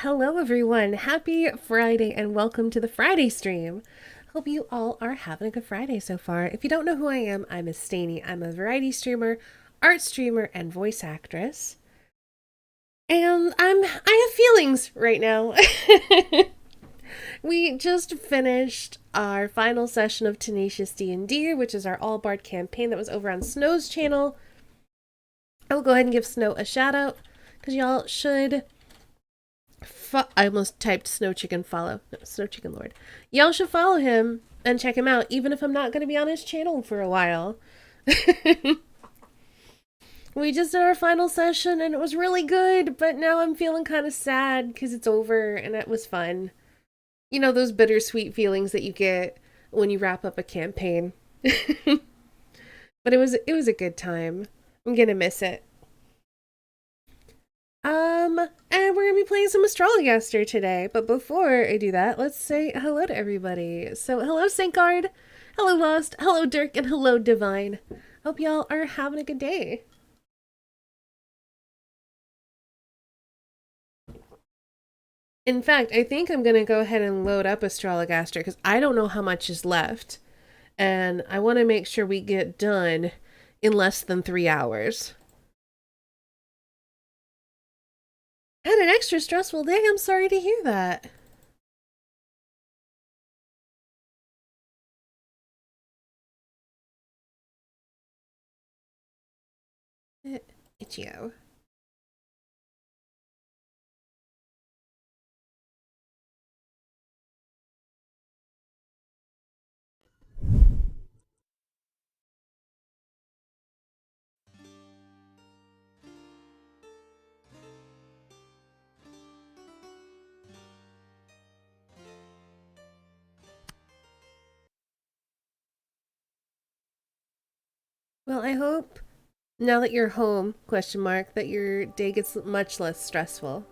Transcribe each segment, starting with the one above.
Hello, everyone. Happy Friday and welcome to the Friday stream. Hope you all are having a good Friday so far. If you don't know who I am, I'm Miss Staney. I'm a variety streamer, art streamer, and voice actress. And I have feelings right now. We just finished our final session of Tenacious D&D, which is our All Bard campaign that was over on Snow's channel. I will go ahead and give Snow a shout out because y'all should I almost typed Snow Chicken follow. No, Snow Chicken Lord. Y'all should follow him and check him out, even if I'm not going to be on his channel for a while. We just did our final session and it was really good, but now I'm feeling kind of sad because it's over and it was fun. You know, those bittersweet feelings that you get when you wrap up a campaign. But it was a good time. I'm going to miss it. And we're gonna be playing some Astrologaster today. But before I do that, let's say hello to everybody. So, hello, Saintguard. Hello, Lost. Hello, Dirk. And hello, Divine. Hope y'all are having a good day. In fact, I think I'm gonna go ahead and load up Astrologaster because I don't know how much is left. And I want to make sure we get done in less than 3 hours. Had an extra stressful day. I'm sorry to hear that. Itch-o. Well, I hope now that you're home, that your day gets much less stressful.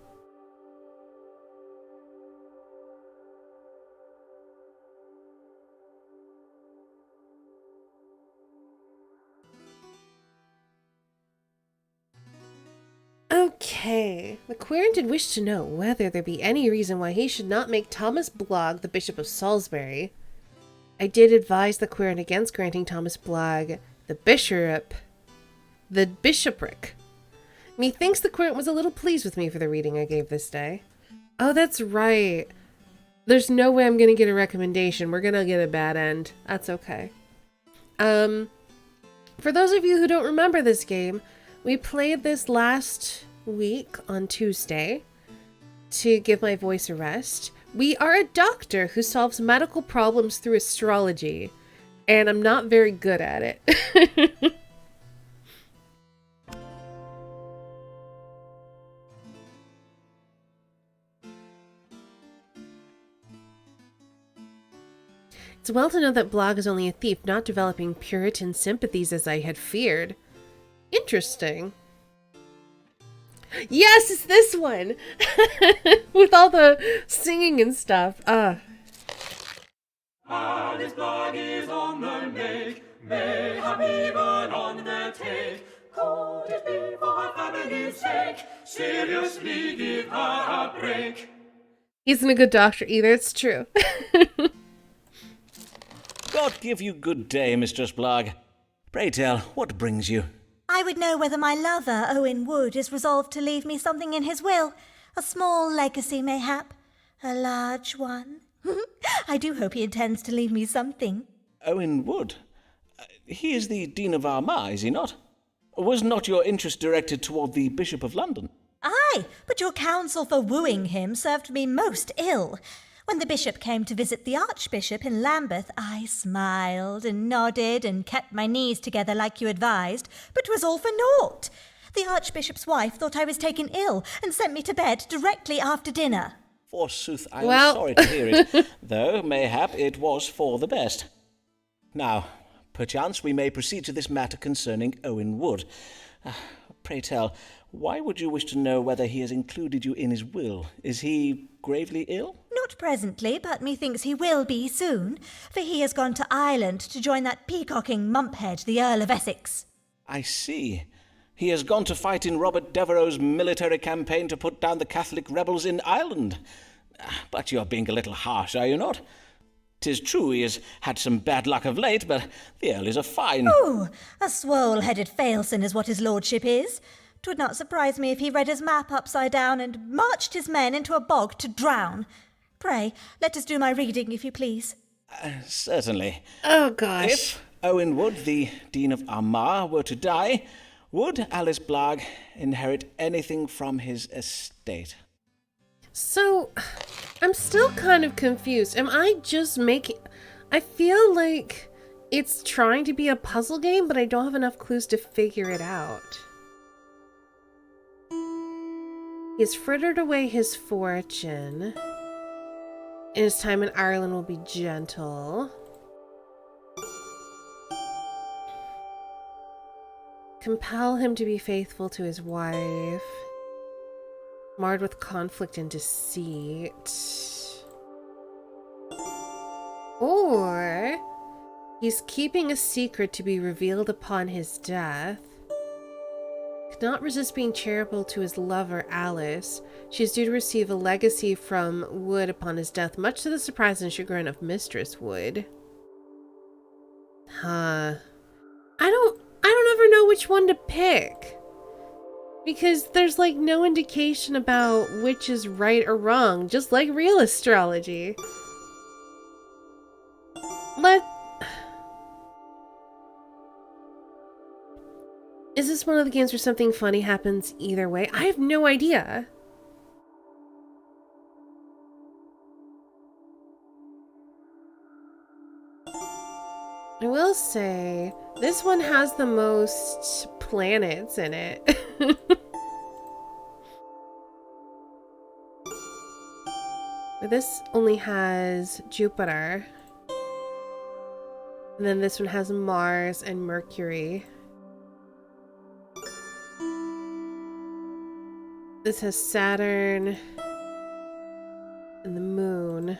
Okay. The querent did wish to know whether there be any reason why he should not make Thomas Blogg the Bishop of Salisbury. I did advise the querent against granting Thomas Blogg the bishopric. Methinks the querent was a little pleased with me for the reading I gave this day. Oh, that's right. There's no way I'm gonna get a recommendation. We're gonna get a bad end. That's okay. For those of you who don't remember this game, we played this last week on Tuesday to give my voice a rest. We are a doctor who solves medical problems through astrology, and I'm not very good at it. It's well to know that Blogg is only a thief, not developing Puritan sympathies as I had feared. Interesting. Yes, it's this one! With all the singing and stuff. Alice Blogg is on the make, mayhap even on the take. Could it be for her family's sake? Seriously give her a break. He isn't a good doctor either, it's true. God give you good day, Mistress Blogg. Pray tell, what brings you? I would know whether my lover, Owen Wood, is resolved to leave me something in his will. A small legacy, mayhap. A large one. I do hope he intends to leave me something. Owen Wood? He is the Dean of Armagh, is he not? Was not your interest directed toward the Bishop of London? Aye, but your counsel for wooing him served me most ill. When the bishop came to visit the archbishop in Lambeth, I smiled and nodded and kept my knees together like you advised, but 'twas all for naught. The archbishop's wife thought I was taken ill and sent me to bed directly after dinner. Forsooth, I am sorry to hear it, though mayhap it was for the best. Now, perchance we may proceed to this matter concerning Owen Wood. Pray tell, why would you wish to know whether he has included you in his will? Is he gravely ill? Not presently, but methinks he will be soon, for he has gone to Ireland to join that peacocking mumphead, the Earl of Essex. I see. He has gone to fight in Robert Devereux's military campaign to put down the Catholic rebels in Ireland. But you're being a little harsh, are you not? 'Tis true he has had some bad luck of late, but the Earl is a fine... Oh, a swole-headed failson is what his lordship is. 'Twould not surprise me if he read his map upside down and marched his men into a bog to drown. Pray, let us do my reading, if you please. Certainly. Oh, gosh. If Owen Wood, the Dean of Armagh, were to die, would Alice Blagg inherit anything from his estate? So, I'm still kind of confused. Am I just making... I feel like it's trying to be a puzzle game, but I don't have enough clues to figure it out. He has frittered away his fortune. And his time in Ireland will be gentle. Compel him to be faithful to his wife. Marred with conflict and deceit. Or he's keeping a secret to be revealed upon his death. Could not resist being charitable to his lover, Alice. She is due to receive a legacy from Wood upon his death, much to the surprise and chagrin of Mistress Wood. Huh. I don't ever know which one to pick. Because there's like no indication about which is right or wrong, just like real astrology. Is this one of the games where something funny happens either way? I have no idea. I will say, this one has the most planets in it. But this only has Jupiter. And then this one has Mars and Mercury. This has Saturn and the Moon.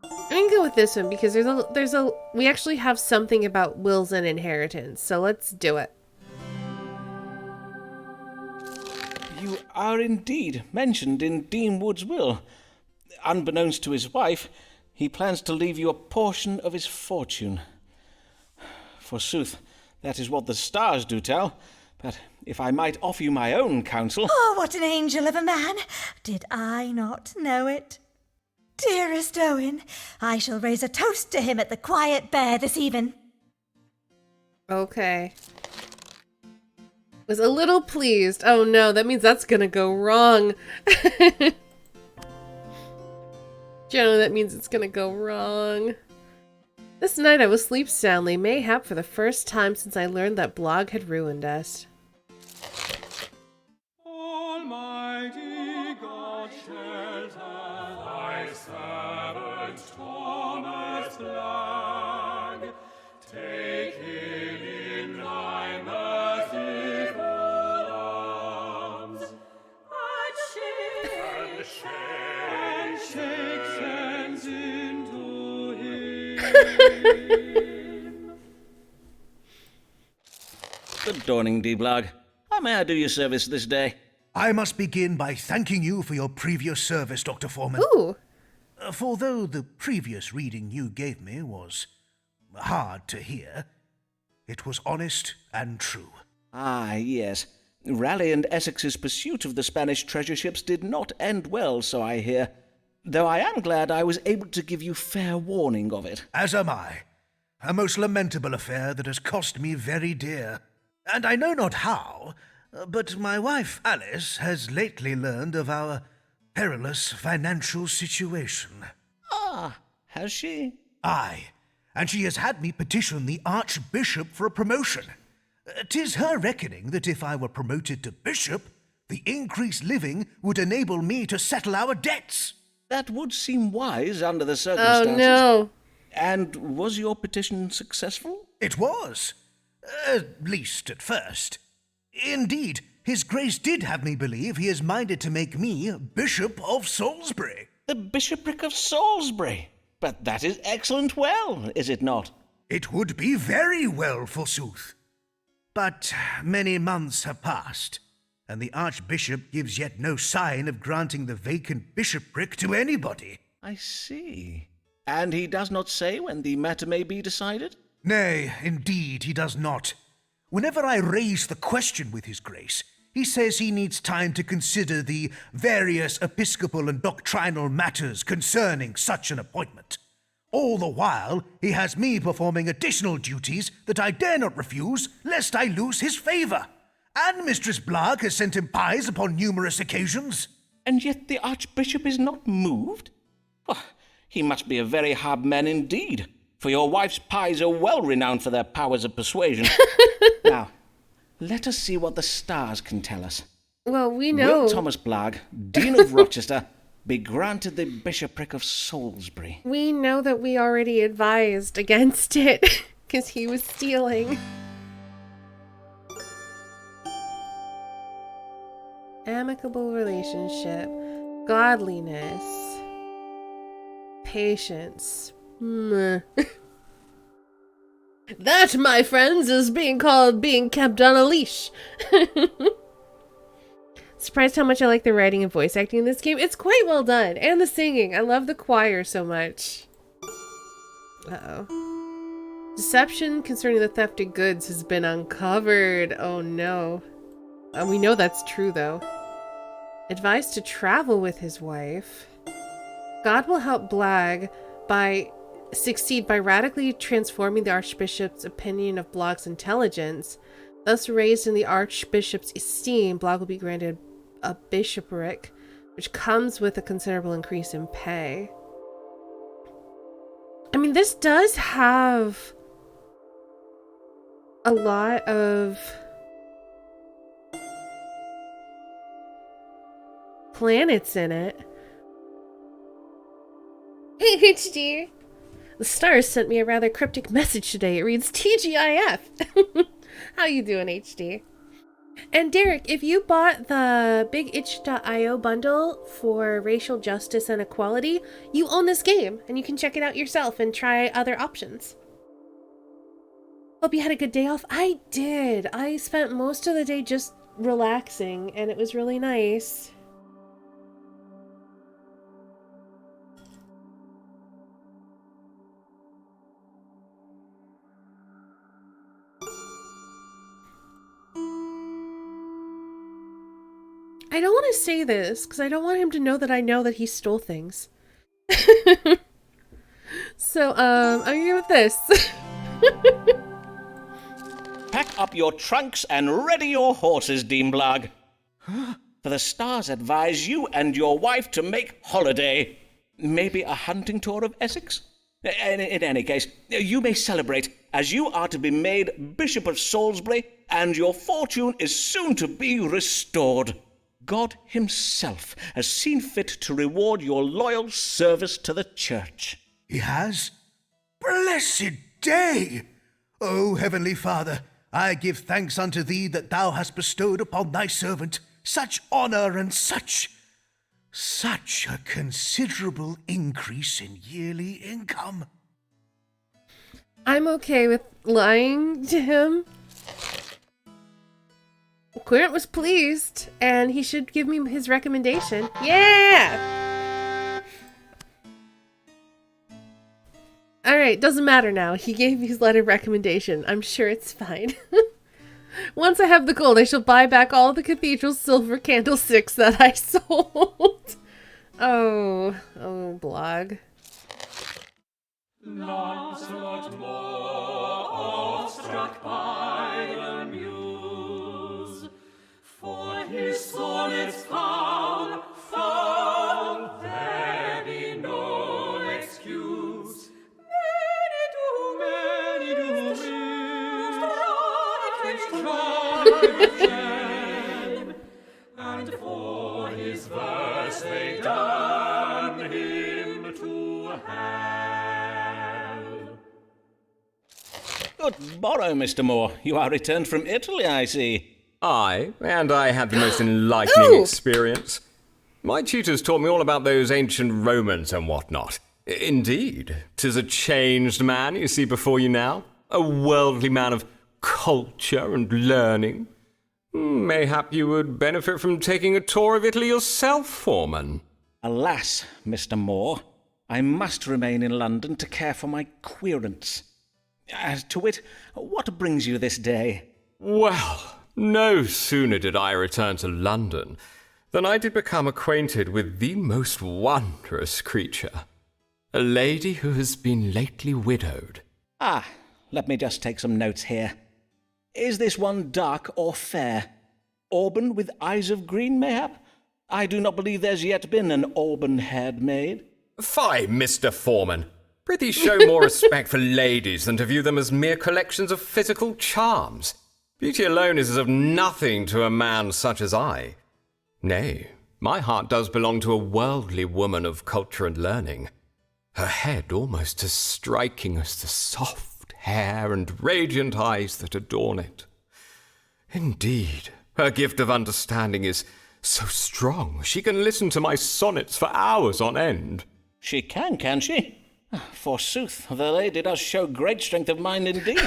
I'm gonna go with this one because we actually have something about wills and inheritance, so let's do it. You are indeed mentioned in Dean Wood's will. Unbeknownst to his wife, he plans to leave you a portion of his fortune. Forsooth, that is what the stars do tell, but if I might offer you my own counsel... Oh, what an angel of a man! Did I not know it? Dearest Owen, I shall raise a toast to him at the Quiet Bear this even. Okay. Was a little pleased. Oh no, that means that's gonna go wrong. Generally, that means it's gonna go wrong. This night I will sleep soundly, mayhap for the first time since I learned that Blogg had ruined us. Almighty God, shelter thy servant Thomas Blagg. Take him in thy merciful arms, and shake sense into him. Good dawning, D. Blagg. How may I do you service this day? I must begin by thanking you for your previous service, Dr. Foreman. Ooh. For though the previous reading you gave me was hard to hear, it was honest and true. Ah, yes. Raleigh and Essex's pursuit of the Spanish treasure ships did not end well, so I hear. Though I am glad I was able to give you fair warning of it. As am I. A most lamentable affair that has cost me very dear. And I know not how, but my wife Alice has lately learned of our perilous financial situation. Ah, has she? Aye, and she has had me petition the Archbishop for a promotion. 'Tis her reckoning that if I were promoted to bishop, the increased living would enable me to settle our debts. That would seem wise under the circumstances. Oh no. And was your petition successful? It was. At least at first. Indeed, His Grace did have me believe he is minded to make me Bishop of Salisbury. The Bishopric of Salisbury? But that is excellent well, is it not? It would be very well, forsooth. But many months have passed, and the Archbishop gives yet no sign of granting the vacant bishopric to anybody. I see. And he does not say when the matter may be decided? Nay, indeed he does not. Whenever I raise the question with his grace, he says he needs time to consider the various episcopal and doctrinal matters concerning such an appointment. All the while, he has me performing additional duties that I dare not refuse, lest I lose his favour. And Mistress Blarg has sent him pies upon numerous occasions. And yet the Archbishop is not moved? Oh, he must be a very hard man indeed, for your wife's pies are well renowned for their powers of persuasion. Now, let us see what the stars can tell us. Well, we know. Will Thomas Blarg, Dean of Rochester, be granted the bishopric of Salisbury? We know that we already advised against it, because he was stealing. Amicable relationship, godliness, patience. That, my friends, is being called being kept on a leash. Surprised how much I like the writing and voice acting in this game. It's quite well done. And the singing. I love the choir so much. Uh-oh. Deception concerning the theft of goods has been uncovered. Oh no. We know that's true though. Advised to travel with his wife. God will help Blag succeed by radically transforming the Archbishop's opinion of Blag's intelligence. Thus raised in the Archbishop's esteem, Blag will be granted a bishopric, which comes with a considerable increase in pay. I mean, this does have a lot of planets in it. Hey, HD! The stars sent me a rather cryptic message today. It reads TGIF. How you doing, HD? And Derek, if you bought the BigItch.io bundle for racial justice and equality, you own this game, and you can check it out yourself and try other options. Hope you had a good day off. I did. I spent most of the day just relaxing, and it was really nice. I don't want to say this, because I don't want him to know that he stole things. So, I'm here with this. Pack up your trunks and ready your horses, Dean Blarg. For the stars advise you and your wife to make holiday. Maybe a hunting tour of Essex? In any case, you may celebrate, as you are to be made Bishop of Salisbury, and your fortune is soon to be restored. God himself has seen fit to reward your loyal service to the church. He has? Blessed day! O Heavenly Father, I give thanks unto thee that thou hast bestowed upon thy servant such honour and such a considerable increase in yearly income. I'm okay with lying to him. Quirrent was pleased, and he should give me his recommendation. Yeah! Alright, doesn't matter now. He gave me his letter of recommendation. I'm sure it's fine. Once I have the gold, I shall buy back all the cathedral's silver candlesticks that I sold. Oh, Blarg. Lancelot more struck by the muse, for his sonnets found there be no excuse. Many do shame, and for his verse they damn him to hell. Good morrow, Mr. Moore. You are returned from Italy, I see. Aye, and I had the most enlightening experience. My tutors taught me all about those ancient Romans and whatnot. Indeed, 'tis a changed man you see before you now. A worldly man of culture and learning. Mayhap you would benefit from taking a tour of Italy yourself, Foreman. Alas, Mr. Moore, I must remain in London to care for my querents. To wit, what brings you this day? Well, no sooner did I return to London than I did become acquainted with the most wondrous creature, a lady who has been lately widowed. Ah, let me just take some notes here. Is this one dark or fair? Auburn with eyes of green, mayhap? I do not believe there's yet been an auburn-haired maid. Fie, Mr. Foreman. Prithee show more respect for ladies than to view them as mere collections of physical charms. Beauty alone is of nothing to a man such as I. Nay, my heart does belong to a worldly woman of culture and learning. Her head almost as striking as the soft hair and radiant eyes that adorn it. Indeed, her gift of understanding is so strong she can listen to my sonnets for hours on end. She can she? Forsooth, the lady does show great strength of mind indeed.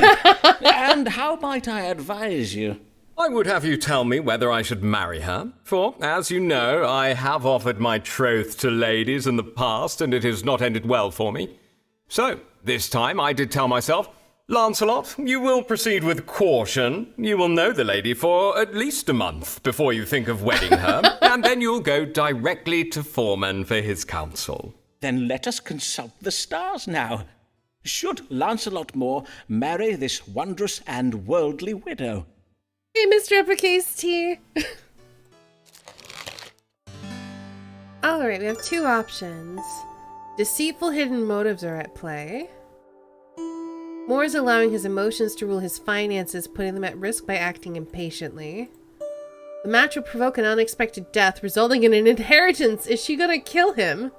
And how might I advise you? I would have you tell me whether I should marry her, for, as you know, I have offered my troth to ladies in the past, and it has not ended well for me. So, this time I did tell myself, Lancelot, you will proceed with caution. You will know the lady for at least a month before you think of wedding her, and then you'll go directly to Foreman for his counsel. Then let us consult the stars now. Should Lancelot Moore marry this wondrous and worldly widow? Hey, Mr. Uppercase T. Alright, we have two options. Deceitful hidden motives are at play. Moore is allowing his emotions to rule his finances, putting them at risk by acting impatiently. The match will provoke an unexpected death, resulting in an inheritance. Is she gonna kill him?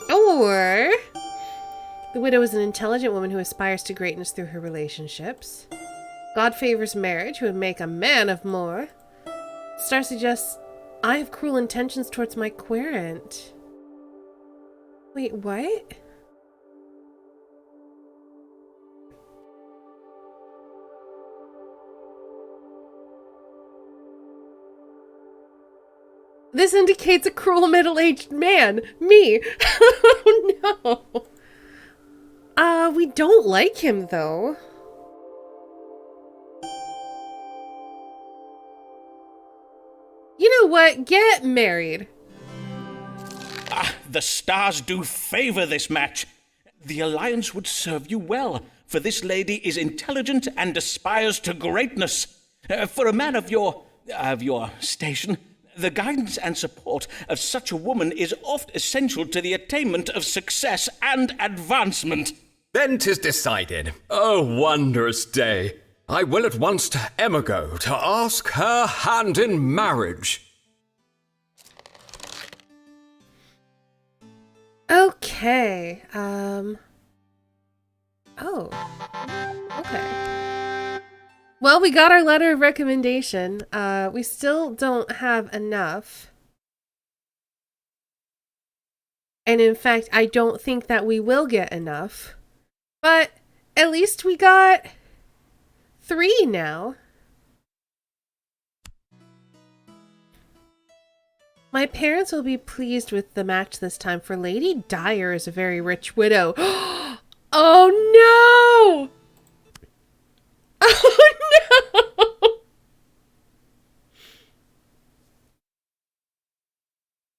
Or the widow is an intelligent woman who aspires to greatness through her relationships. God favors marriage, who would make a man of Moore. Star suggests, I have cruel intentions towards my querent. Wait, what? This indicates a cruel middle-aged man. Me. Oh no. We don't like him though. You know what? Get married. Ah, the stars do favor this match. The alliance would serve you well, for this lady is intelligent and aspires to greatness. For a man of your station, the guidance and support of such a woman is oft essential to the attainment of success and advancement. Then 'tis decided. O wondrous day! I will at once to Emma go to ask her hand in marriage. Okay, oh, okay. Well, we got our letter of recommendation. We still don't have enough. And in fact, I don't think that we will get enough. But at least we got 3 now. My parents will be pleased with the match this time, for Lady Dyer is a very rich widow. Oh no! Oh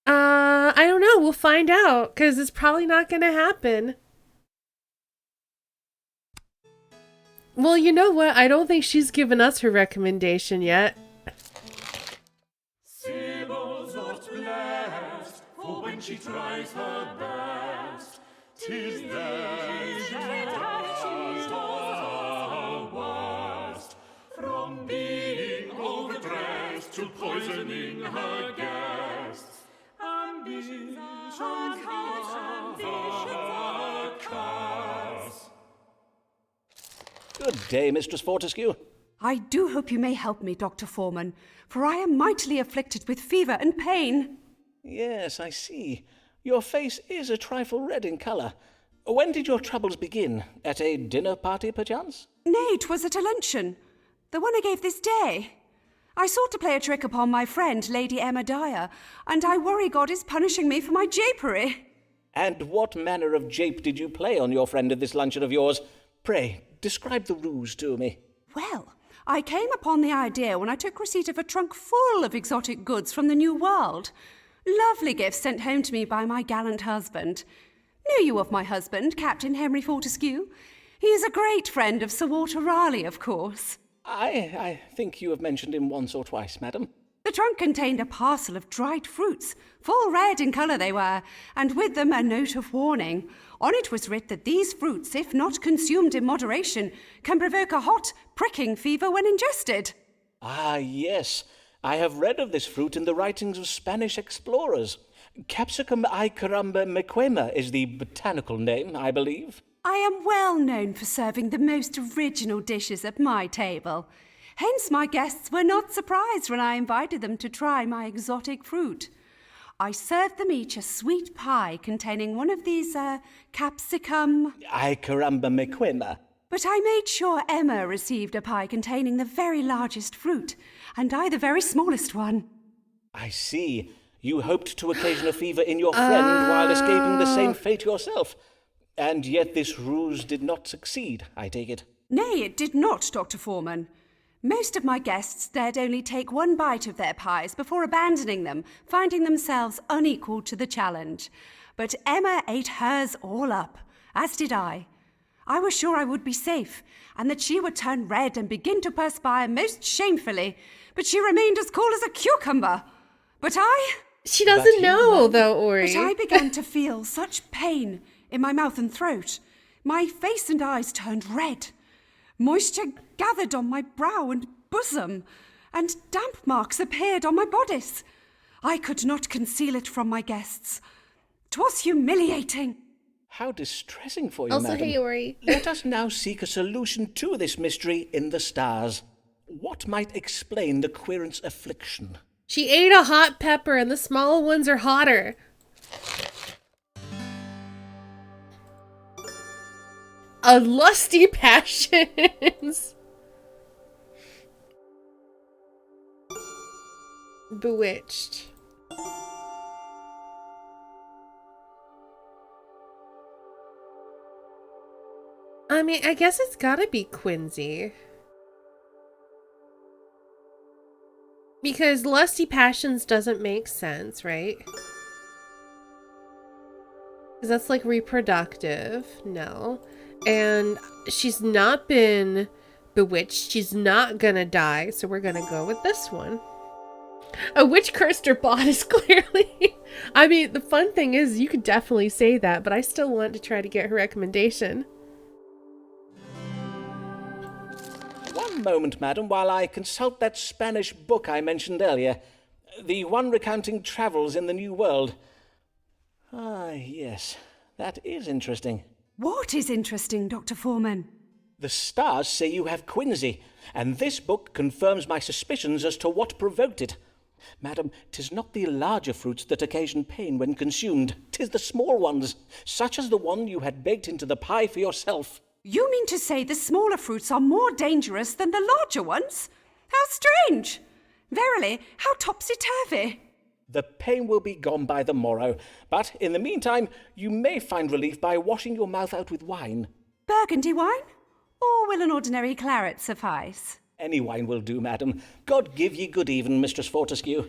no! I don't know. We'll find out, because it's probably not going to happen. Well, you know what? I don't think she's given us her recommendation yet. Sibyl's not blessed, for when she tries her best, 'tis then she does her worst. From being overdressed to poisoning her guests, ambition comes her curse. Good day, Mistress Fortescue. I do hope you may help me, Dr. Foreman, for I am mightily afflicted with fever and pain. Yes, I see. Your face is a trifle red in colour. When did your troubles begin? At a dinner party, perchance? Nay, 'twas at a luncheon, the one I gave this day. I sought to play a trick upon my friend, Lady Emma Dyer, and I worry God is punishing me for my japery. And what manner of jape did you play on your friend at this luncheon of yours? Pray, describe the ruse to me. Well, I came upon the idea when I took receipt of a trunk full of exotic goods from the New World. Lovely gifts sent home to me by my gallant husband. Know you of my husband, Captain Henry Fortescue? He is a great friend of Sir Walter Raleigh, of course. I think you have mentioned him once or twice, madam. The trunk contained a parcel of dried fruits, full red in colour they were, and with them a note of warning. On it was writ that these fruits, if not consumed in moderation, can provoke a hot, pricking fever when ingested. Ah, yes. I have read of this fruit in the writings of Spanish explorers. Capsicum icaramba mequema is the botanical name, I believe. I am well known for serving the most original dishes at my table. Hence my guests were not surprised when I invited them to try my exotic fruit. I served them each a sweet pie containing one of these, capsicum... Icaramba mequema. But I made sure Emma received a pie containing the very largest fruit, and I the very smallest one. I see. You hoped to occasion a fever in your friend while escaping the same fate yourself. And yet this ruse did not succeed, I take it. Nay, it did not, Dr. Foreman. Most of my guests dared only take one bite of their pies before abandoning them, finding themselves unequal to the challenge. But Emma ate hers all up, as did I. I was sure I would be safe, and that she would turn red and begin to perspire most shamefully, but she remained as cool as a cucumber. But I... She doesn't know, though, Ori. But I began to feel such pain in my mouth and throat. My face and eyes turned red. Moisture gathered on my brow and bosom, and damp marks appeared on my bodice. I could not conceal it from my guests. 'Twas humiliating. How distressing for you, Also, madam. hey, Ori. Let us now seek a solution to this mystery in the stars. What might explain the querent's affliction? She ate a hot pepper, and the small ones are hotter. A lusty passions. Bewitched. I mean, I guess it's gotta be Quincy. Because lusty passions doesn't make sense, right? Because that's like reproductive. No. And she's not been bewitched. She's not gonna die. So we're gonna go with this one. A witch cursed her bodice, clearly. I mean, the fun thing is you could definitely say that, but I still want to try to get her recommendation. One moment, madam, while I consult that Spanish book I mentioned earlier. The one recounting travels in the New World. Ah, yes. That is interesting. What is interesting, Dr. Foreman? The stars say you have quinsy, and this book confirms my suspicions as to what provoked it. Madam, 'tis not the larger fruits that occasion pain when consumed. 'Tis the small ones, such as the one you had baked into the pie for yourself. You mean to say the smaller fruits are more dangerous than the larger ones? How strange! Verily, how topsy-turvy! The pain will be gone by the morrow, but in the meantime you may find relief by washing your mouth out with wine. Burgundy wine? Or will an ordinary claret suffice? Any wine will do, madam. God give ye good even, Mistress Fortescue.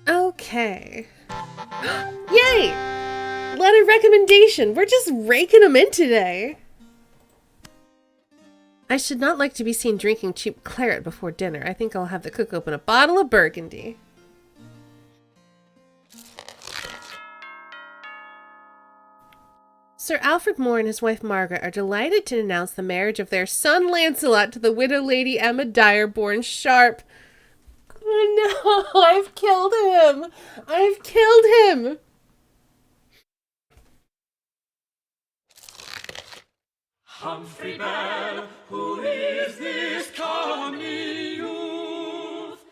Okay. Yay! Letter recommendation. We're just raking them in today. I should not like to be seen drinking cheap claret before dinner. I think I'll have the cook open a bottle of Burgundy. Sir Alfred More and his wife Margaret are delighted to announce the marriage of their son Lancelot to the widow Lady Emma Dyer, born Sharp. Oh no, I've killed him! I've killed him! Humphrey Bell, who is this comely youth?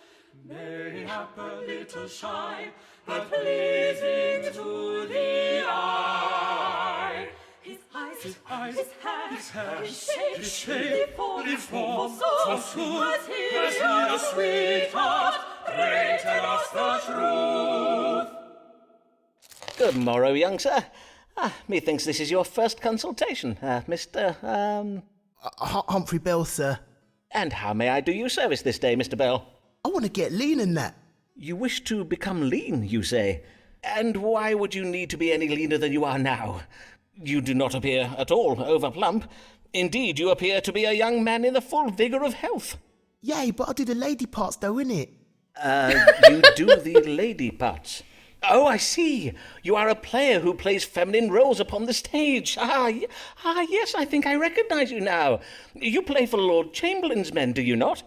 Mayhap a little shy, but pleasing to the eye. his eyes, his hair, his shape, his form, so soon as he a sweetheart, pray tell us the truth. Good morrow, young sir. Methinks this is your first consultation, Mr. Humphrey Bell, sir. And how may I do you service this day, Mr. Bell? I want to get lean in that. You wish to become lean, you say? And why would you need to be any leaner than you are now? You do not appear at all overplump. Indeed, you appear to be a young man in the full vigour of health. Yay, but I do the lady parts though, innit? You do the lady parts. Oh, I see. You are a player who plays feminine roles upon the stage. Yes, I think I recognise you now. You play for Lord Chamberlain's men, do you not?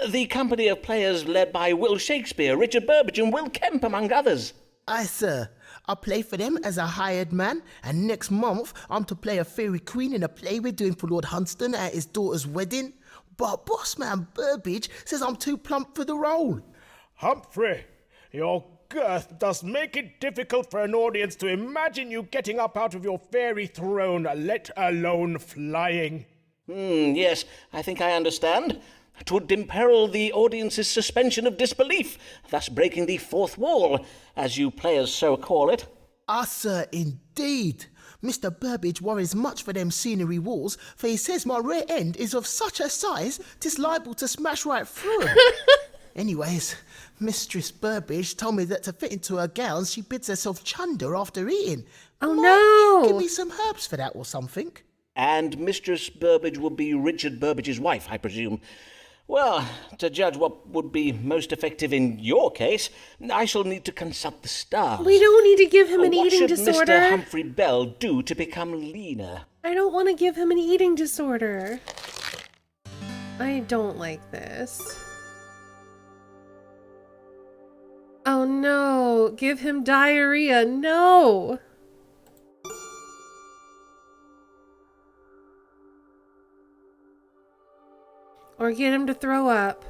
The company of players led by Will Shakespeare, Richard Burbage and Will Kemp, among others. Aye, sir. I play for them as a hired man, and next month I'm to play a fairy queen in a play we're doing for Lord Hunston at his daughter's wedding. But bossman Burbage says I'm too plump for the role. Humphrey, your girth does make it difficult for an audience to imagine you getting up out of your fairy throne, let alone flying. Yes, I think I understand. 'Twould imperil the audience's suspension of disbelief, thus breaking the fourth wall, as you players so call it. Ah, sir, indeed. Mr. Burbage worries much for them scenery walls, for he says my rear end is of such a size 'tis liable to smash right through 'em. Anyways, Mistress Burbage told me that to fit into her gowns she bids herself chunder after eating. Oh, Might no! you give me some herbs for that or something? And Mistress Burbage would be Richard Burbage's wife, I presume. Well, to judge what would be most effective in your case, I shall need to consult the stars. We don't need to give him an eating What disorder. should Mr. Humphrey Bell do to become leaner? I don't want to give him an eating disorder. I don't like this. Oh no, give him diarrhea, no! Or get him to throw up.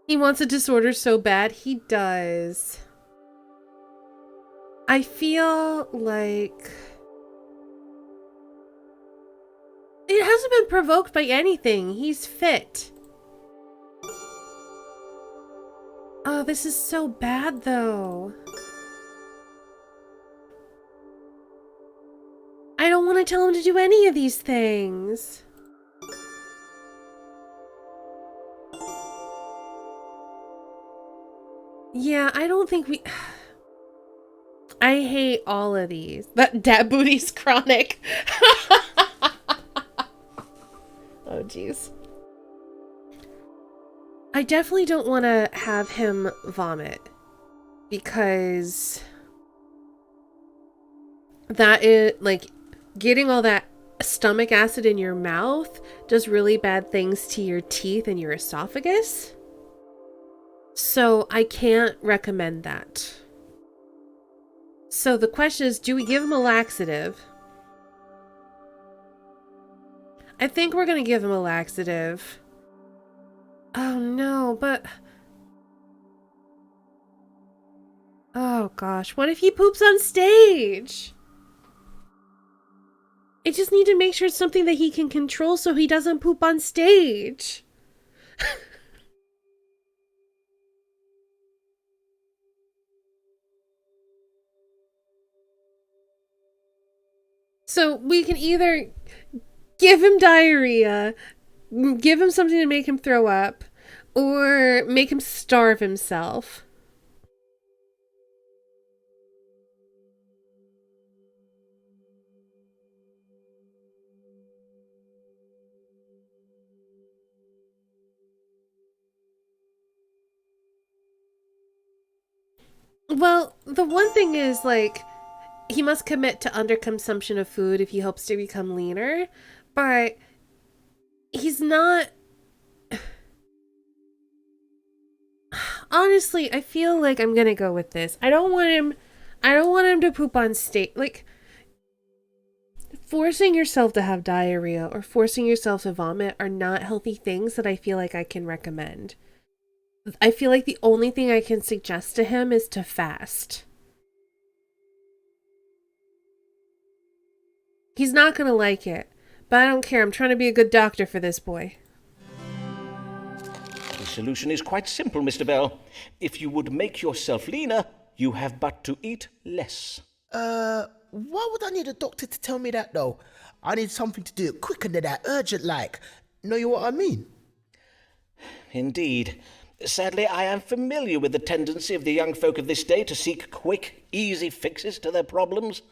He wants a disorder so bad, he does. I feel like it hasn't been provoked by anything. He's fit. Oh, this is so bad though. I don't want to tell him to do any of these things. Yeah, I don't think we... I hate all of these. That booty's chronic. Oh, jeez. I definitely don't want to have him vomit. Because... that is, like, getting all that stomach acid in your mouth does really bad things to your teeth and your esophagus. So I can't recommend that. So the question is, do we give him a laxative? I think we're going to give him a laxative. Oh no, but... oh gosh, what if he poops on stage? I just need to make sure it's something that he can control so he doesn't poop on stage. So we can either give him diarrhea, give him something to make him throw up, or make him starve himself. Well, the one thing is, like, he must commit to underconsumption of food if he hopes to become leaner, but he's not... Honestly, I feel like I'm gonna go with this. I don't want him to poop on stage. Like, forcing yourself to have diarrhea or forcing yourself to vomit are not healthy things that I feel like I can recommend. I feel like the only thing I can suggest to him is to fast. He's not going to like it, but I don't care. I'm trying to be a good doctor for this boy. The solution is quite simple, Mr. Bell. If you would make yourself leaner, you have but to eat less. Why would I need a doctor to tell me that, though? I need something to do it quicker than that, urgent like. Know you what I mean? Indeed. Sadly, I am familiar with the tendency of the young folk of this day to seek quick, easy fixes to their problems.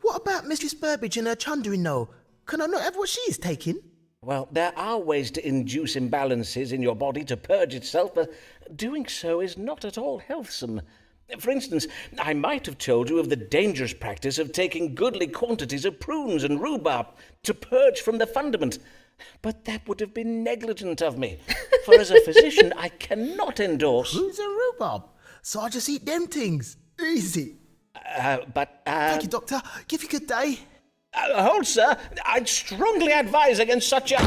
What about Mrs. Burbage and her chundering, though? Can I not have what she is taking? Well, there are ways to induce imbalances in your body to purge itself, but doing so is not at all healthsome. For instance, I might have told you of the dangerous practice of taking goodly quantities of prunes and rhubarb to purge from the fundament, but that would have been negligent of me, for as a physician I cannot endorse... Prunes and rhubarb? So I just eat them things. Easy. Thank you, Doctor. Give you a good day. Hold, sir. I'd strongly advise against such a...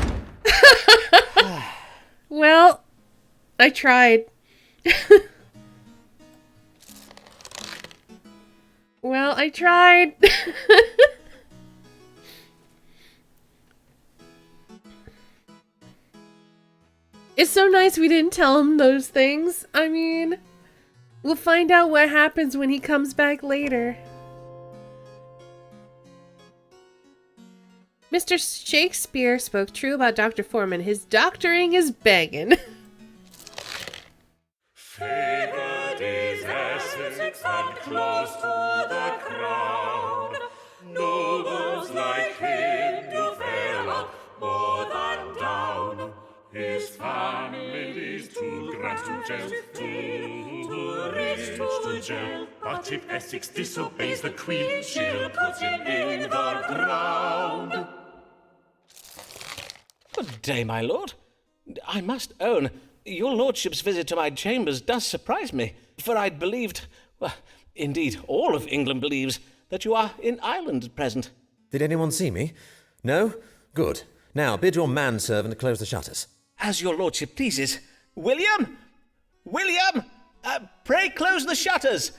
Well, I tried. Well, I tried. It's so nice we didn't tell him those things. I mean, we'll find out what happens when he comes back later. Mr. Shakespeare spoke true about Dr. Foreman. His doctoring is begging. Favored is Essex and close to the crown. Nobles like him do fare up more than down. His family's too grand to jail, too rich to jail. But if Essex disobeys the Queen, she'll put him in the ground. Good day, my lord. I must own, your lordship's visit to my chambers does surprise me, for I'd believed, well, indeed all of England believes, that you are in Ireland at present. Did anyone see me? No? Good. Now, bid your manservant close the shutters. As your lordship pleases. William! William! Pray close the shutters.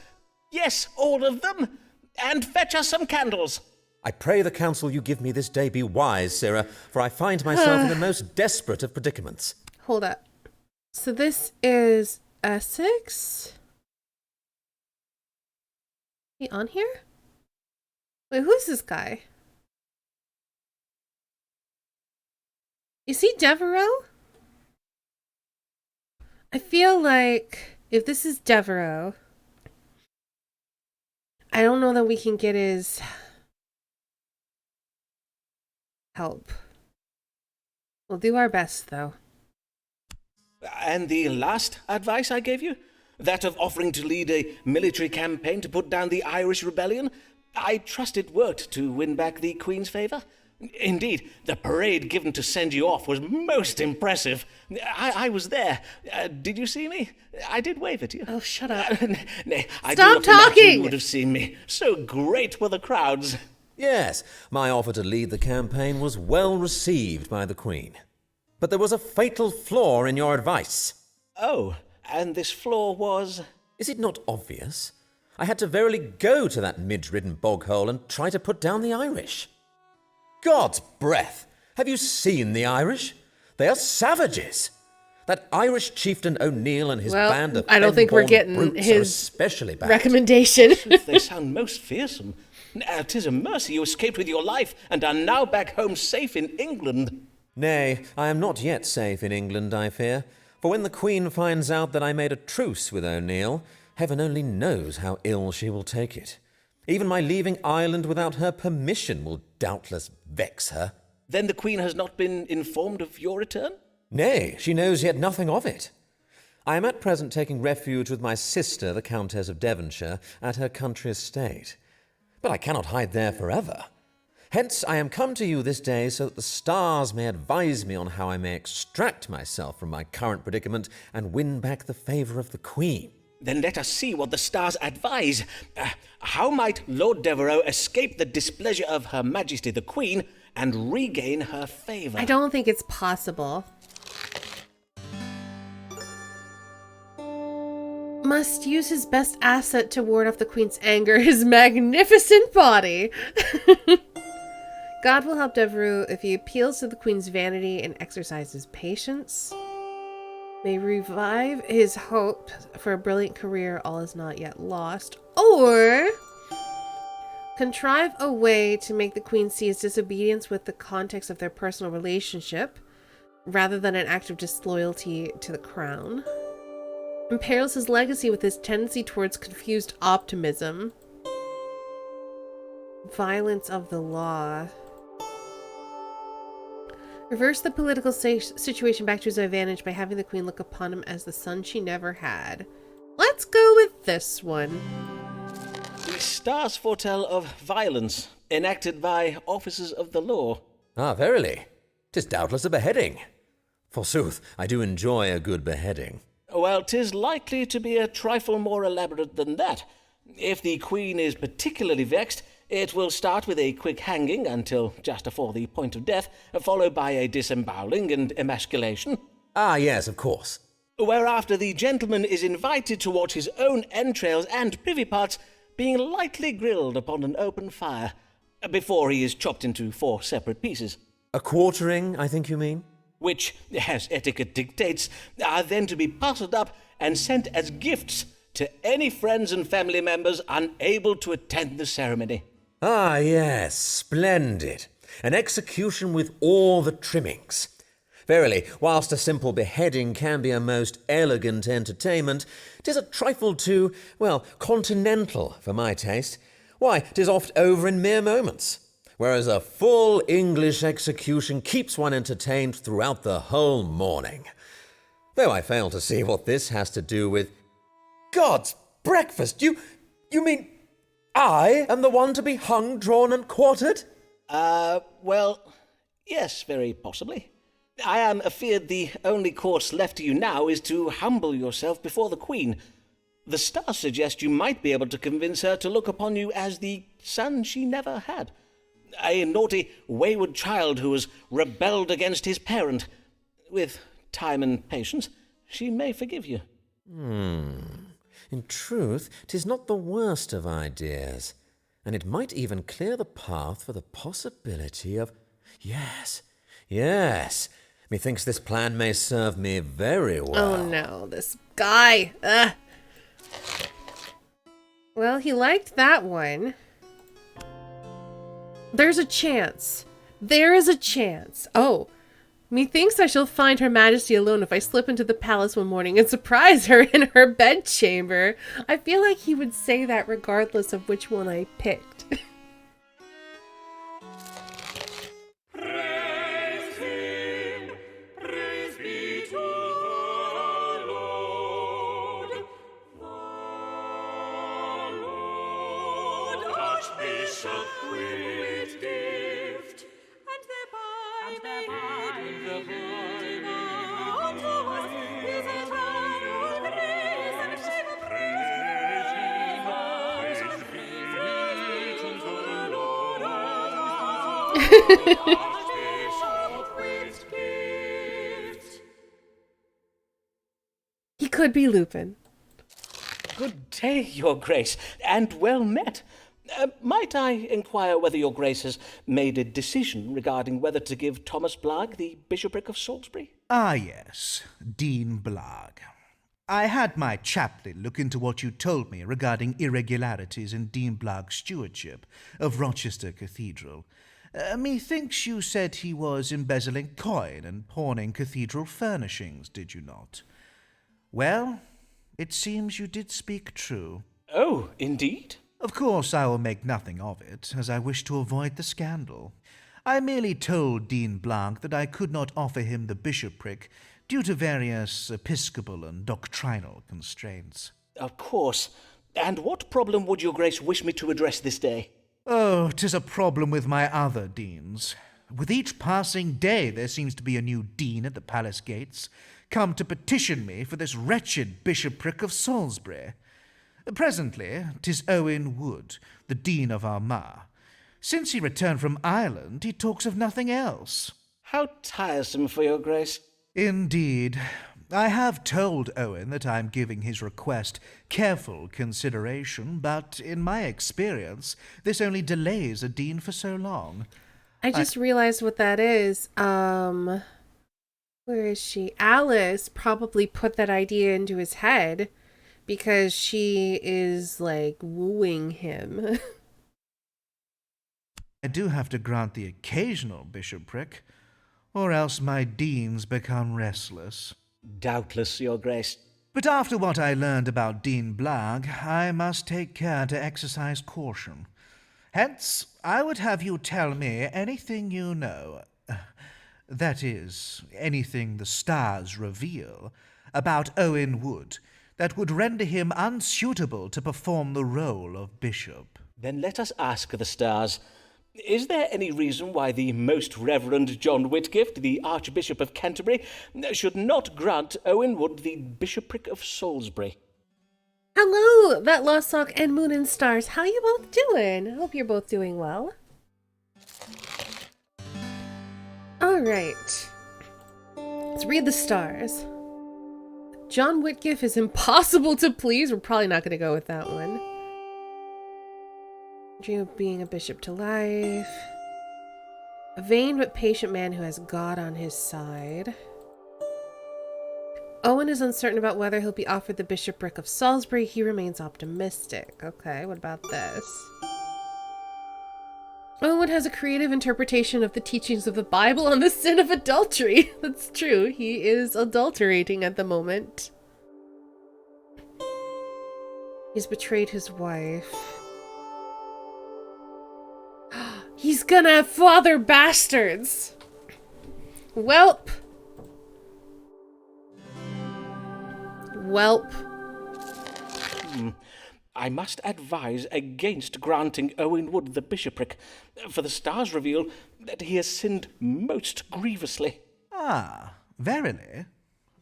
Yes, all of them. And fetch us some candles. I pray the counsel you give me this day be wise, Sarah, for I find myself in the most desperate of predicaments. Hold up. So this is Essex? He on here? Wait, who's this guy? Is he Devereaux? I feel like if this is Devereaux, I don't know that we can get his help. We'll do our best, though. And the last advice I gave you? That of offering to lead a military campaign to put down the Irish rebellion? I trust it worked to win back the Queen's favour. Indeed, the parade given to send you off was most impressive. I was there. Did you see me? I did wave at you. Oh, shut up. Nay, I Stop do not imagine talking! you would have seen me. So great were the crowds. Yes, my offer to lead the campaign was well received by the Queen. But there was a fatal flaw in your advice. Oh, and this flaw was... Is it not obvious? I had to verily go to that midge-ridden bog-hole and try to put down the Irish. God's breath! Have you seen the Irish? They are savages. That Irish chieftain O'Neill and his band of I don't think we're fen-born getting brutes are his especially bad. recommendation. They sound most fearsome. 'Tis a mercy you escaped with your life and are now back home safe in England. Nay, I am not yet safe in England, I fear. For when the Queen finds out that I made a truce with O'Neill, heaven only knows how ill she will take it. Even my leaving Ireland without her permission will doubtless vex her. Then the Queen has not been informed of your return? Nay, she knows yet nothing of it. I am at present taking refuge with my sister, the Countess of Devonshire, at her country estate. But I cannot hide there forever. Hence I am come to you this day so that the stars may advise me on how I may extract myself from my current predicament and win back the favour of the Queen. Then let us see what the stars advise. How might Lord Devereux escape the displeasure of Her Majesty the Queen and regain her favour? I don't think it's possible. must use his best asset to ward off the queen's anger, his magnificent body. God will help Devereux if he appeals to the queen's vanity and exercises patience. May revive his hope for a brilliant career, all is not yet lost. Or contrive a way to make the queen see his disobedience with the context of their personal relationship, rather than an act of disloyalty to the crown. Imperils his legacy with his tendency towards confused optimism. Violence of the law. Reverse the political situation back to his advantage by having the queen look upon him as the son she never had. Let's go with this one. The stars foretell of violence enacted by officers of the law. Ah, verily. 'Tis doubtless a beheading. Forsooth, I do enjoy a good beheading. Well, 'tis likely to be a trifle more elaborate than that. If the queen is particularly vexed, it will start with a quick hanging until just afore the point of death, followed by a disemboweling and emasculation. Ah, yes, of course. Whereafter the gentleman is invited to watch his own entrails and privy parts being lightly grilled upon an open fire, before he is chopped into 4 separate pieces. A quartering, I think you mean? Which, as etiquette dictates, are then to be parcelled up and sent as gifts to any friends and family members unable to attend the ceremony. Ah, yes, splendid. An execution with all the trimmings. Verily, whilst a simple beheading can be a most elegant entertainment, 'tis a trifle too, well, continental for my taste. Why, 'tis oft over in mere moments, whereas a full English execution keeps one entertained throughout the whole morning. Though I fail to see what this has to do with... God's breakfast! You mean I am the one to be hung, drawn, and quartered? Well, yes, very possibly. I am afeard the only course left to you now is to humble yourself before the queen. The stars suggest you might be able to convince her to look upon you as the son she never had. A naughty, wayward child who has rebelled against his parent. With time and patience, she may forgive you. In truth, 'tis not the worst of ideas, and it might even clear the path for the possibility of... Yes, methinks this plan may serve me very well. Oh no, this guy. Ugh. Well, he liked that one. There's a chance. There is a chance. Oh, methinks I shall find her majesty alone if I slip into the palace one morning and surprise her in her bedchamber. I feel like he would say that regardless of which one I picked. Praise him, praise be to the Lord. The Lord, Archbishop with gift, and thereby made unto us his eternal grace and shame. Praise be to the Lord, Archbishop with gift. He could be Lupin. Good day, your grace, and well met. Might I inquire whether your grace has made a decision regarding whether to give Thomas Blagg the bishopric of Salisbury? Ah, yes, Dean Blagg. I had my chaplain look into what you told me regarding irregularities in Dean Blagg's stewardship of Rochester Cathedral. Methinks you said he was embezzling coin and pawning cathedral furnishings, did you not? Well, it seems you did speak true. Oh, indeed? Of course, I will make nothing of it, as I wish to avoid the scandal. I merely told Dean Blagg that I could not offer him the bishopric due to various episcopal and doctrinal constraints. Of course. And what problem would your grace wish me to address this day? Oh, 'tis a problem with my other deans. With each passing day there seems to be a new dean at the palace gates, come to petition me for this wretched bishopric of Salisbury. Presently, 'tis Owen Wood, the Dean of Armagh. Since he returned from Ireland, he talks of nothing else. How tiresome for your grace. Indeed. I have told Owen that I'm giving his request careful consideration, but in my experience, this only delays a dean for so long. I just realized what that is. Where is she? Alice probably put that idea into his head because she is, like, wooing him. I do have to grant the occasional bishopric, or else my deans become restless. Doubtless, Your Grace. But after what I learned about Dean Blagg, I must take care to exercise caution. Hence, I would have you tell me anything you know, that is, anything the stars reveal, about Owen Wood, that would render him unsuitable to perform the role of bishop. Then let us ask the stars. Is there any reason why the Most Reverend John Whitgift, the Archbishop of Canterbury, should not grant Owen Wood the bishopric of Salisbury? Hello, that Lost Sock and Moon and Stars. How you both doing? I hope you're both doing well. All right. Let's read the stars. John Whitgift is impossible to please. We're probably not going to go with that one. Dream of being a bishop to life. A vain but patient man who has God on his side. Owen is uncertain about whether he'll be offered the bishopric of Salisbury. He remains optimistic. Okay, what about this? Owen has a creative interpretation of the teachings of the Bible on the sin of adultery. That's true. He is adulterating at the moment. He's betrayed his wife. He's gonna father bastards. Welp. I must advise against granting Owen Wood the bishopric, for the stars reveal that he has sinned most grievously. Ah, verily?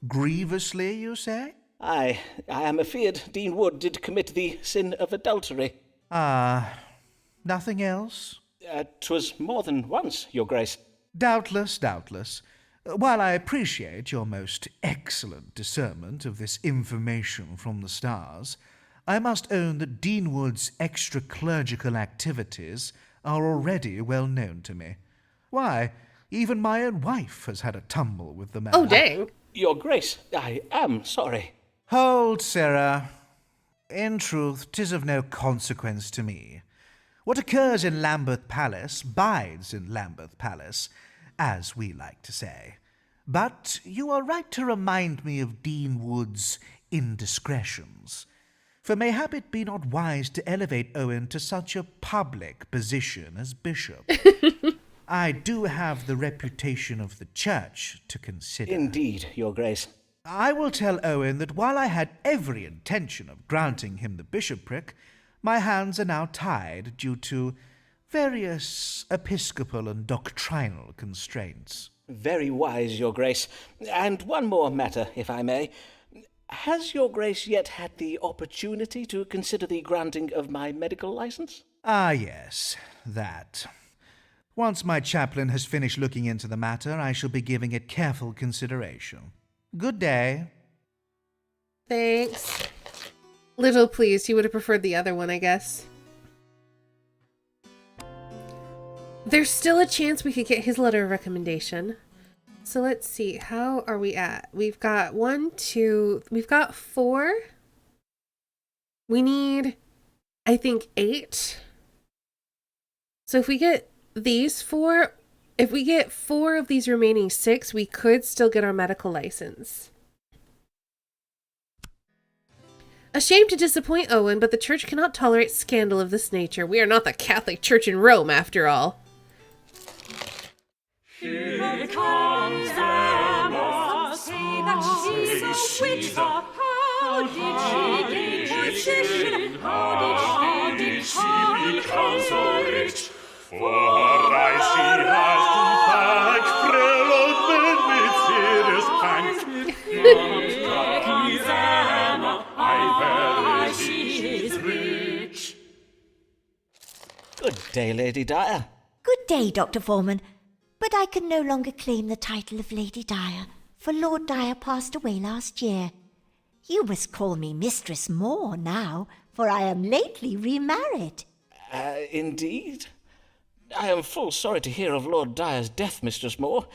Grievously, you say? I am afeard Dean Wood did commit the sin of adultery. Ah, nothing else? 'Twas more than once, Your Grace. Doubtless, doubtless. While I appreciate your most excellent discernment of this information from the stars, I must own that Dean Wood's extra-clerical activities are already well known to me. Why, even my own wife has had a tumble with the man. Oh, dang. Your Grace, I am sorry. Hold, Sarah. In truth, 'tis of no consequence to me. What occurs in Lambeth Palace bides in Lambeth Palace, as we like to say. But you are right to remind me of Dean Wood's indiscretions, for mayhap it be not wise to elevate Owen to such a public position as bishop. I do have the reputation of the church to consider. Indeed, Your Grace. I will tell Owen that while I had every intention of granting him the bishopric, my hands are now tied due to various episcopal and doctrinal constraints. Very wise, Your Grace. And one more matter, if I may. Has Your Grace yet had the opportunity to consider the granting of my medical license? Ah, yes, that. Once my chaplain has finished looking into the matter, I shall be giving it careful consideration. Good day. Thanks. Little pleased. He would have preferred the other one, I guess. There's still a chance we could get his letter of recommendation. So let's see. How are we at? We've got 1, 2... We've got 4. We need, I think, 8. So if we get these 4... If we get 4 of these remaining 6, we could still get our medical license. Ashamed to disappoint Owen, but the church cannot tolerate scandal of this nature. We are not the Catholic Church in Rome, after all. Here comes Emma, say that she's so witty. How did she gain position? How did she become so rich? For her eyes she has to thank, frail old men with serious pangs. Here comes Emma, I verily she is rich. Good day, Lady Dyer. Good day, Dr. Foreman. But I can no longer claim the title of Lady Dyer, for Lord Dyer passed away last year. You must call me Mistress Moore now, for I am lately remarried. Indeed? I am full sorry to hear of Lord Dyer's death, Mistress Moore.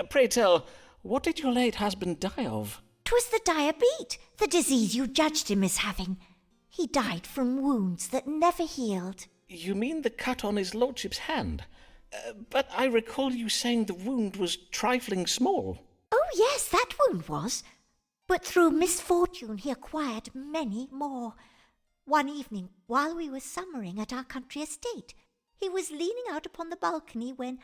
Pray tell, what did your late husband die of? 'Twas the diabetes, the disease you judged him as having. He died from wounds that never healed. You mean the cut on his lordship's hand? But I recall you saying the wound was trifling small. Oh, yes, that wound was. But through misfortune he acquired many more. One evening, while we were summering at our country estate, he was leaning out upon the balcony when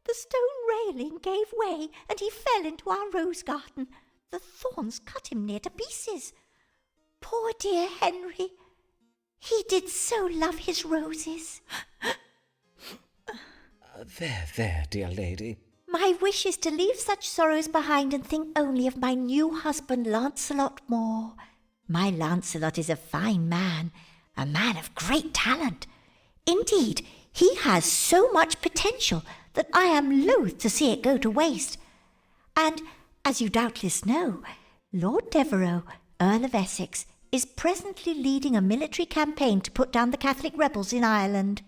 the stone railing gave way and he fell into our rose garden. The thorns cut him near to pieces. Poor dear Henry. He did so love his roses. There, dear lady. My wish is to leave such sorrows behind and think only of my new husband, Lancelot Moore. My Lancelot is a fine man, a man of great talent. Indeed, he has so much potential that I am loath to see it go to waste. And, as you doubtless know, Lord Devereux, Earl of Essex, is presently leading a military campaign to put down the Catholic rebels in Ireland.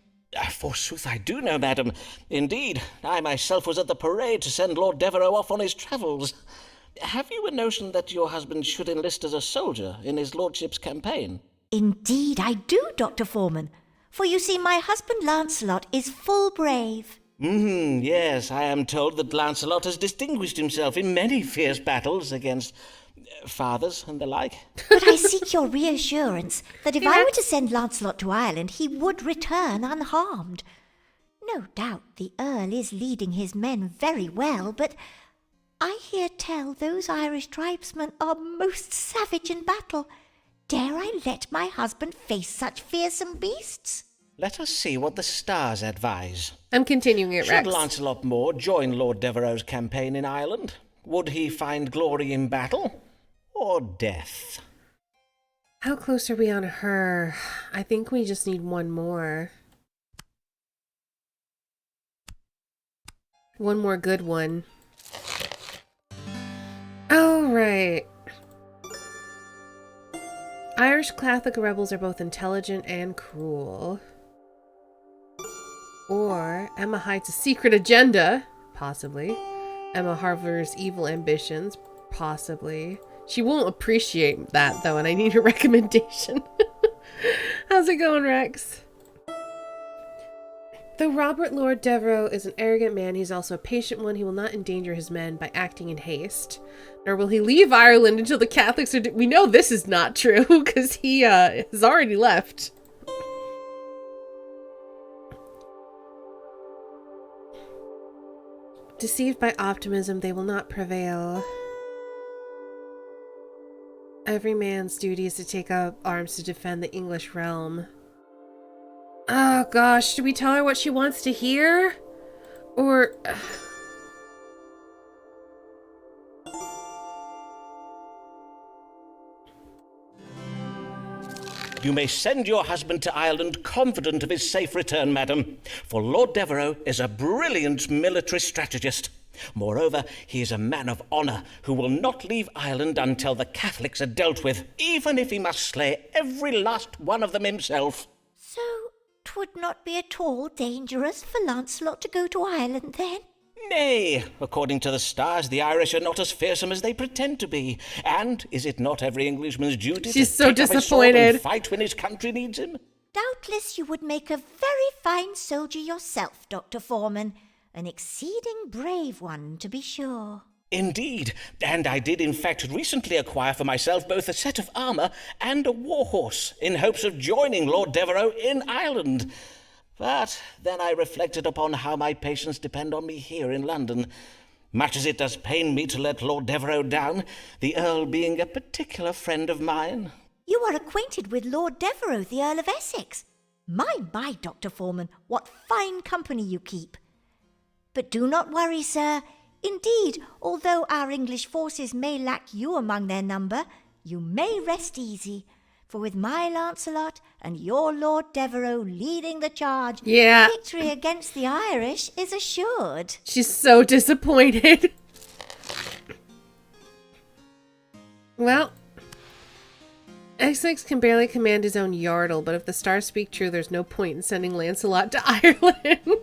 Forsooth I do know, madam. Indeed, I myself was at the parade to send Lord Devereux off on his travels. Have you a notion that your husband should enlist as a soldier in his lordship's campaign? Indeed I do, Dr. Foreman. For you see, my husband Lancelot is full brave. Yes, I am told that Lancelot has distinguished himself in many fierce battles against fathers and the like. But I seek your reassurance that if I were to send Lancelot to Ireland, he would return unharmed. No doubt the Earl is leading his men very well, but I hear tell those Irish tribesmen are most savage in battle. Dare I let my husband face such fearsome beasts? Let us see what the stars advise. I'm continuing it, Rex. Should Lancelot Moore join Lord Devereux's campaign in Ireland? Would he find glory in battle or death? How close are we on her? I think we just need one more. One more good one. All right. Irish Catholic rebels are both intelligent and cruel. Or Emma hides a secret agenda, possibly. Emma harbors evil ambitions, possibly. She won't appreciate that, though, and I need a recommendation. How's it going, Rex? Though Robert Lord Devereux is an arrogant man, he's also a patient one. He will not endanger his men by acting in haste. Nor will he leave Ireland until the Catholics are... We know this is not true, because he has already left. Deceived by optimism, they will not prevail. Every man's duty is to take up arms to defend the English realm. Oh gosh, should we tell her what she wants to hear? Or... You may send your husband to Ireland confident of his safe return, madam, for Lord Devereux is a brilliant military strategist. Moreover, he is a man of honour who will not leave Ireland until the Catholics are dealt with, even if he must slay every last one of them himself. So, 'twould not be at all dangerous for Lancelot to go to Ireland, then? Nay, according to the stars, the Irish are not as fearsome as they pretend to be. And is it not every Englishman's duty She's to so take up his sword disappointed. and fight when his country needs him? Doubtless you would make a very fine soldier yourself, Dr. Foreman. An exceeding brave one, to be sure. Indeed, and I did in fact recently acquire for myself both a set of armour and a war horse, in hopes of joining Lord Devereux in Ireland. But then I reflected upon how my patients depend on me here in London. Much as it does pain me to let Lord Devereux down, the Earl being a particular friend of mine. You are acquainted with Lord Devereux, the Earl of Essex. My, Dr. Foreman, what fine company you keep. But do not worry, sir. Indeed, although our English forces may lack you among their number, you may rest easy. For with my Lancelot and your Lord Devereux leading the charge, victory against the Irish is assured. She's so disappointed. Well, Essex can barely command his own yardle, but if the stars speak true, there's no point in sending Lancelot to Ireland.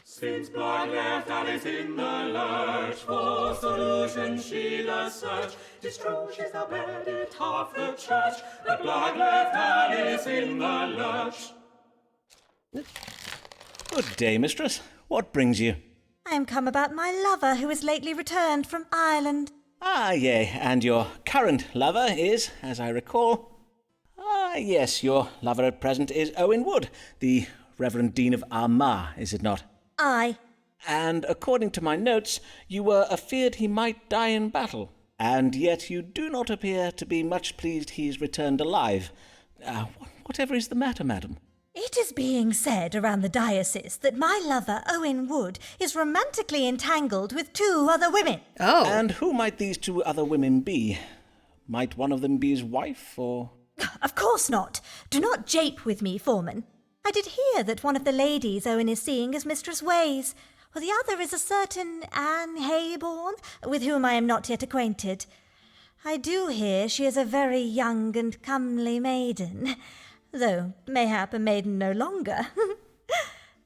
Since Blood left Alice in the lurch, for solution she does search. 'Tis true she's the bedded half the church, but Blood left Alice in the lurch. Good day, mistress. What brings you? I am come about my lover who is lately returned from Ireland. Ah, yea, and your current lover is, as I recall... Ah, yes, your lover at present is Owen Wood, the Reverend Dean of Armagh, is it not? Aye. And according to my notes, you were afeard he might die in battle, and yet you do not appear to be much pleased he's returned alive. Whatever is the matter, madam? It is being said around the diocese that my lover, Owen Wood, is romantically entangled with 2 other women. Oh. And who might these 2 other women be? Might one of them be his wife, or...? Of course not. Do not jape with me, Foreman. I did hear that one of the ladies Owen is seeing is Mistress Ways, while the other is a certain Anne Hayborn, with whom I am not yet acquainted. I do hear she is a very young and comely maiden, though mayhap a maiden no longer.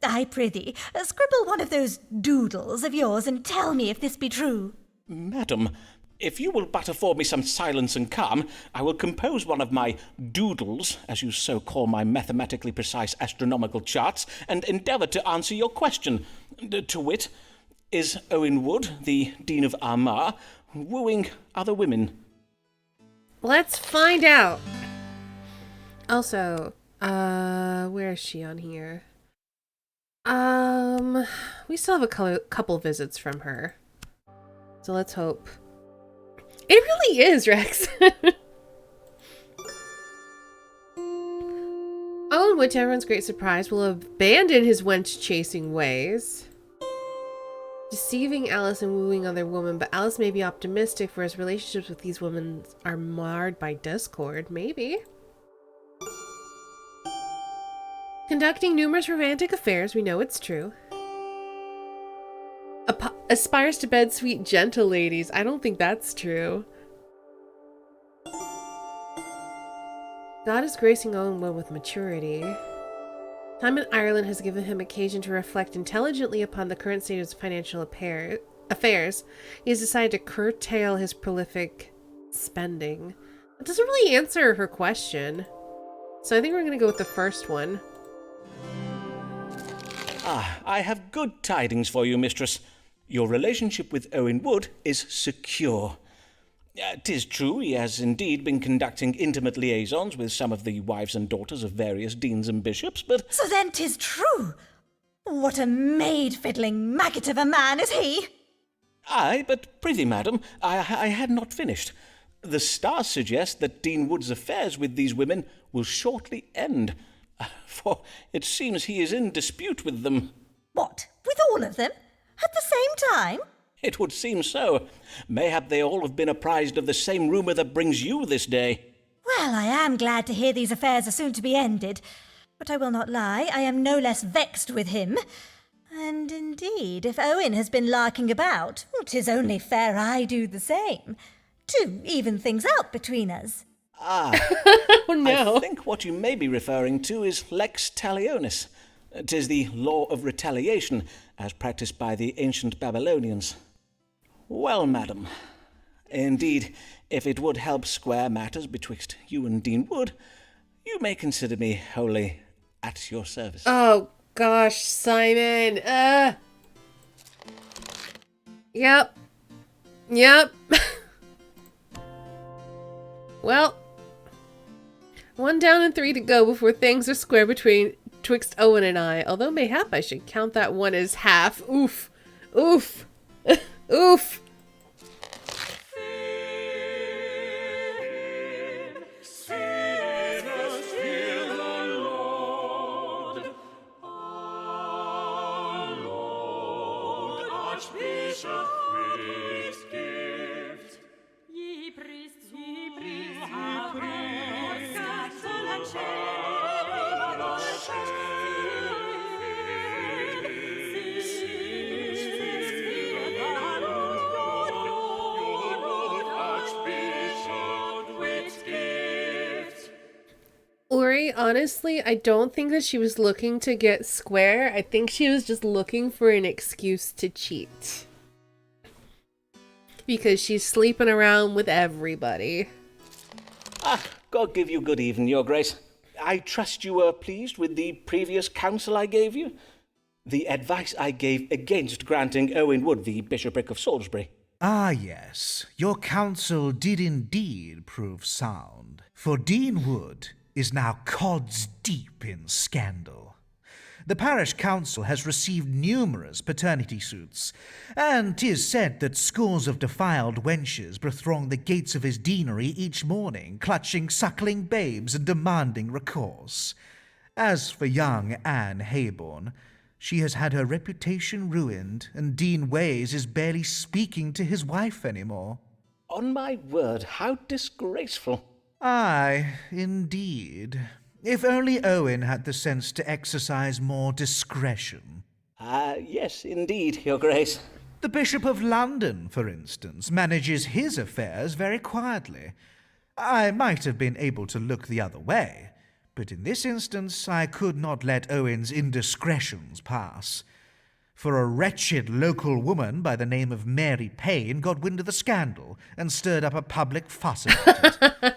I prithee, scribble one of those doodles of yours and tell me if this be true. Madam, if you will but afford me some silence and calm, I will compose one of my doodles, as you so call my mathematically precise astronomical charts, and endeavour to answer your question. To wit, is Owen Wood, the Dean of Armagh, wooing other women? Let's find out. Also, where is she on here? We still have a couple visits from her. So let's hope. It really is, Rex. Owen Wood, to everyone's great surprise, will abandon his wench-chasing ways, deceiving Alice and wooing other women, but Alice may be optimistic for his relationships with these women are marred by discord. Maybe. Conducting numerous romantic affairs, we know it's true. Aspires to bed sweet gentle ladies. I don't think that's true. God is gracing Owen Wood with maturity. Time in Ireland has given him occasion to reflect intelligently upon the current state of his financial affairs. He has decided to curtail his prolific spending. That doesn't really answer her question. So I think we're going to go with the first one. Ah, I have good tidings for you, mistress. Your relationship with Owen Wood is secure. 'Tis true he has indeed been conducting intimate liaisons with some of the wives and daughters of various deans and bishops, but... So then 'tis true! What a maid-fiddling maggot of a man is he! Aye, but prithee, madam, I had not finished. The stars suggest that Dean Wood's affairs with these women will shortly end, for it seems he is in dispute with them. What, with all of them? At the same time? It would seem so. Mayhap they all have been apprised of the same rumour that brings you this day. Well, I am glad to hear these affairs are soon to be ended. But I will not lie, I am no less vexed with him. And indeed, if Owen has been larking about, 'tis only fair I do the same, to even things out between us. Ah, oh no. I think what you may be referring to is lex talionis. 'Tis the law of retaliation, as practised by the ancient Babylonians. Well, madam, indeed, if it would help square matters betwixt you and Dean Wood, you may consider me wholly at your service. Oh, gosh, Simon. Yep. Well, 1 down and 3 to go before things are square twixt Owen and I. Although mayhap I should count that one as half. Oof. Oof. Oof. Archbishop, priest, gift. Ye priests, I don't think that she was looking to get square. I think she was just looking for an excuse to cheat. Because she's sleeping around with everybody. God give you good evening, Your Grace. I trust you were pleased with the previous counsel I gave you? The advice I gave against granting Owen Wood the bishopric of Salisbury. Ah, yes. Your counsel did indeed prove sound, for Dean Wood is now cods deep in scandal. The parish council has received numerous paternity suits, and 'tis said that scores of defiled wenches bethrong the gates of his deanery each morning, clutching suckling babes and demanding recourse. As for young Anne Hayborn, she has had her reputation ruined, and Dean Ways is barely speaking to his wife anymore. On my word, how disgraceful. Aye, indeed. If only Owen had the sense to exercise more discretion. Yes, indeed, Your Grace. The Bishop of London, for instance, manages his affairs very quietly. I might have been able to look the other way, but in this instance I could not let Owen's indiscretions pass. For a wretched local woman by the name of Mary Payne got wind of the scandal and stirred up a public fuss about it.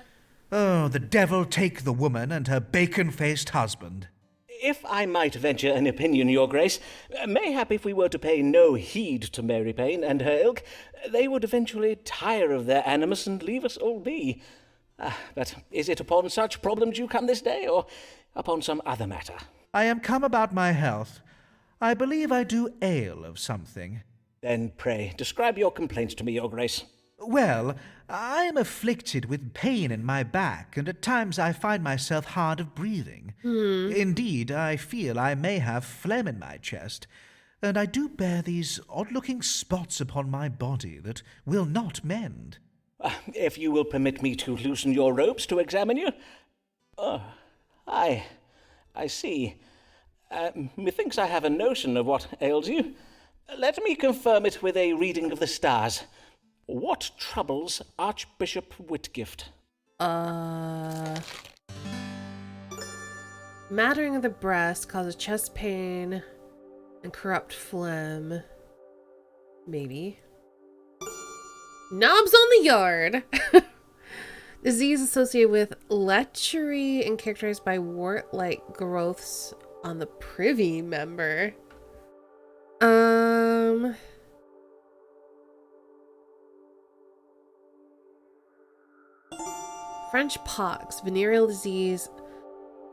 Oh, the devil take the woman and her bacon-faced husband. If I might venture an opinion, Your Grace, mayhap if we were to pay no heed to Mary Payne and her ilk, they would eventually tire of their animus and leave us all be. But is it upon such problems you come this day, or upon some other matter? I am come about my health. I believe I do ail of something. Then pray, describe your complaints to me, Your Grace. Well, I am afflicted with pain in my back, and at times I find myself hard of breathing. Indeed, I feel I may have phlegm in my chest, and I do bear these odd-looking spots upon my body that will not mend. If you will permit me to loosen your robes to examine you. I see. Methinks I have a notion of what ails you. Let me confirm it with a reading of the stars. What troubles Archbishop Whitgift? Mattering of the breast causes chest pain and corrupt phlegm. Maybe. Knobs on the yard! Disease associated with lechery and characterized by wart-like growths on the privy member. French pox, venereal disease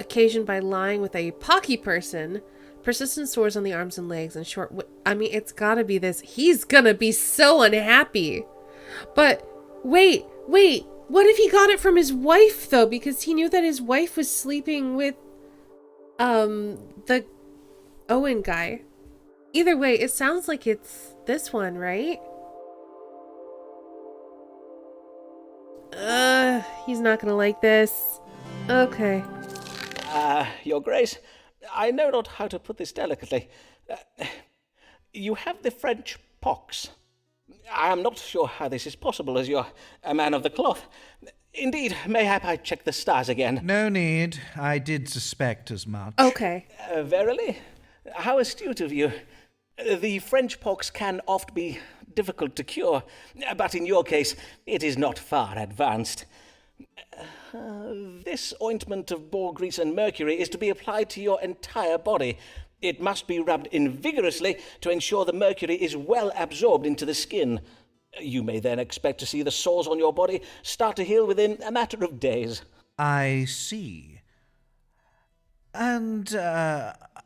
occasioned by lying with a pocky person, persistent sores on the arms and legs, and short it's gotta be this. He's gonna be so unhappy. But wait, what if he got it from his wife though? Because he knew that his wife was sleeping with the Owen guy. Either way, it sounds like it's this one, right? He's not gonna like this. Okay. Your Grace, I know not how to put this delicately. You have the French pox. I am not sure how this is possible, as you're a man of the cloth. Indeed, mayhap I check the stars again. No need. I did suspect as much. Okay. Verily? How astute of you. The French pox can oft be difficult to cure, but in your case, it is not far advanced. This ointment of boar grease and mercury is to be applied to your entire body. It must be rubbed in vigorously to ensure the mercury is well absorbed into the skin. You may then expect to see the sores on your body start to heal within a matter of days. I see. And,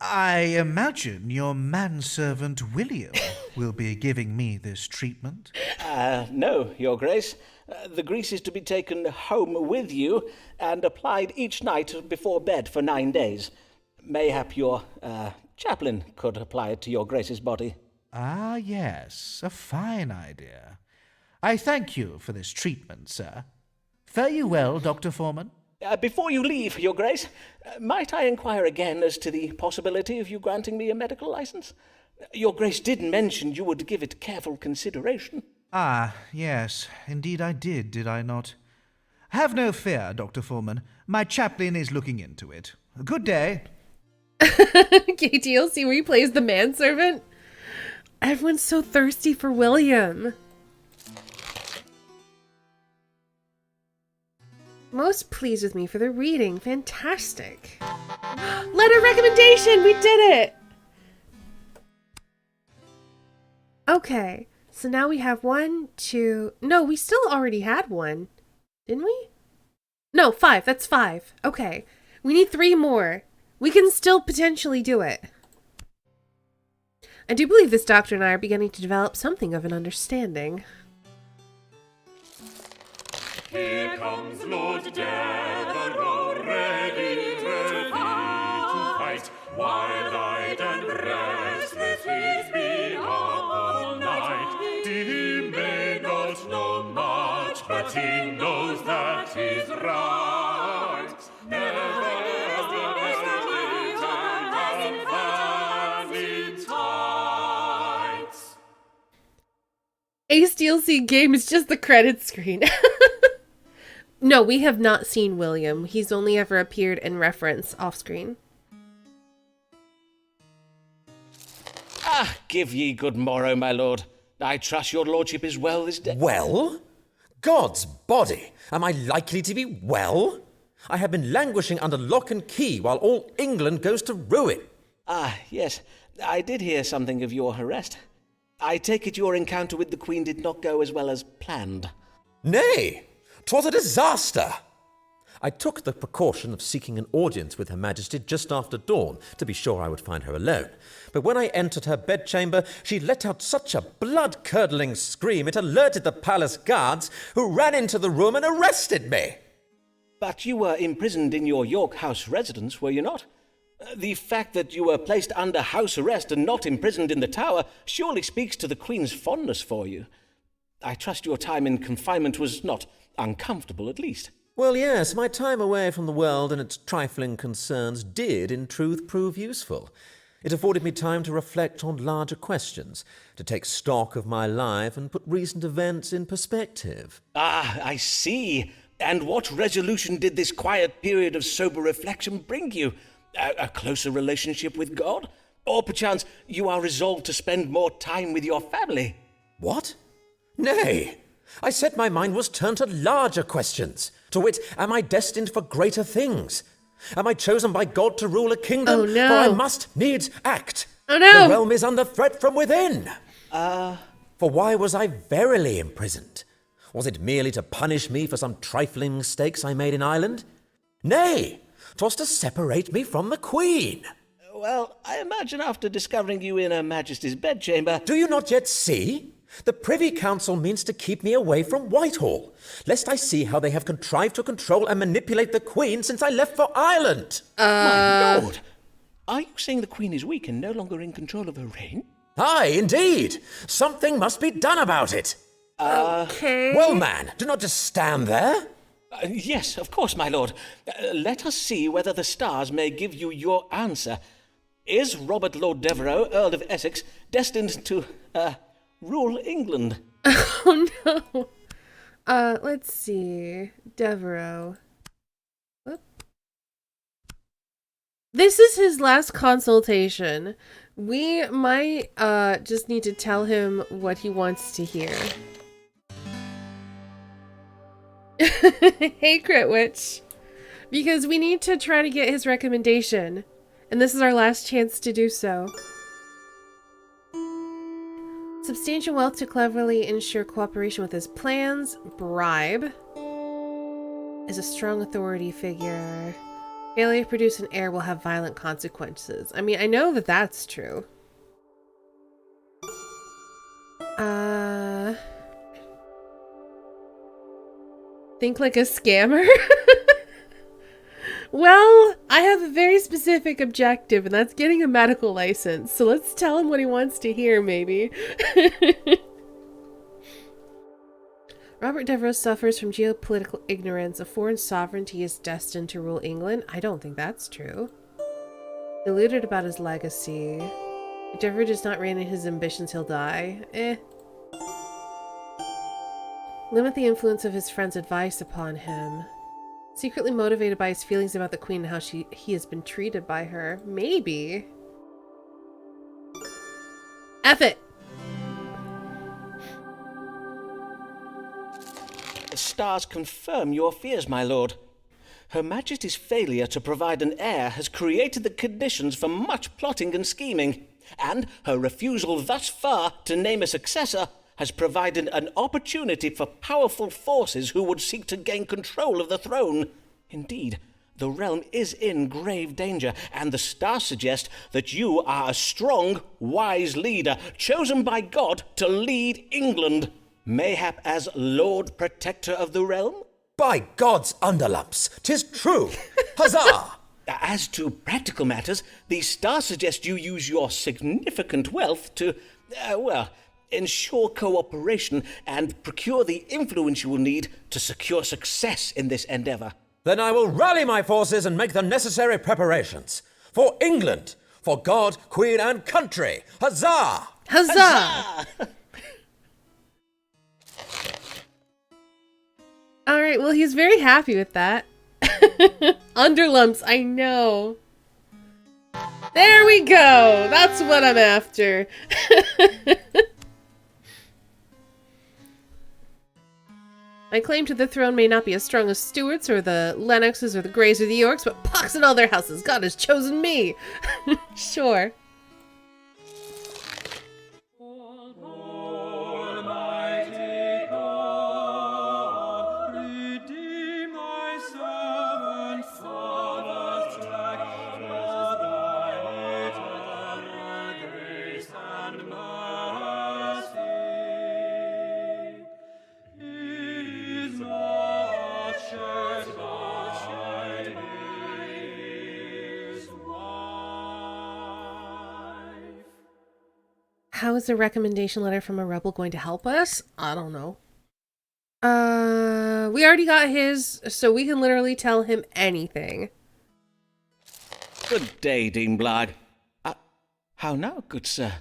I imagine your manservant William will be giving me this treatment? No, Your Grace. The grease is to be taken home with you and applied each night before bed for 9 days. Mayhap your chaplain could apply it to your Grace's body. Ah, yes, a fine idea. I thank you for this treatment, sir. Fare you well, Dr. Foreman. Before you leave, Your Grace, might I inquire again as to the possibility of you granting me a medical license? Your Grace did mention you would give it careful consideration. Ah, yes, indeed I did I not? Have no fear, Dr. Foreman. My chaplain is looking into it. Good day. KTLC replays the manservant. Everyone's so thirsty for William. Most pleased with me for the reading. Fantastic. Letter recommendation! We did it! Okay, so now we have 1, 2... No, we still already had one. Didn't we? No, 5. That's 5. Okay. We need 3 more. We can still potentially do it. I do believe this doctor and I are beginning to develop something of an understanding. Here comes Lord Devereux, ready to fight. Wild-eyed and restless, he's been up all night. He may not know much, but he knows that he's right. Ace DLC game is just the credit screen. No, we have not seen William. He's only ever appeared in reference off screen. Ah, give ye good morrow, my lord. I trust your lordship is well this day. Well? God's body! Am I likely to be well? I have been languishing under lock and key while all England goes to ruin. Ah, yes. I did hear something of your arrest. I take it your encounter with the Queen did not go as well as planned. Nay, 'twas a disaster. I took the precaution of seeking an audience with Her Majesty just after dawn, to be sure I would find her alone. But when I entered her bedchamber, she let out such a blood-curdling scream it alerted the palace guards, who ran into the room and arrested me. But you were imprisoned in your York House residence, were you not? The fact that you were placed under house arrest and not imprisoned in the Tower surely speaks to the Queen's fondness for you. I trust your time in confinement was not uncomfortable, at least. Well, yes, my time away from the world and its trifling concerns did, in truth, prove useful. It afforded me time to reflect on larger questions, to take stock of my life and put recent events in perspective. Ah, I see. And what resolution did this quiet period of sober reflection bring you? A closer relationship with God? Or perchance you are resolved to spend more time with your family? What? Nay, I said my mind was turned to larger questions. To wit, am I destined for greater things? Am I chosen by God to rule a kingdom? Oh, no. For I must needs act. Oh, no. The realm is under threat from within. For why was I verily imprisoned? Was it merely to punish me for some trifling mistakes I made in Ireland? Nay, 'twas to separate me from the Queen. Well, I imagine after discovering you in Her Majesty's bedchamber... Do you not yet see? The Privy Council means to keep me away from Whitehall, lest I see how they have contrived to control and manipulate the Queen since I left for Ireland. My lord! Are you saying the Queen is weak and no longer in control of her reign? Aye, indeed. Something must be done about it. Okay. Well, man, do not just stand there. Yes, of course, my lord. Let us see whether the stars may give you your answer. Is Robert Lord Devereux, Earl of Essex, destined to, rule England? Oh, no. Let's see. Devereux. Whoop. This is his last consultation. We might, just need to tell him what he wants to hear. Hey, Crit Witch. Because we need to try to get his recommendation. And this is our last chance to do so. Substantial wealth to cleverly ensure cooperation with his plans. Bribe. Is a strong authority figure. Failure to produce an heir will have violent consequences. I mean, I know that that's true. Think like a scammer? Well, I have a very specific objective, and that's getting a medical license. So let's tell him what he wants to hear, maybe. Robert Devereux suffers from geopolitical ignorance. A foreign sovereignty is destined to rule England. I don't think that's true. Deluded about his legacy. If Devereux does not rein in his ambitions, he'll die. Limit the influence of his friend's advice upon him. Secretly motivated by his feelings about the queen and how he has been treated by her. Maybe. F it! The stars confirm your fears, my lord. Her Majesty's failure to provide an heir has created the conditions for much plotting and scheming, and her refusal thus far to name a successor has provided an opportunity for powerful forces who would seek to gain control of the throne. Indeed, the realm is in grave danger, and the stars suggest that you are a strong, wise leader, chosen by God to lead England, mayhap as Lord Protector of the realm? By God's underlumps, 'tis true! Huzzah! As to practical matters, the stars suggest you use your significant wealth to, ensure cooperation and procure the influence you will need to secure success in this endeavour. Then I will rally my forces and make the necessary preparations. For England! For God, Queen, and country! Huzzah! Huzzah! Huzzah! Alright, well, he's very happy with that. Underlumps, I know. There we go! That's what I'm after. My claim to the throne may not be as strong as Stuart's or the Lennoxes or the Greys or the Yorks, but pox in all their houses, God has chosen me! Sure. Almighty God, redeem thy servant's track for thy eternal grace and mercy. Is not shed by his wife. How is a recommendation letter from a rebel going to help us? I don't know. We already got his, so we can literally tell him anything. Good day, Dean Blag. How now, good sir?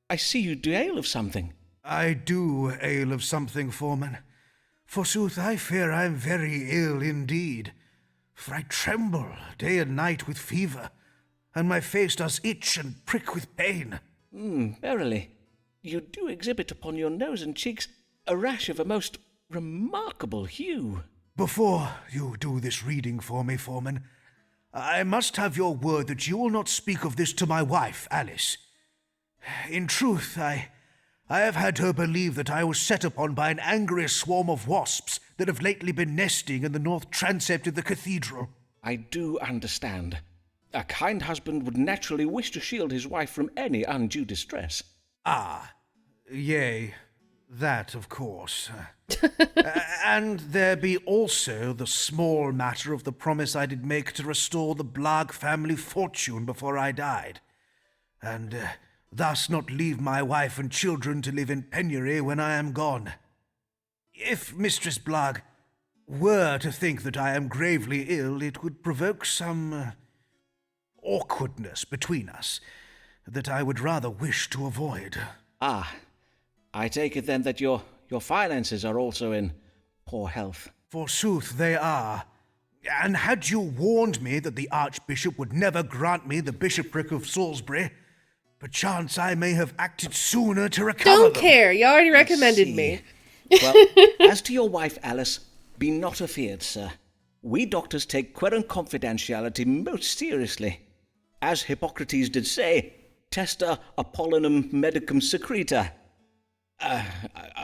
I see you do ail of something. I do ail of something, Foreman. Forsooth, I fear I am very ill indeed. For I tremble day and night with fever, and my face does itch and prick with pain. Verily. You do exhibit upon your nose and cheeks a rash of a most remarkable hue. Before you do this reading for me, Foreman, I must have your word that you will not speak of this to my wife, Alice. In truth, I have had her believe that I was set upon by an angry swarm of wasps that have lately been nesting in the north transept of the cathedral. I do understand. A kind husband would naturally wish to shield his wife from any undue distress. Ah, yea, that of course. And there be also the small matter of the promise I did make to restore the Blag family fortune before I died, and thus not leave my wife and children to live in penury when I am gone. If Mistress Blag were to think that I am gravely ill, it would provoke some awkwardness between us that I would rather wish to avoid. Ah, I take it then that your finances are also in poor health. Forsooth they are. And had you warned me that the Archbishop would never grant me the bishopric of Salisbury, perchance I may have acted sooner to recover Don't them. care, you already recommended me. Well, as to your wife, Alice, be not afeard, sir. We doctors take querent confidentiality most seriously. As Hippocrates did say, testa Apollinum medicum secreta.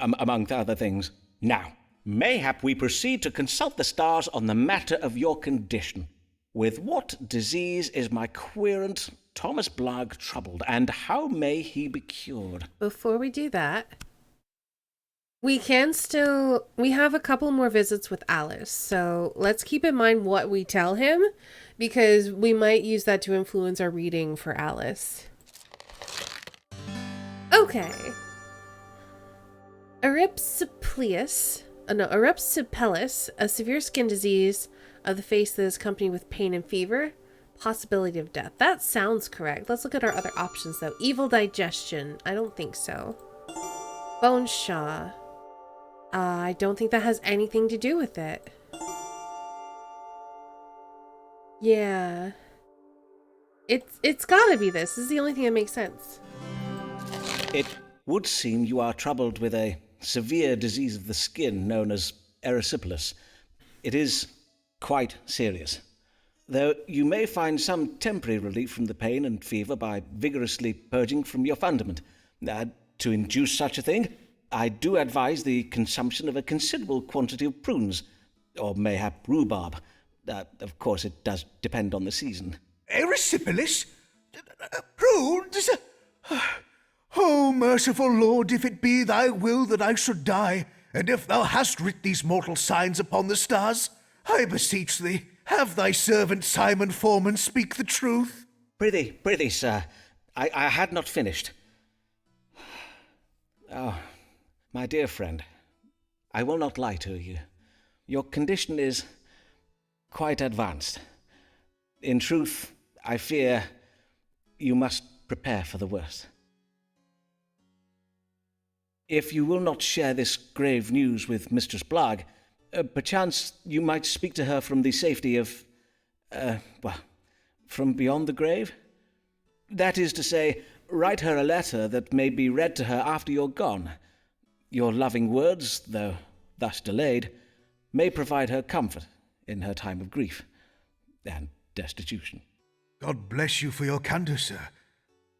Among other things. Now, mayhap we proceed to consult the stars on the matter of your condition. With what disease is my querent Thomas Blag troubled, and how may he be cured? Before we do that, we have a couple more visits with Alice, so let's keep in mind what we tell him, because we might use that to influence our reading for Alice. Okay. Erysipelas, a severe skin disease of the face that is accompanied with pain and fever, possibility of death. That sounds correct. Let's look at our other options though. Evil digestion. I don't think so. Bone Shaw. I don't think that has anything to do with it. Yeah. It's gotta be this. This is the only thing that makes sense. It would seem you are troubled with a severe disease of the skin known as erysipelas. It is quite serious. Though you may find some temporary relief from the pain and fever by vigorously purging from your fundament. To induce such a thing, I do advise the consumption of a considerable quantity of prunes, or mayhap rhubarb. Of course, it does depend on the season. Erysipelas? Prunes? Oh, merciful Lord, if it be thy will that I should die, and if thou hast writ these mortal signs upon the stars, I beseech thee, have thy servant Simon Foreman speak the truth. Prithee, sir, I had not finished. Oh, my dear friend, I will not lie to you. Your condition is quite advanced. In truth, I fear you must prepare for the worst. If you will not share this grave news with Mistress Blagg, perchance you might speak to her from the safety of, from beyond the grave? That is to say, write her a letter that may be read to her after you're gone. Your loving words, though thus delayed, may provide her comfort in her time of grief and destitution. God bless you for your candour, sir,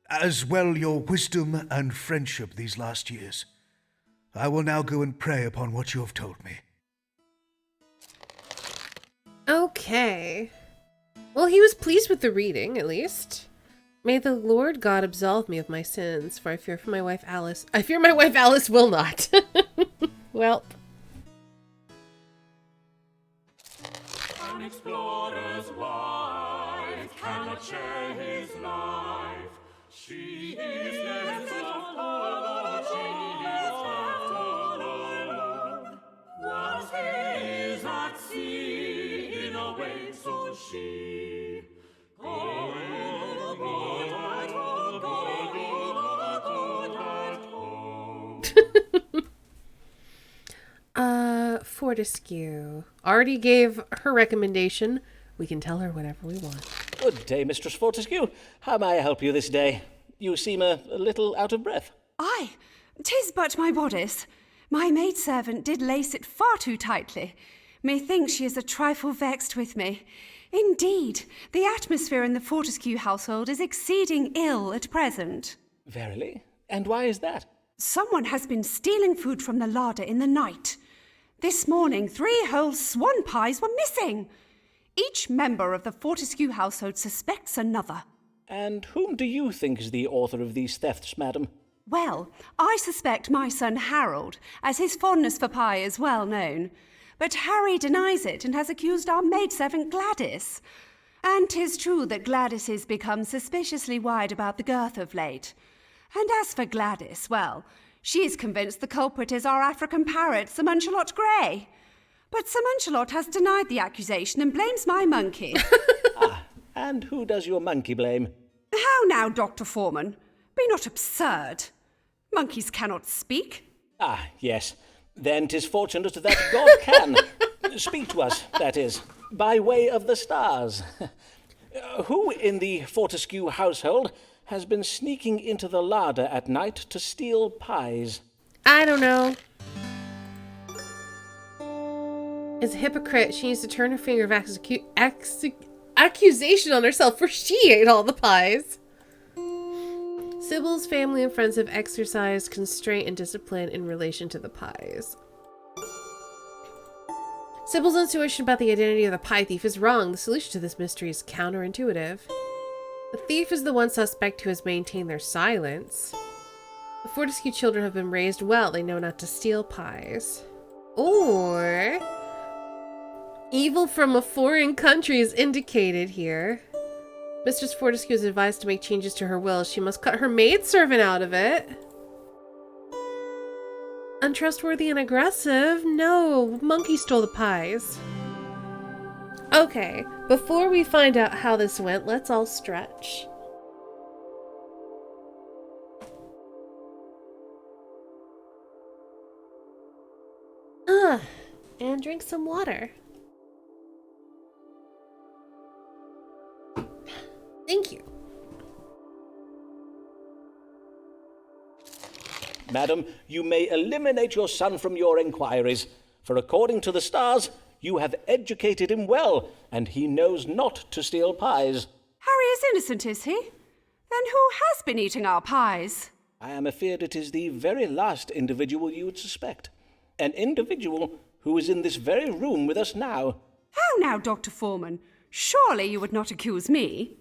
as well your wisdom and friendship these last years. I will now go and pray upon what you have told me. Okay. Well, he was pleased with the reading, at least. May the Lord God absolve me of my sins, for I fear my wife Alice will not. Well. An explorer's wife cannot share his life. She is left alone, she is left alone. Whilst he is at sea, in a way so she. Fortescue. Already gave her recommendation. We can tell her whatever we want. Good day, Mistress Fortescue. How may I help you this day? You seem a little out of breath. Aye, 'tis but my bodice. My maidservant did lace it far too tightly. Methinks she is a trifle vexed with me. Indeed, the atmosphere in the Fortescue household is exceeding ill at present. Verily? And why is that? Someone has been stealing food from the larder in the night. This morning, 3 whole swan pies were missing. Each member of the Fortescue household suspects another. And whom do you think is the author of these thefts, madam? Well, I suspect my son Harold, as his fondness for pie is well known. But Harry denies it and has accused our maidservant Gladys. And 'tis true that Gladys has become suspiciously wide about the girth of late. And as for Gladys, well, she is convinced the culprit is our African parrot, Sir Muncelot Grey. But Sir Muncelot has denied the accusation and blames my monkey. And who does your monkey blame? How now, Dr. Foreman? Be not absurd. Monkeys cannot speak. Yes. Then 'tis fortunate that God can speak to us, that is, by way of the stars. Who in the Fortescue household has been sneaking into the larder at night to steal pies? I don't know. As a hypocrite, she needs to turn her finger of accusation on herself, for she ate all the pies. Sybil's family and friends have exercised constraint and discipline in relation to the pies. Sybil's intuition about the identity of the pie thief is wrong. The solution to this mystery is counterintuitive. The thief is the one suspect who has maintained their silence. The Fortescue children have been raised well. They know not to steal pies. Or evil from a foreign country is indicated here. Mistress Fortescue is advised to make changes to her will. She must cut her maidservant out of it. Untrustworthy and aggressive? No, monkey stole the pies. Okay, before we find out how this went, let's all stretch. And drink some water. Madam, you may eliminate your son from your inquiries, for according to the stars, you have educated him well, and he knows not to steal pies. Harry is innocent, is he? Then who has been eating our pies? I am afeard it is the very last individual you would suspect. An individual who is in this very room with us now. How now, Dr. Foreman? Surely you would not accuse me?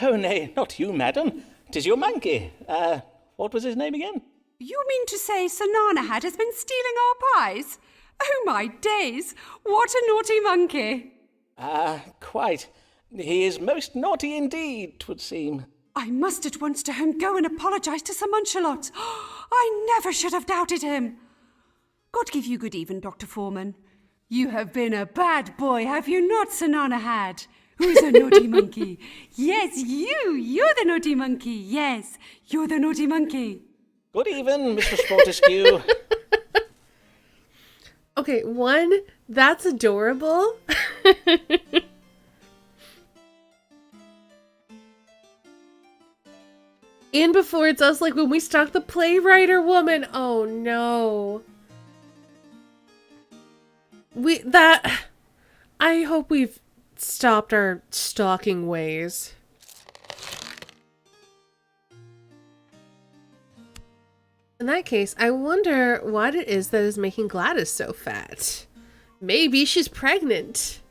Oh, nay, not you, madam. 'Tis your monkey. What was his name again? You mean to say Sir Nanahad has been stealing our pies? Oh, my days! What a naughty monkey! Quite. He is most naughty indeed, 'twould seem. I must at once to home go and apologise to Sir Munchalot. I never should have doubted him. God give you good even, Dr. Foreman. You have been a bad boy, have you not, Sir Nanahad? Who's a naughty monkey? Yes, you're the naughty monkey. Yes, you're the naughty monkey. Good even, Mr. Sportescue. Okay, one, that's adorable. And before it's us, like when we stalk the playwriter woman. Oh no. I hope we've stopped our stalking ways. In that case, I wonder what it is that is making Gladys so fat. Maybe she's pregnant.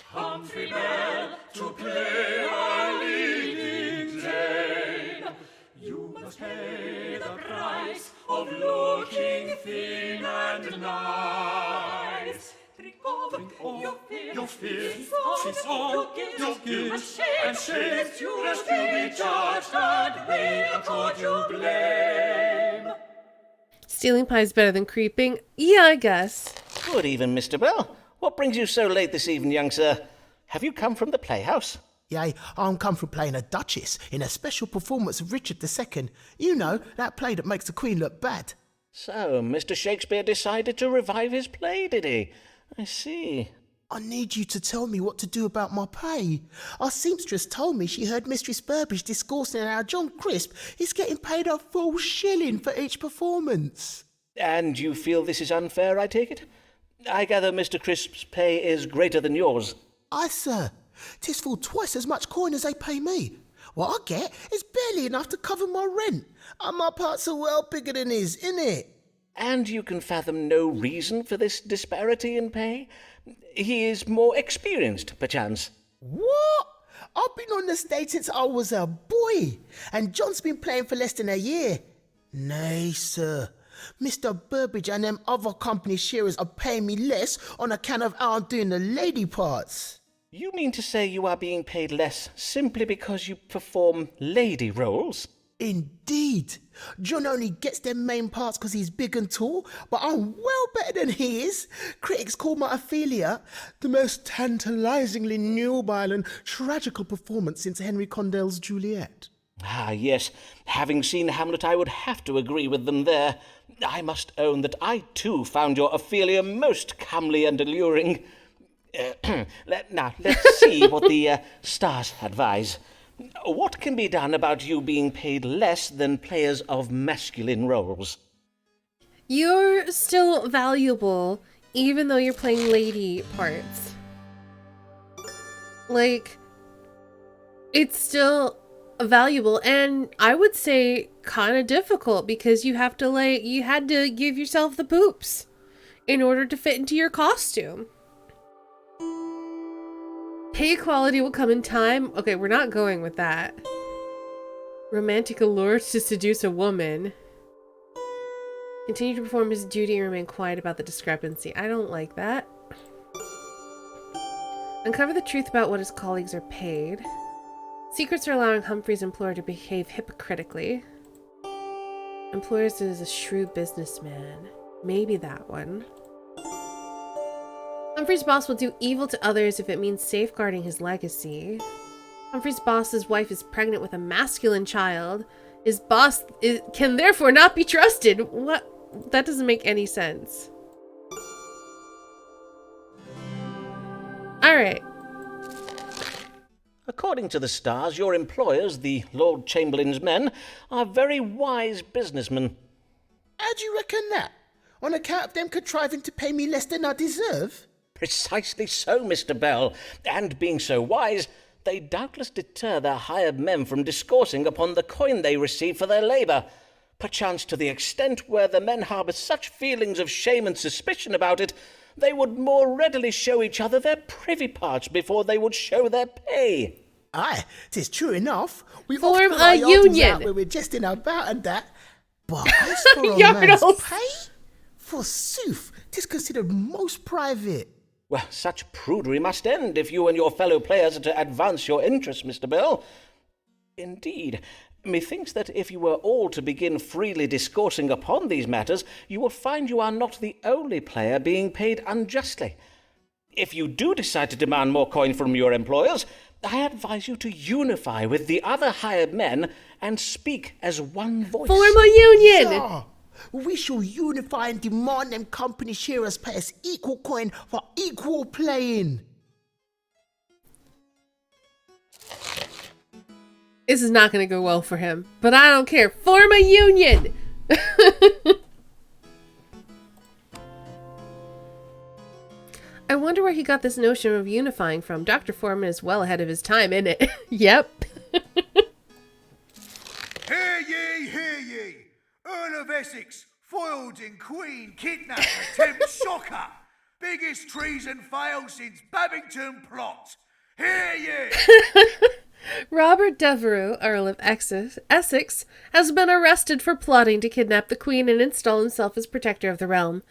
Humphrey Bell, to play our leading Jane, you must pay the price of looking thin and nice. Drink of your fears, she's all your guilt, and shame, lest you be judged and we accord you blame. Stealing pie is better than creeping? Yeah, I guess. Good even, Mr. Bell. What brings you so late this evening, young sir? Have you come from the playhouse? Yea, I'm come from playing a duchess in a special performance of Richard II. You know, that play that makes the Queen look bad. So, Mr. Shakespeare decided to revive his play, did he? I see. I need you to tell me what to do about my pay. Our seamstress told me she heard Mistress Burbage discoursing how John Crisp is getting paid a full shilling for each performance. And you feel this is unfair, I take it? I gather Mr. Crisp's pay is greater than yours. Aye, sir. 'Tis full twice as much coin as they pay me. What I get is barely enough to cover my rent. And my parts are well bigger than his, innit? And you can fathom no reason for this disparity in pay? He is more experienced, perchance. What? I've been on the stage since I was a boy, and John's been playing for less than a year. Nay, sir. Mr. Burbage and them other company sharers are paying me less on account of how I'm doing the lady parts. You mean to say you are being paid less simply because you perform lady roles? Indeed. John only gets them main parts because he's big and tall, but I'm well better than he is. Critics call my Ophelia the most tantalisingly nubile and tragical performance since Henry Condell's Juliet. Ah, yes. Having seen Hamlet, I would have to agree with them there. I must own that I, too, found your Ophelia most comely and alluring. Now, let's see what the stars advise. What can be done about you being paid less than players of masculine roles? You're still valuable, even though you're playing lady parts. Like, it's still valuable, and I would say kind of difficult, because you have to, you had to give yourself the poops in order to fit into your costume. Pay equality will come in time. Okay, we're not going with that. Romantic allures to seduce a woman. Continue to perform his duty and remain quiet about the discrepancy. I don't like that. Uncover the truth about what his colleagues are paid. Secrets are allowing Humphrey's employer to behave hypocritically. Employers is a shrewd businessman. Maybe that one. Humphrey's boss will do evil to others if it means safeguarding his legacy. Humphrey's boss's wife is pregnant with a masculine child. His boss can therefore not be trusted. What? That doesn't make any sense. Alright. According to the stars, your employers, the Lord Chamberlain's men, are very wise businessmen. How do you reckon that? On account of them contriving to pay me less than I deserve? Precisely so, Mr. Bell. And being so wise, they doubtless deter their hired men from discoursing upon the coin they receive for their labour, perchance to the extent where the men harbour such feelings of shame and suspicion about it, they would more readily show each other their privy parts before they would show their pay. Aye, 'tis true enough. We Form often put a our yardles union. out where we're jesting about and that. But as for a Yardles. man's pay, forsooth, 'tis considered most private. Well, such prudery must end if you and your fellow players are to advance your interests, Mr. Bell. Indeed, methinks that if you were all to begin freely discoursing upon these matters, you will find you are not the only player being paid unjustly. If you do decide to demand more coin from your employers, I advise you to unify with the other hired men and speak as one voice. Form a union! Yeah. We shall unify and demand them company sharers pay us equal coin for equal playing. This is not going to go well for him, but I don't care. Form a union! I wonder where he got this notion of unifying from. Dr. Foreman is well ahead of his time, isn't it? Yep. Hear ye, hear ye! Earl of Essex, foiled in Queen, kidnap, attempt shocker! Biggest treason fail since Babington plot! Hear ye! Robert Devereux, Earl of Essex, has been arrested for plotting to kidnap the Queen and install himself as protector of the realm.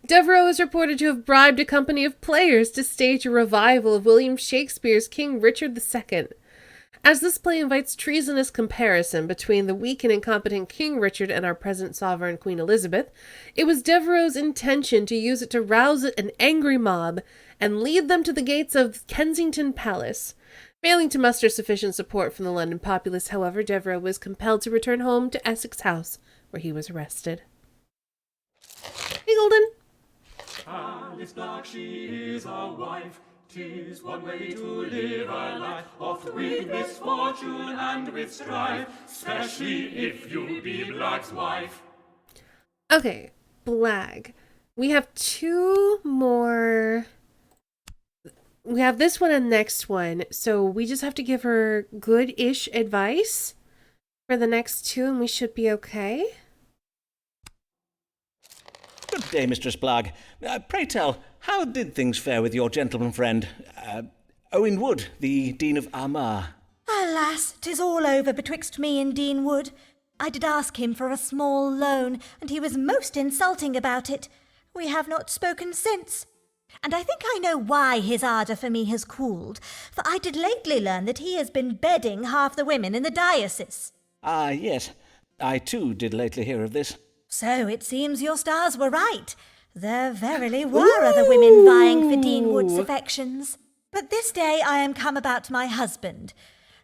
Devereux is reported to have bribed a company of players to stage a revival of William Shakespeare's King Richard II. As this play invites treasonous comparison between the weak and incompetent King Richard and our present sovereign Queen Elizabeth, it was Devereux's intention to use it to rouse an angry mob and lead them to the gates of Kensington Palace. Failing to muster sufficient support from the London populace, however, Devereux was compelled to return home to Essex House, where he was arrested. Hey, Golden! Alice Black, she is a wife. 'Tis one way to live a life, oft with misfortune and with strife, especially if you be Black's wife. Okay, Blag. We have two more. We have this one and next one, so we just have to give her good-ish advice for the next two, and we should be okay. Good day, Mistress Blag. Pray tell, how did things fare with your gentleman friend, Owen Wood, the Dean of Armagh? Alas, 'tis all over betwixt me and Dean Wood. I did ask him for a small loan, and he was most insulting about it. We have not spoken since. And I think I know why his ardour for me has cooled, for I did lately learn that he has been bedding half the women in the diocese. Ah, yes. I too did lately hear of this. So it seems your stars were right. There verily were other women vying for Dean Wood's affections. But this day I am come about my husband.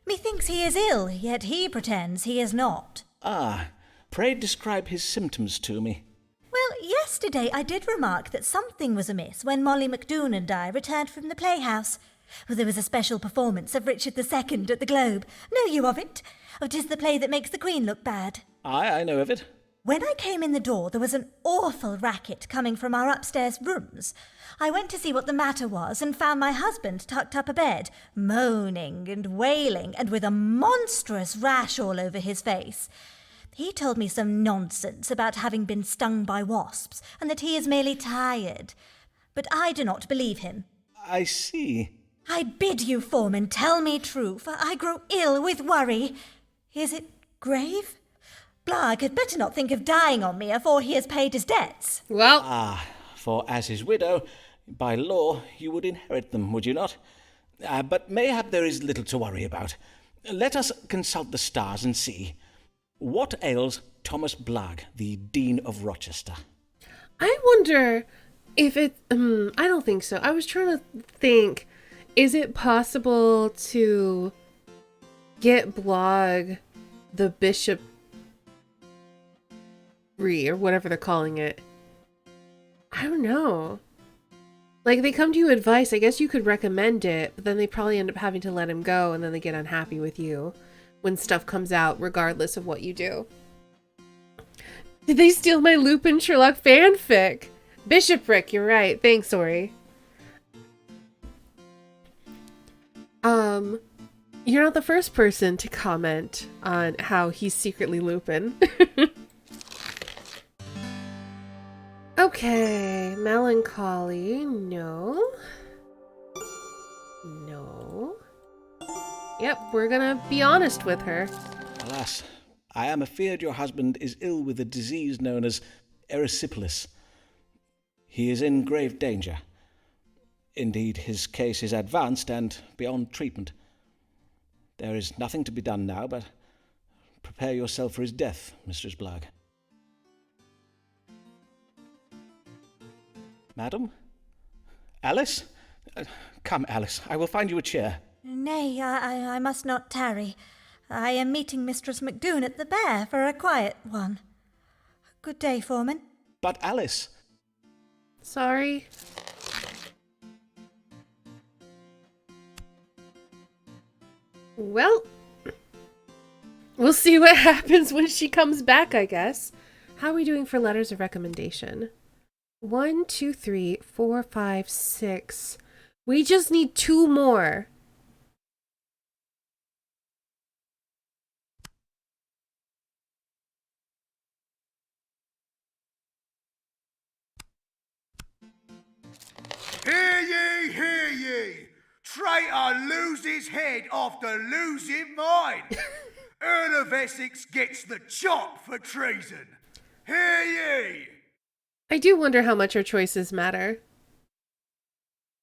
Methinks he is ill, yet he pretends he is not. Ah, pray describe his symptoms to me. Well, yesterday I did remark that something was amiss when Molly McDoon and I returned from the playhouse. Well, there was a special performance of Richard II at the Globe. Know you of it? Oh, 'tis the play that makes the Queen look bad. Aye, I know of it. When I came in the door, there was an awful racket coming from our upstairs rooms. I went to see what the matter was and found my husband tucked up abed, moaning and wailing, and with a monstrous rash all over his face. He told me some nonsense about having been stung by wasps, and that he is merely tired. But I do not believe him. I see. I bid you, Foreman, tell me true, for I grow ill with worry. Is it grave? Blarg had better not think of dying on me afore he has paid his debts. Well, For as his widow, by law, you would inherit them, would you not? But mayhap there is little to worry about. Let us consult the stars and see. What ails Thomas Blarg, the Dean of Rochester? I wonder if it... I don't think so. I was trying to think, is it possible to get Blarg the bishop... or whatever they're calling it? I don't know. Like, they come to you advice. I guess you could recommend it, but then they probably end up having to let him go, and then they get unhappy with you when stuff comes out, regardless of what you do. Did they steal my Lupin Sherlock fanfic? Bishopric, you're right. Thanks, Ori. You're not the first person to comment on how he's secretly Lupin. Okay, melancholy, no. No. Yep, we're gonna be honest with her. Alas, I am afeard your husband is ill with a disease known as erysipelas. He is in grave danger. Indeed, his case is advanced and beyond treatment. There is nothing to be done now, but prepare yourself for his death, Mistress Blagg. Madam? Alice? Come, Alice, I will find you a chair. Nay, I must not tarry. I am meeting Mistress McDoon at the Bear for a quiet one. Good day, Foreman. But Alice... Sorry. Well, we'll see what happens when she comes back, I guess. How are we doing for letters of recommendation? 1, 2, 3, 4, 5, 6. We just need 2 more. Hear ye, hear ye! Traitor loses head after losing mine. Earl of Essex gets the chop for treason. Hear ye! I do wonder how much our choices matter.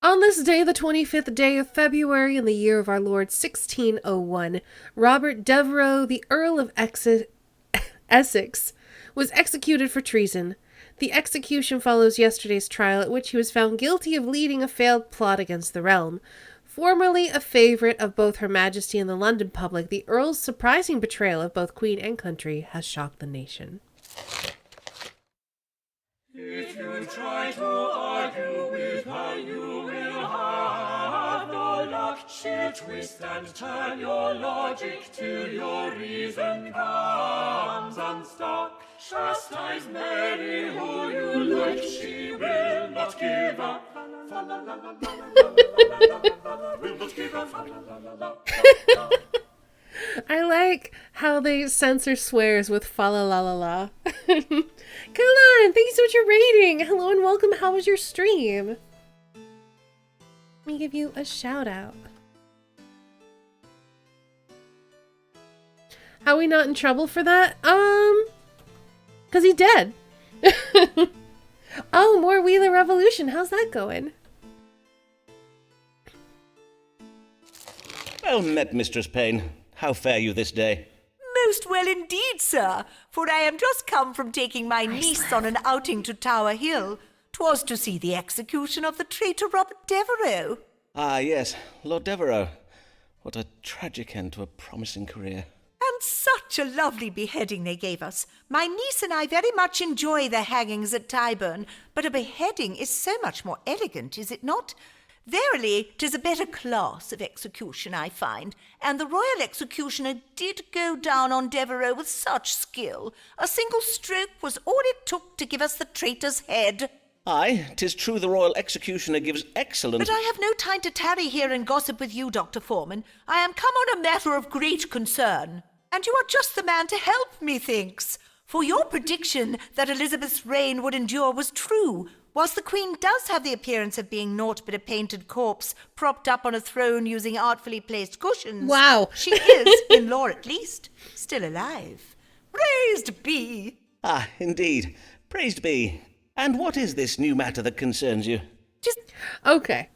On this day, the 25th day of February in the year of our Lord 1601, Robert Devereux, the Earl of Essex, was executed for treason. The execution follows yesterday's trial at which he was found guilty of leading a failed plot against the realm. Formerly a favourite of both Her Majesty and the London public, the Earl's surprising betrayal of both Queen and country has shocked the nation. If you try to argue with her, you will have no luck. She'll twist and turn your logic till your reason comes unstuck. Chastise Mary who you like, she will not give up. Will not give up. I like how they censor swears with fa la la la la. Come on, thank you so much for rating. Hello and welcome. How was your stream? Let me give you a shout out. How are we not in trouble for that? Cause he's dead. Oh, more Wheeler Revolution. How's that going? Well met, Mistress Payne. How fare you this day? Most well indeed, sir, for I am just come from taking my niece on an outing to Tower Hill. 'Twas to see the execution of the traitor Robert Devereux. Ah, yes, Lord Devereux. What a tragic end to a promising career. And such a lovely beheading they gave us. My niece and I very much enjoy the hangings at Tyburn, but a beheading is so much more elegant, is it not? Verily, 'tis a better class of execution, I find, and the royal executioner did go down on Devereux with such skill. A single stroke was all it took to give us the traitor's head. Aye, 'tis true the royal executioner gives excellent... But I have no time to tarry here and gossip with you, Dr. Foreman. I am come on a matter of great concern, and you are just the man to help, methinks. For your prediction that Elizabeth's reign would endure was true. Whilst the Queen does have the appearance of being naught but a painted corpse propped up on a throne using artfully placed cushions, wow, she is, in lore at least, still alive. Praised be! Ah, indeed. Praised be. And what is this new matter that concerns you? Okay.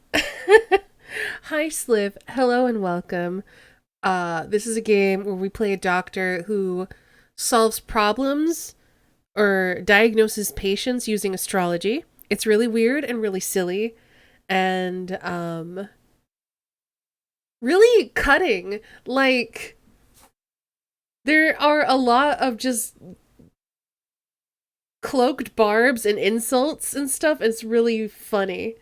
Hi, Sliv. Hello and welcome. This is a game where we play a doctor who solves problems or diagnoses patients using astrology. It's really weird and really silly and really cutting. Like, there are a lot of just cloaked barbs and insults and stuff. It's really funny.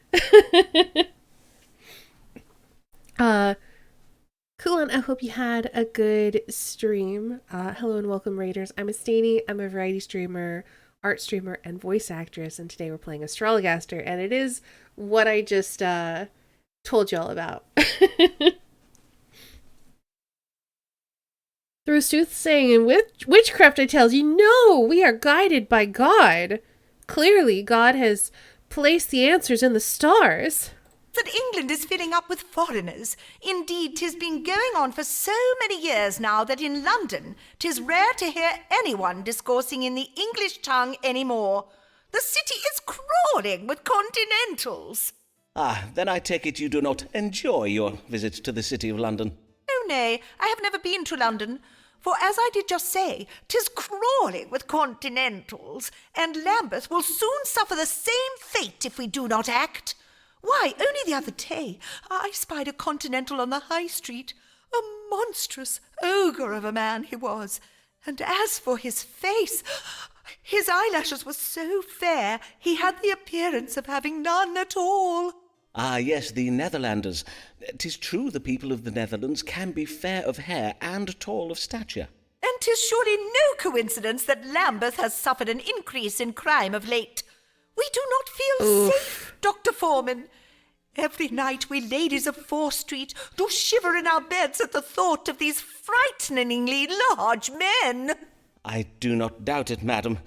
Cool, I hope you had a good stream. Hello and welcome, Raiders. I'm Estani. I'm a variety streamer, art streamer, and voice actress, and today we're playing Astrologaster, and it is what I just told y'all about. Through soothsaying and witchcraft, I tell you, no, we are guided by God. Clearly, God has placed the answers in the stars. That England is filling up with foreigners. Indeed, 'tis been going on for so many years now that in London 'tis rare to hear anyone discoursing in the English tongue any more. The city is crawling with continentals. Ah, then I take it you do not enjoy your visit to the City of London. Oh, nay, I have never been to London. For as I did just say, 'tis crawling with continentals, and Lambeth will soon suffer the same fate if we do not act. Why, only the other day, I spied a continental on the high street. A monstrous ogre of a man he was. And as for his face, his eyelashes were so fair, he had the appearance of having none at all. Ah, yes, the Netherlanders. 'Tis true the people of the Netherlands can be fair of hair and tall of stature. And 'tis surely no coincidence that Lambeth has suffered an increase in crime of late. We do not feel safe, Dr. Foreman. Every night we ladies of Fore Street do shiver in our beds at the thought of these frighteningly large men. I do not doubt it, madam.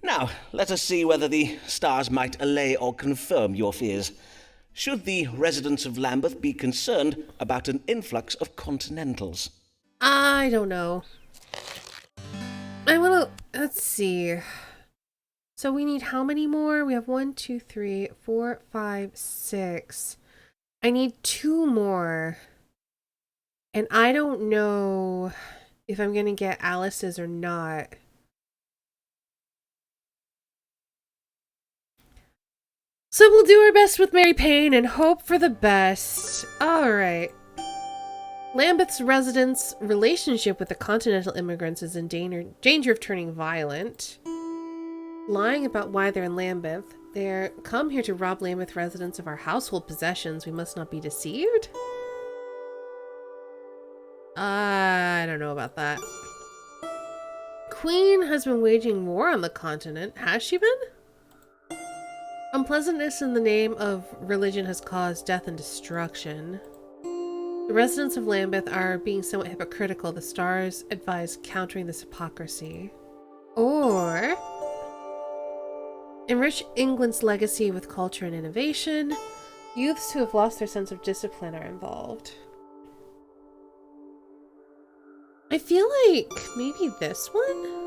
Now, let us see whether the stars might allay or confirm your fears. Should the residents of Lambeth be concerned about an influx of continentals? I don't know. Let's see. So we need how many more? We have 1, 2, 3, 4, 5, 6. I need 2 more. And I don't know if I'm going to get Alice's or not. So we'll do our best with Mary Payne and hope for the best. Alright. Lambeth's residents' relationship with the continental immigrants is in danger of turning violent. Lying about why they're in Lambeth. They're come here to rob Lambeth residents of our household possessions. We must not be deceived? I don't know about that. Queen has been waging war on the continent. Has she been? Unpleasantness in the name of religion has caused death and destruction. The residents of Lambeth are being somewhat hypocritical. The stars advise countering this hypocrisy. Or enrich England's legacy with culture and innovation. Youths who have lost their sense of discipline are involved. I feel like maybe this one?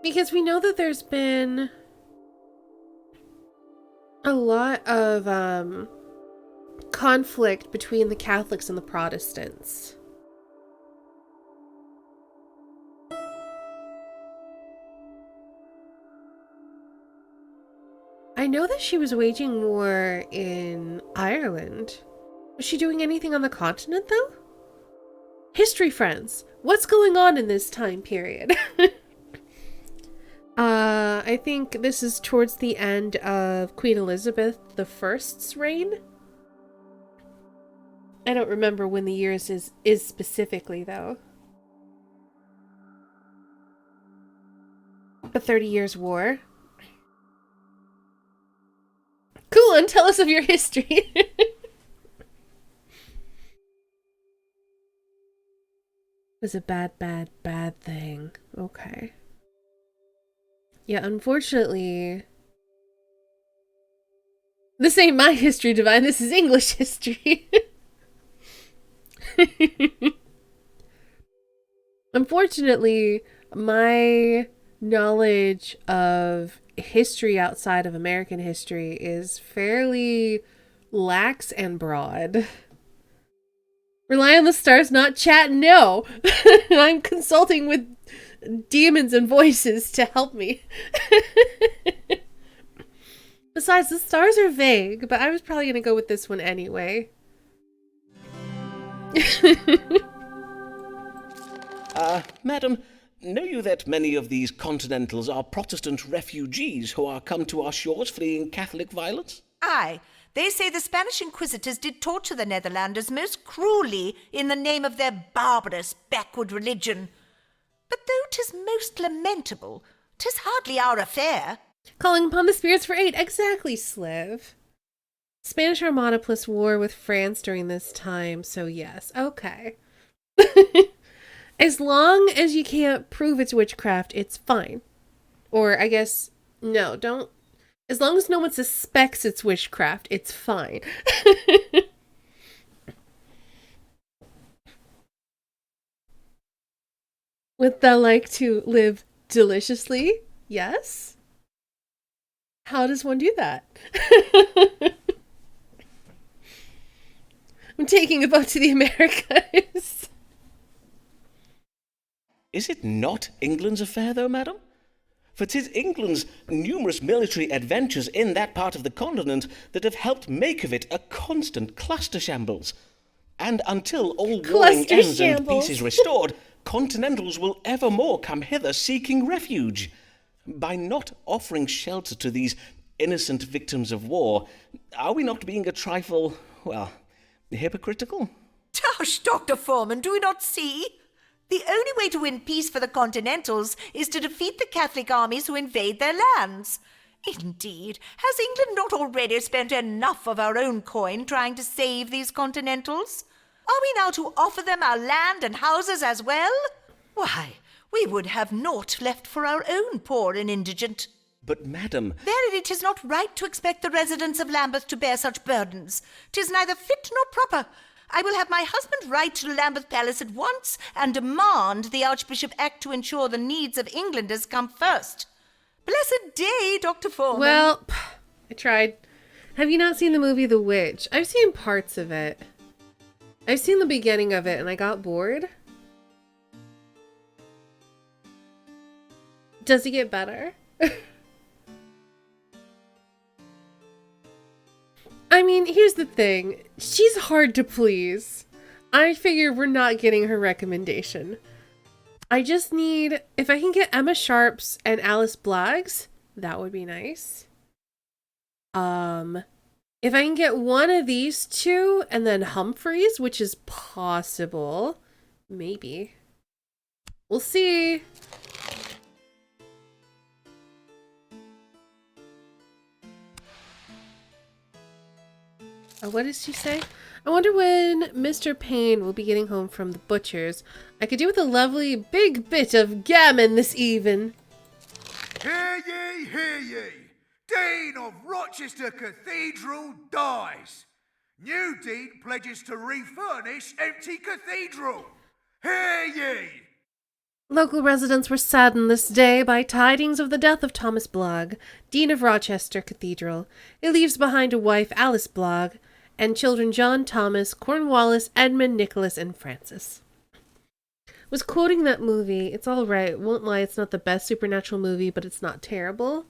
Because we know that there's been a lot of conflict between the Catholics and the Protestants. I know that she was waging war in Ireland. Was she doing anything on the continent, though? History friends, what's going on in this time period? I think this is towards the end of Queen Elizabeth I's reign. I don't remember when the years is specifically, though. The 30 Years' War. Cool, and tell us of your history. Was a bad thing. Okay. Yeah, unfortunately, this ain't my history, Divine. This is English history. Unfortunately, my knowledge of history outside of American history is fairly lax and broad. Rely on the stars, not chat, no. I'm consulting with demons and voices to help me. Besides, the stars are vague, but I was probably going to go with this one anyway. Madam, know you that many of these Continentals are Protestant refugees who are come to our shores fleeing Catholic violence? Aye, they say the Spanish inquisitors did torture the Netherlanders most cruelly in the name of their barbarous backward religion. But though 'tis most lamentable, 'tis hardly our affair. Calling upon the spirits for aid. Exactly, Sliv. Spanish Armada plus war with France during this time, so yes. Okay. As long as you can't prove it's witchcraft, it's fine. Or, I guess, no, don't. As long as no one suspects it's witchcraft, it's fine. Would thou like to live deliciously? Yes? How does one do that? I'm taking a boat to the Americas. Is it not England's affair, though, madam? For 'tis England's numerous military adventures in that part of the continent that have helped make of it a constant cluster shambles. And until all warring ends and peace is restored, Continentals will evermore come hither seeking refuge. By not offering shelter to these innocent victims of war, are we not being a trifle, well, hypocritical? Tush, Dr. Foreman, do we not see? The only way to win peace for the Continentals is to defeat the Catholic armies who invade their lands. Indeed, has England not already spent enough of our own coin trying to save these Continentals? Are we now to offer them our land and houses as well? Why, we would have naught left for our own poor and indigent. But, madam... Verily, 'tis not right to expect the residents of Lambeth to bear such burdens. 'Tis neither fit nor proper. I will have my husband write to Lambeth Palace at once and demand the Archbishop act to ensure the needs of Englanders come first. Blessed day, Dr. Foreman. Well, I tried. Have you not seen the movie The Witch? I've seen parts of it. I've seen the beginning of it and I got bored. Does it get better? I mean, here's the thing. She's hard to please. I figure we're not getting her recommendation. I just need... If I can get Emma Sharps and Alice Blaggs, that would be nice. If I can get one of these two and then Humphreys, which is possible. Maybe. We'll see. Oh, what does she say? I wonder when Mr. Payne will be getting home from the butcher's. I could do with a lovely big bit of gammon this even. Hear ye, hear ye! Dean of Rochester Cathedral dies. New Dean pledges to refurnish empty cathedral. Hear ye! Local residents were saddened this day by tidings of the death of Thomas Blogg, Dean of Rochester Cathedral. He leaves behind a wife, Alice Blogg, and children John, Thomas, Cornwallis, Edmund, Nicholas, and Francis. Was quoting that movie. It's alright. Won't lie, it's not the best supernatural movie, but it's not terrible.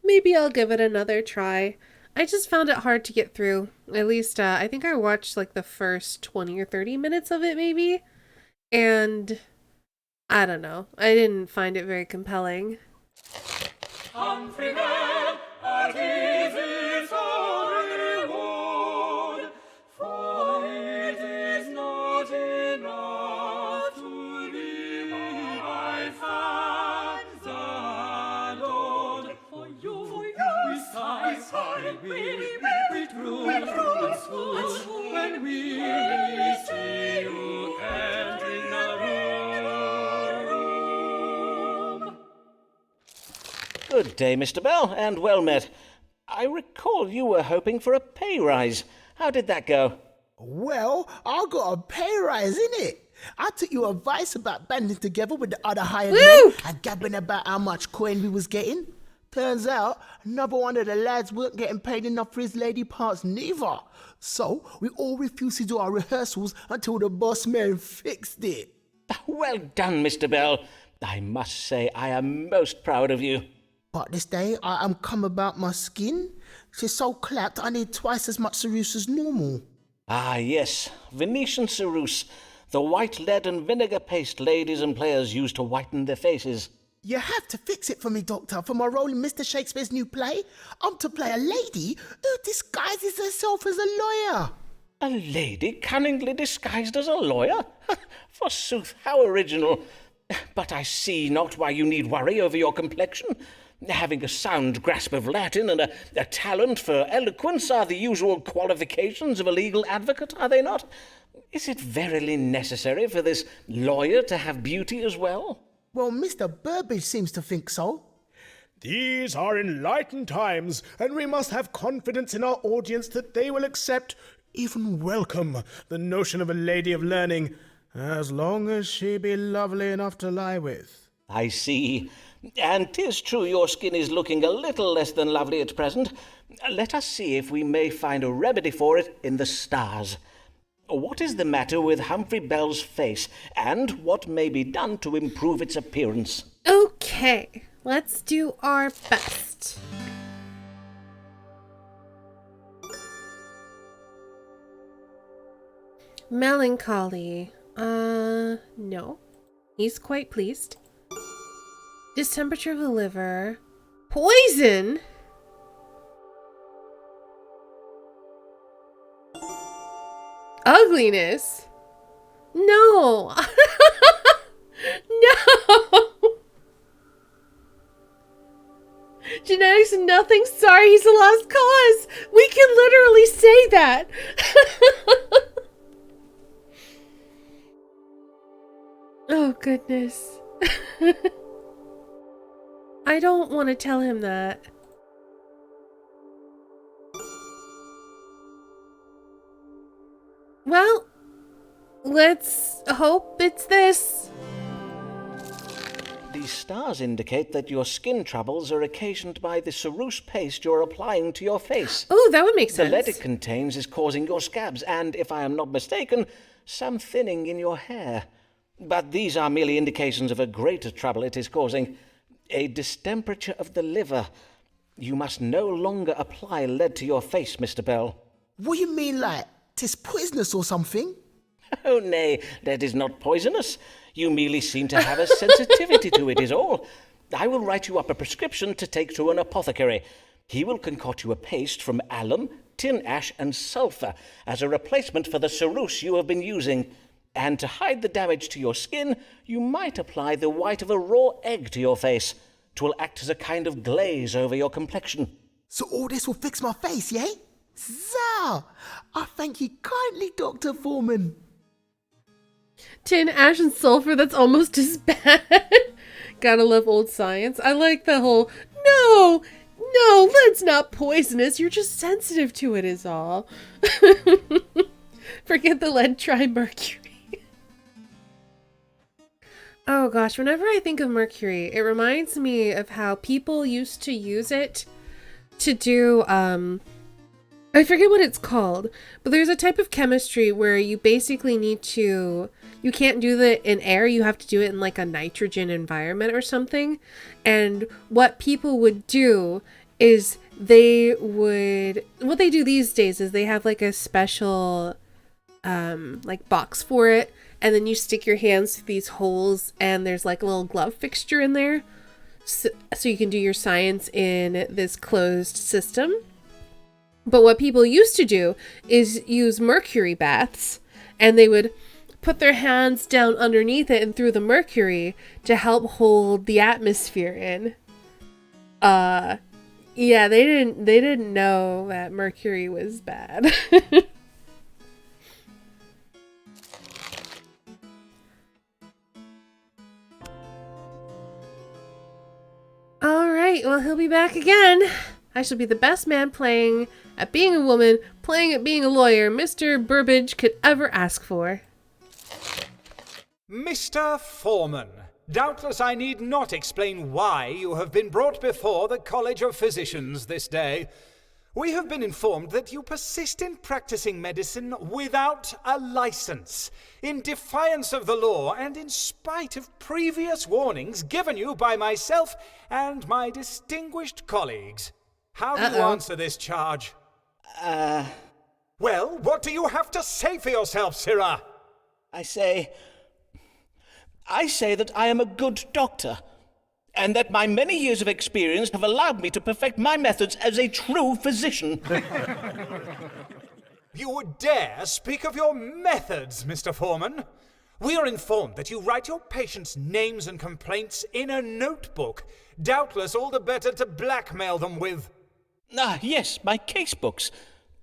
Maybe I'll give it another try. I just found it hard to get through. At least, I think I watched like the first 20 or 30 minutes of it, maybe. And I don't know. I didn't find it very compelling. Humphrey man, at ease is our reward, for it is not enough to be my fans adored. For you, we sigh, we true, and swoon, when we see you entering our room. Good day, Mr. Bell, and well met. I recall you were hoping for a pay rise. How did that go? Well, I got a pay rise, innit? I took your advice about banding together with the other hired men and gabbing about how much coin we was getting. Turns out, another one of the lads weren't getting paid enough for his lady parts neither. So, we all refused to do our rehearsals until the boss man fixed it. Well done, Mr. Bell. I must say I am most proud of you. But this day, I am come about my skin. She's so clapped, I need twice as much cerise as normal. Ah, yes, Venetian ceruse, the white lead and vinegar paste ladies and players use to whiten their faces. You have to fix it for me, Doctor, for my role in Mr. Shakespeare's new play. I'm to play a lady who disguises herself as a lawyer. A lady cunningly disguised as a lawyer? Forsooth, how original. But I see not why you need worry over your complexion. Having a sound grasp of Latin and a talent for eloquence are the usual qualifications of a legal advocate, are they not? Is it verily necessary for this lawyer to have beauty as well? Well, Mr. Burbage seems to think so. These are enlightened times, and we must have confidence in our audience that they will accept, even welcome, the notion of a lady of learning, as long as she be lovely enough to lie with. I see. And 'tis true your skin is looking a little less than lovely at present. Let us see if we may find a remedy for it in the stars. What is the matter with Humphrey Bell's face, and what may be done to improve its appearance? Okay, let's do our best. Melancholy. No. He's quite pleased. Distemperature of the liver. Poison? Ugliness? No. No. Genetics and nothing. Sorry, he's a lost cause. We can literally say that. Oh, goodness. I don't want to tell him that. Well, let's hope it's this. The stars indicate that your skin troubles are occasioned by the ceruse paste you're applying to your face. Oh, that would make sense. The lead it contains is causing your scabs and, if I am not mistaken, some thinning in your hair. But these are merely indications of a greater trouble it is causing. A distemperature of the liver. You must no longer apply lead to your face, Mr. Bell. What you mean, like, 'tis poisonous or something? Oh, nay, lead is not poisonous. You merely seem to have a sensitivity to it, is all. I will write you up a prescription to take to an apothecary. He will concoct you a paste from alum, tin ash, and sulphur as a replacement for the ceruse you have been using. And to hide the damage to your skin, you might apply the white of a raw egg to your face. 'Twill act as a kind of glaze over your complexion. So all this will fix my face, yay? Zah! I thank you kindly, Dr. Foreman. Tin, ash, and sulfur, that's almost as bad. Gotta love old science. I like the whole, no, lead's not poisonous. You're just sensitive to it is all. Forget the lead, try mercury. Oh gosh, whenever I think of mercury, it reminds me of how people used to use it to do, I forget what it's called, but there's a type of chemistry where you basically need to, you can't do that in air, you have to do it in like a nitrogen environment or something. And what people would do is what they do these days is they have like a special, like box for it. And then you stick your hands through these holes and there's like a little glove fixture in there. So you can do your science in this closed system. But what people used to do is use mercury baths, and they would put their hands down underneath it and through the mercury to help hold the atmosphere in. Yeah, they didn't know that mercury was bad. All right, well, he'll be back again. I shall be the best man playing at being a woman, playing at being a lawyer Mr. Burbage could ever ask for. Mr. Foreman, doubtless I need not explain why you have been brought before the College of Physicians this day. We have been informed that you persist in practicing medicine without a license, in defiance of the law and in spite of previous warnings given you by myself and my distinguished colleagues. How do you answer this charge? Well, what do you have to say for yourself, Sirrah? I say that I am a good doctor, and that my many years of experience have allowed me to perfect my methods as a true physician. You would dare speak of your methods, Mr. Foreman? We are informed that you write your patients' names and complaints in a notebook, doubtless all the better to blackmail them with. Ah, yes, my case books.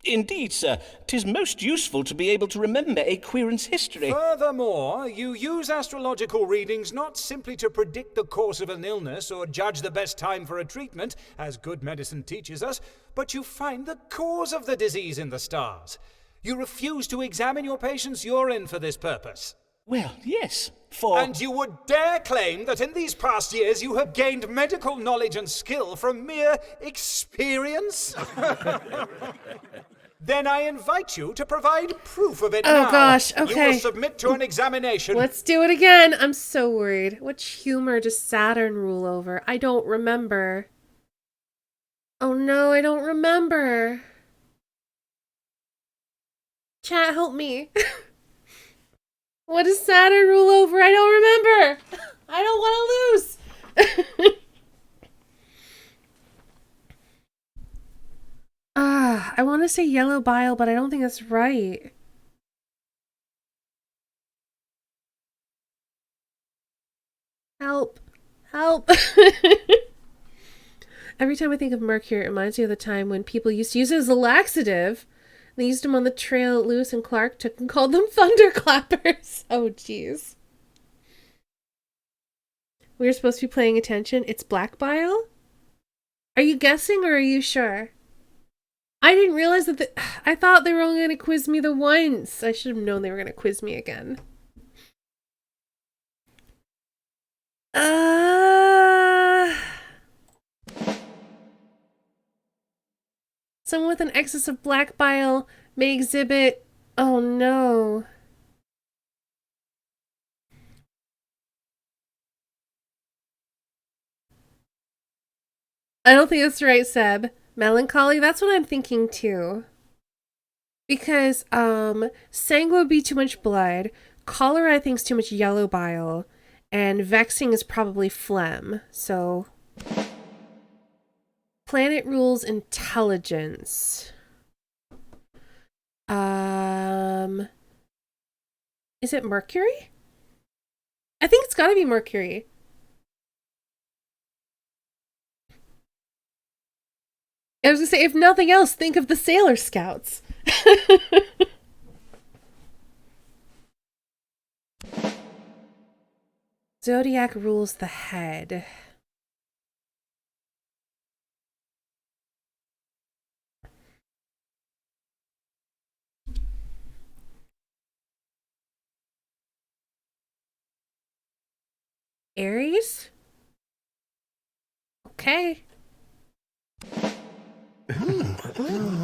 Indeed, sir, 'tis most useful to be able to remember a querent's history. Furthermore, you use astrological readings not simply to predict the course of an illness or judge the best time for a treatment, as good medicine teaches us, but you find the cause of the disease in the stars. You refuse to examine your patient's urine for this purpose. Well, yes, And you would dare claim that in these past years you have gained medical knowledge and skill from mere experience? Then I invite you to provide proof of it now. Oh gosh, okay. You will submit to an examination. Let's do it again. I'm so worried. Which humor does Saturn rule over? I don't remember. Oh no, I don't remember. Chat, help me. What does Saturn rule over? I don't remember. I don't want to lose. I want to say yellow bile, but I don't think that's right. Help. Help. Every time I think of Mercury, it reminds me of the time when people used to use it as a laxative. They used them on the trail Lewis and Clark took and called them thunderclappers. Oh, jeez. We were supposed to be paying attention. It's black bile? Are you guessing or are you sure? I didn't realize that I thought they were only going to quiz me the once. I should have known they were going to quiz me again. Someone with an excess of black bile may exhibit... Oh no. I don't think that's right, Seb. Melancholy? That's what I'm thinking too. Because, sanguine would be too much blood. Cholera, I think, is too much yellow bile. And vexing is probably phlegm. So... Planet rules intelligence. Is it Mercury? I think it's gotta be Mercury. I was gonna say, if nothing else, think of the Sailor Scouts. Zodiac rules the head. Aries? Okay.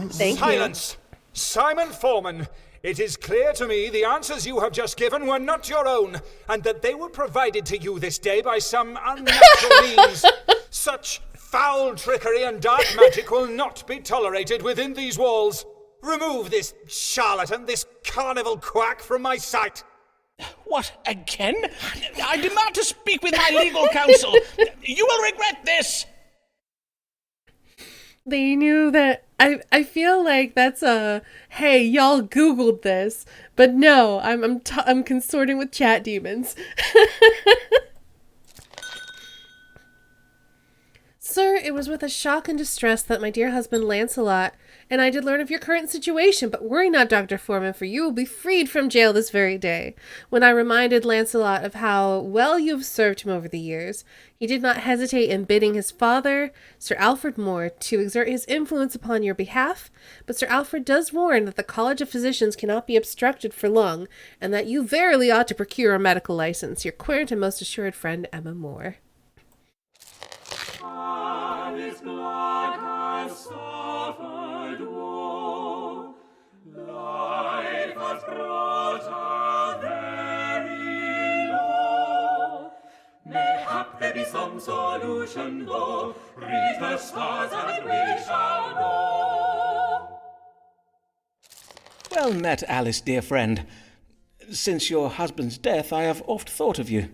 Thank Silence! you. Simon Foreman, it is clear to me the answers you have just given were not your own, and that they were provided to you this day by some unnatural means. Such foul trickery and dark magic will not be tolerated within these walls. Remove this charlatan, this carnival quack from my sight. What, again? I demand to speak with my legal counsel. You will regret this. They knew that. I feel like that's a, hey, y'all Googled this, but no, I'm consorting with chat demons. Sir, it was with a shock and distress that my dear husband Lancelot and I did learn of your current situation, but worry not, Dr. Foreman, for you will be freed from jail this very day. When I reminded Lancelot of how well you have served him over the years, he did not hesitate in bidding his father, Sir Alfred Moore, to exert his influence upon your behalf, but Sir Alfred does warn that the College of Physicians cannot be obstructed for long, and that you verily ought to procure a medical license. Your querent and most assured friend, Emma Moore. Alice Black has suffered woe. Life has brought her very low. Mayhap there be some solution, though. Read the stars and we shall know. Well met, Alice, dear friend. Since your husband's death, I have oft thought of you.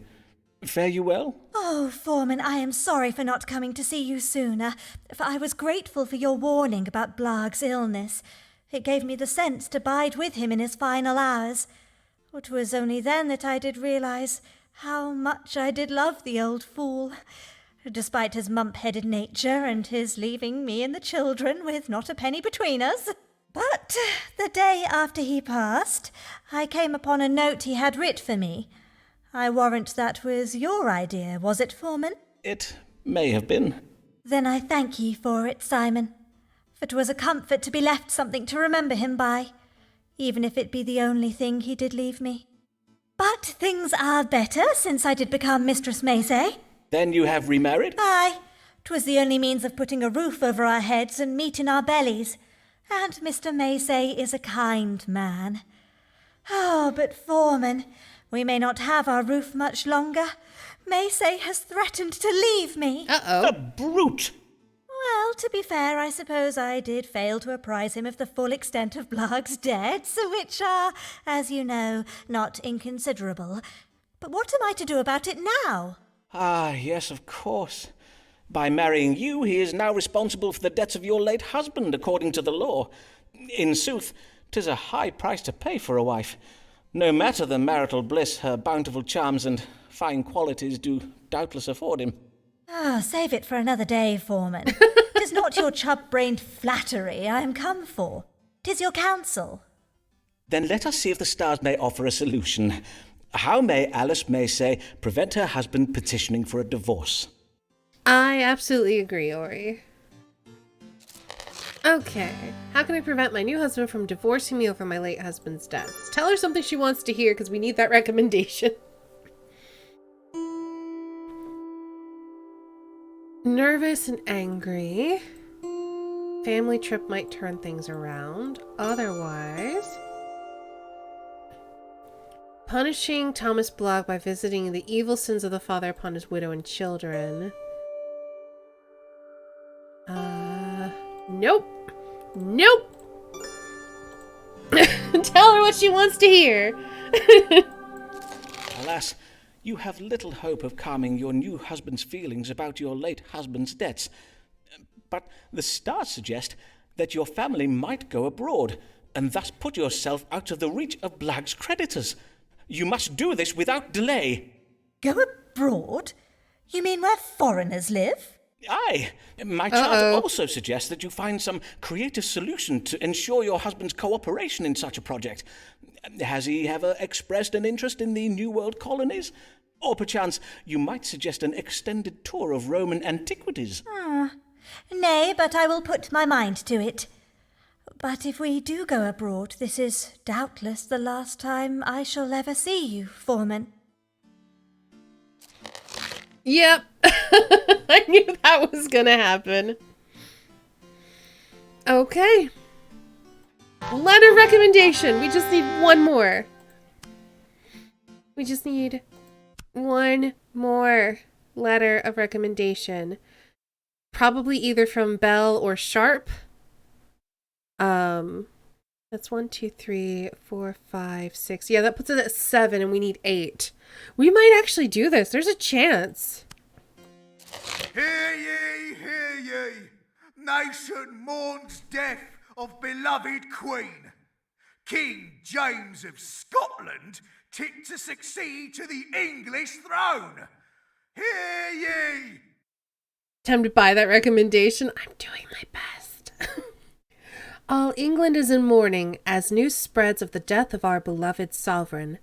Fare you well? Oh, Foreman, I am sorry for not coming to see you sooner, for I was grateful for your warning about Blag's illness. It gave me the sense to bide with him in his final hours. It was only then that I did realize how much I did love the old fool. Despite his mump-headed nature and his leaving me and the children with not a penny between us. But the day after he passed, I came upon a note he had writ for me. I warrant that was your idea, was it, Foreman? It may have been. Then I thank ye for it, Simon. For 'twas a comfort to be left something to remember him by, even if it be the only thing he did leave me. But things are better since I did become Mistress Macy. Then you have remarried? Aye, 'twas the only means of putting a roof over our heads and meat in our bellies. And Mr. Macy is a kind man. Oh, but Foreman, we may not have our roof much longer. Macy has threatened to leave me. Uh-oh. The brute! Well, to be fair, I suppose I did fail to apprise him of the full extent of Blag's debts, which are, as you know, not inconsiderable. But what am I to do about it now? Ah, yes, of course. By marrying you, he is now responsible for the debts of your late husband, according to the law. In sooth, 'tis a high price to pay for a wife. No matter the marital bliss, her bountiful charms and fine qualities do doubtless afford him. Ah, save it for another day, Foreman. 'Tis not your chub-brained flattery I am come for. 'Tis your counsel. Then let us see if the stars may offer a solution. How may Alice Macy prevent her husband petitioning for a divorce? I absolutely agree, Ori. Okay, how can I prevent my new husband from divorcing me over my late husband's death? Tell her something she wants to hear, because we need that recommendation. Nervous and angry. Family trip might turn things around. Otherwise, punishing Thomas Blag by visiting the evil sins of the father upon his widow and children. Nope. Nope. Tell her what she wants to hear. Alas, you have little hope of calming your new husband's feelings about your late husband's debts. But the stars suggest that your family might go abroad, and thus put yourself out of the reach of Blag's creditors. You must do this without delay. Go abroad? You mean where foreigners live? Aye. My chart also suggests that you find some creative solution to ensure your husband's cooperation in such a project. Has he ever expressed an interest in the New World colonies? Or perchance you might suggest an extended tour of Roman antiquities? Nay, but I will put my mind to it. But if we do go abroad, this is doubtless the last time I shall ever see you, Foreman. Yep. I knew that was gonna happen. Okay. Letter recommendation. We just need one more. We just need one more letter of recommendation. Probably either from Bell or Sharp. That's 1, 2, 3, 4, 5, 6. Yeah, that puts it at 7, and we need 8. We might actually do this. There's a chance. Hear ye, hear ye. Nation mourns death of beloved Queen. King James of Scotland tipped to succeed to the English throne. Hear ye. Time to buy that recommendation. I'm doing my best. All England is in mourning as news spreads of the death of our beloved sovereign.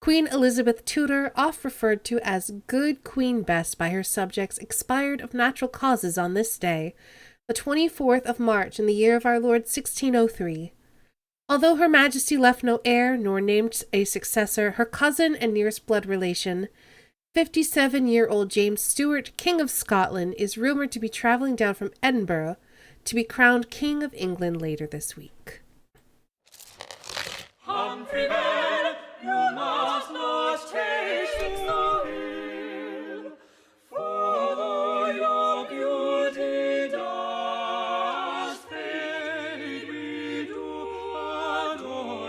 Queen Elizabeth Tudor, oft referred to as Good Queen Bess by her subjects, expired of natural causes on this day, the 24th of March in the year of our Lord 1603. Although Her Majesty left no heir nor named a successor, her cousin and nearest blood relation, 57-year-old James Stuart, King of Scotland, is rumored to be travelling down from Edinburgh to be crowned King of England later this week. Humphrey Bell, you must not take so ill, for though your beauty does fade, we do adore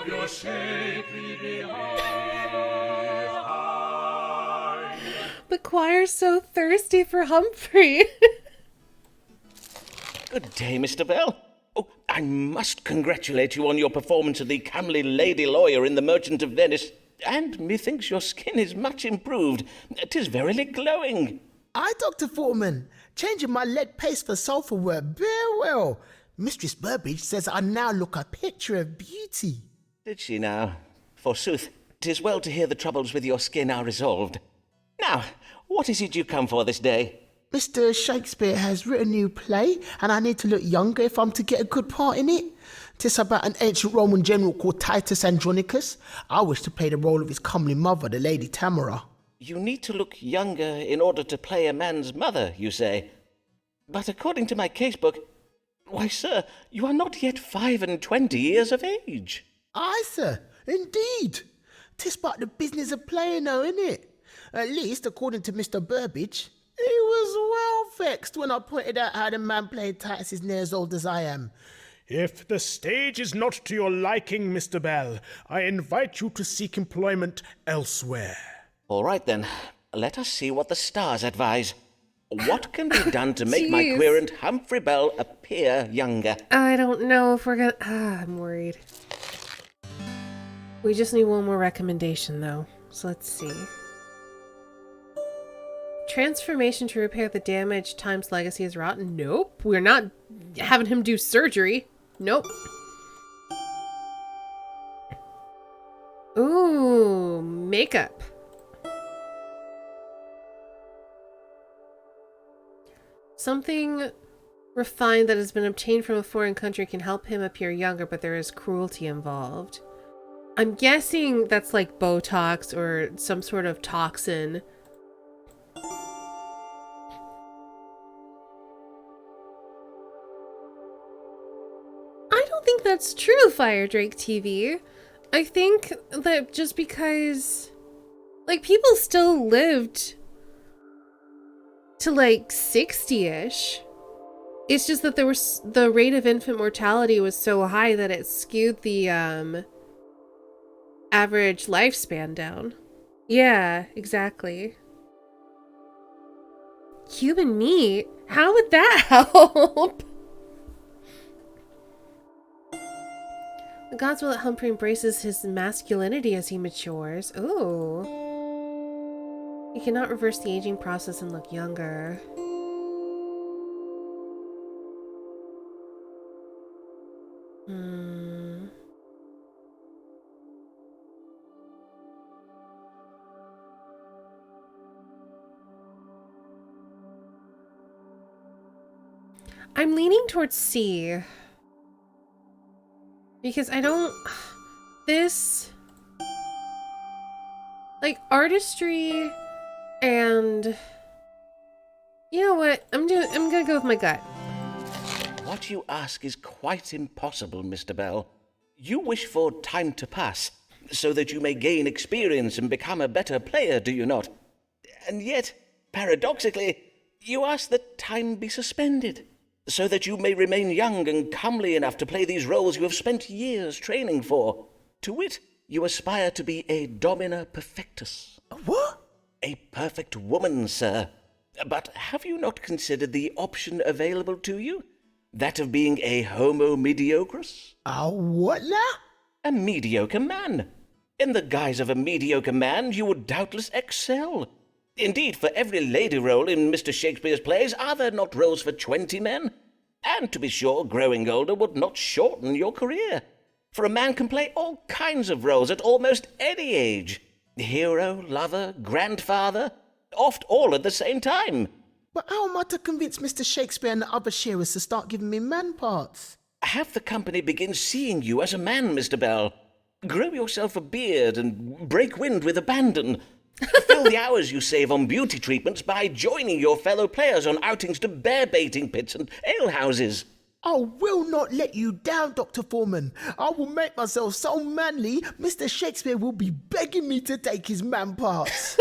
of your shapely behind. The choir's so thirsty for Humphrey. Good day, Mr. Bell. Oh, I must congratulate you on your performance of the comely lady lawyer in The Merchant of Venice, and methinks your skin is much improved. 'Tis verily glowing. Aye, Dr. Foreman. Changing my lead paste for sulphur worked very well. Mistress Burbage says I now look a picture of beauty. Did she now? Forsooth, 'tis well to hear the troubles with your skin are resolved. Now, what is it you come for this day? Mr. Shakespeare has written a new play, and I need to look younger if I'm to get a good part in it. 'Tis about an ancient Roman general called Titus Andronicus. I wish to play the role of his comely mother, the Lady Tamara. You need to look younger in order to play a man's mother, you say. But according to my casebook, why, sir, you are not yet 25 years of age. Aye, sir, indeed. 'Tis but the business of playing, though, innit? At least, according to Mr. Burbage. He was well vexed when I pointed out how the man played Titus is near as old as I am. If the stage is not to your liking, Mr. Bell, I invite you to seek employment elsewhere. All right, then. Let us see what the stars advise. What can be done to make my querent Humphrey Bell appear younger? I don't know if we're gonna... I'm worried. We just need one more recommendation, though. So let's see. Transformation to repair the damage Time's legacy is rotten. Nope. We're not having him do surgery. Nope. Ooh, makeup. Something refined that has been obtained from a foreign country can help him appear younger, but there is cruelty involved. I'm guessing that's like Botox or some sort of toxin. I don't think that's true, Fire Drake TV. I think that just because, like, people still lived to like 60-ish. It's just that there was the rate of infant mortality was so high that it skewed the average lifespan down. Yeah, exactly. Human meat? How would that help? The gods will let Humphrey embraces his masculinity as he matures. Ooh. He cannot reverse the aging process and look younger. I'm leaning towards C. Because I don't... This... Like, artistry and... You know what? I'm gonna go with my gut. What you ask is quite impossible, Mr. Bell. You wish for time to pass, so that you may gain experience and become a better player, do you not? And yet, paradoxically, you ask that time be suspended, so that you may remain young and comely enough to play these roles you have spent years training for. To wit, you aspire to be a domina perfectus. What? A perfect woman, sir. But have you not considered the option available to you? That of being a homo mediocris? A what now? A mediocre man. In the guise of a mediocre man, you would doubtless excel. Indeed, for every lady role in Mr. Shakespeare's plays, are there not roles for 20 men? And to be sure, growing older would not shorten your career. For a man can play all kinds of roles at almost any age. Hero, lover, grandfather, oft all at the same time. But how am I to convince Mr. Shakespeare and the other sharers to start giving me man parts? Have the company begin seeing you as a man, Mr. Bell. Grow yourself a beard and break wind with abandon. Fill the hours you save on beauty treatments by joining your fellow players on outings to bear-baiting pits and alehouses. I will not let you down, Dr. Foreman. I will make myself so manly, Mr. Shakespeare will be begging me to take his man parts.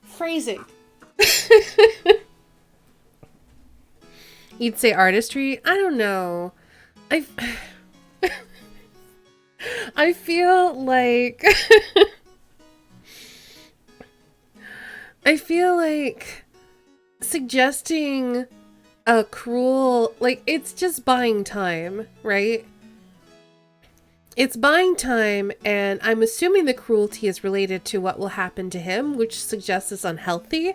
Phrasing. You'd say artistry? I don't know. I feel like I feel like suggesting a cruel, like, it's just buying time, right? It's buying time, and I'm assuming the cruelty is related to what will happen to him, which suggests it's unhealthy.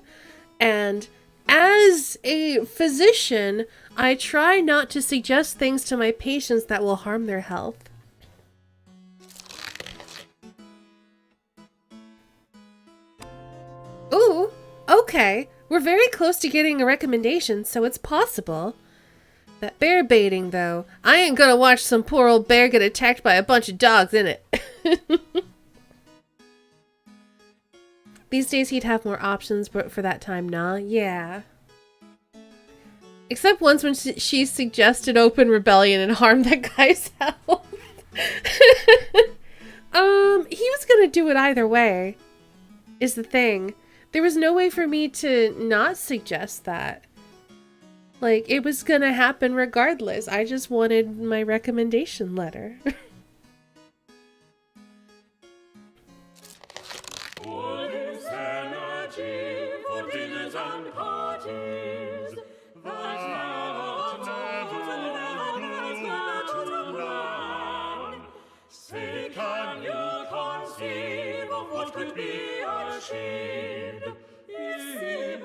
And as a physician, I try not to suggest things to my patients that will harm their health. Ooh, okay. We're very close to getting a recommendation, so it's possible. That bear baiting, though. I ain't gonna watch some poor old bear get attacked by a bunch of dogs, innit? These days he'd have more options, but for that time, nah. Yeah. Except once when she suggested open rebellion and harmed that guy's health. He was gonna do it either way, is the thing. There was no way for me to not suggest that. Like, it was gonna happen regardless. I just wanted my recommendation letter. All this energy for dinners and parties, that never run. Say, can you conceive of what could be achieved if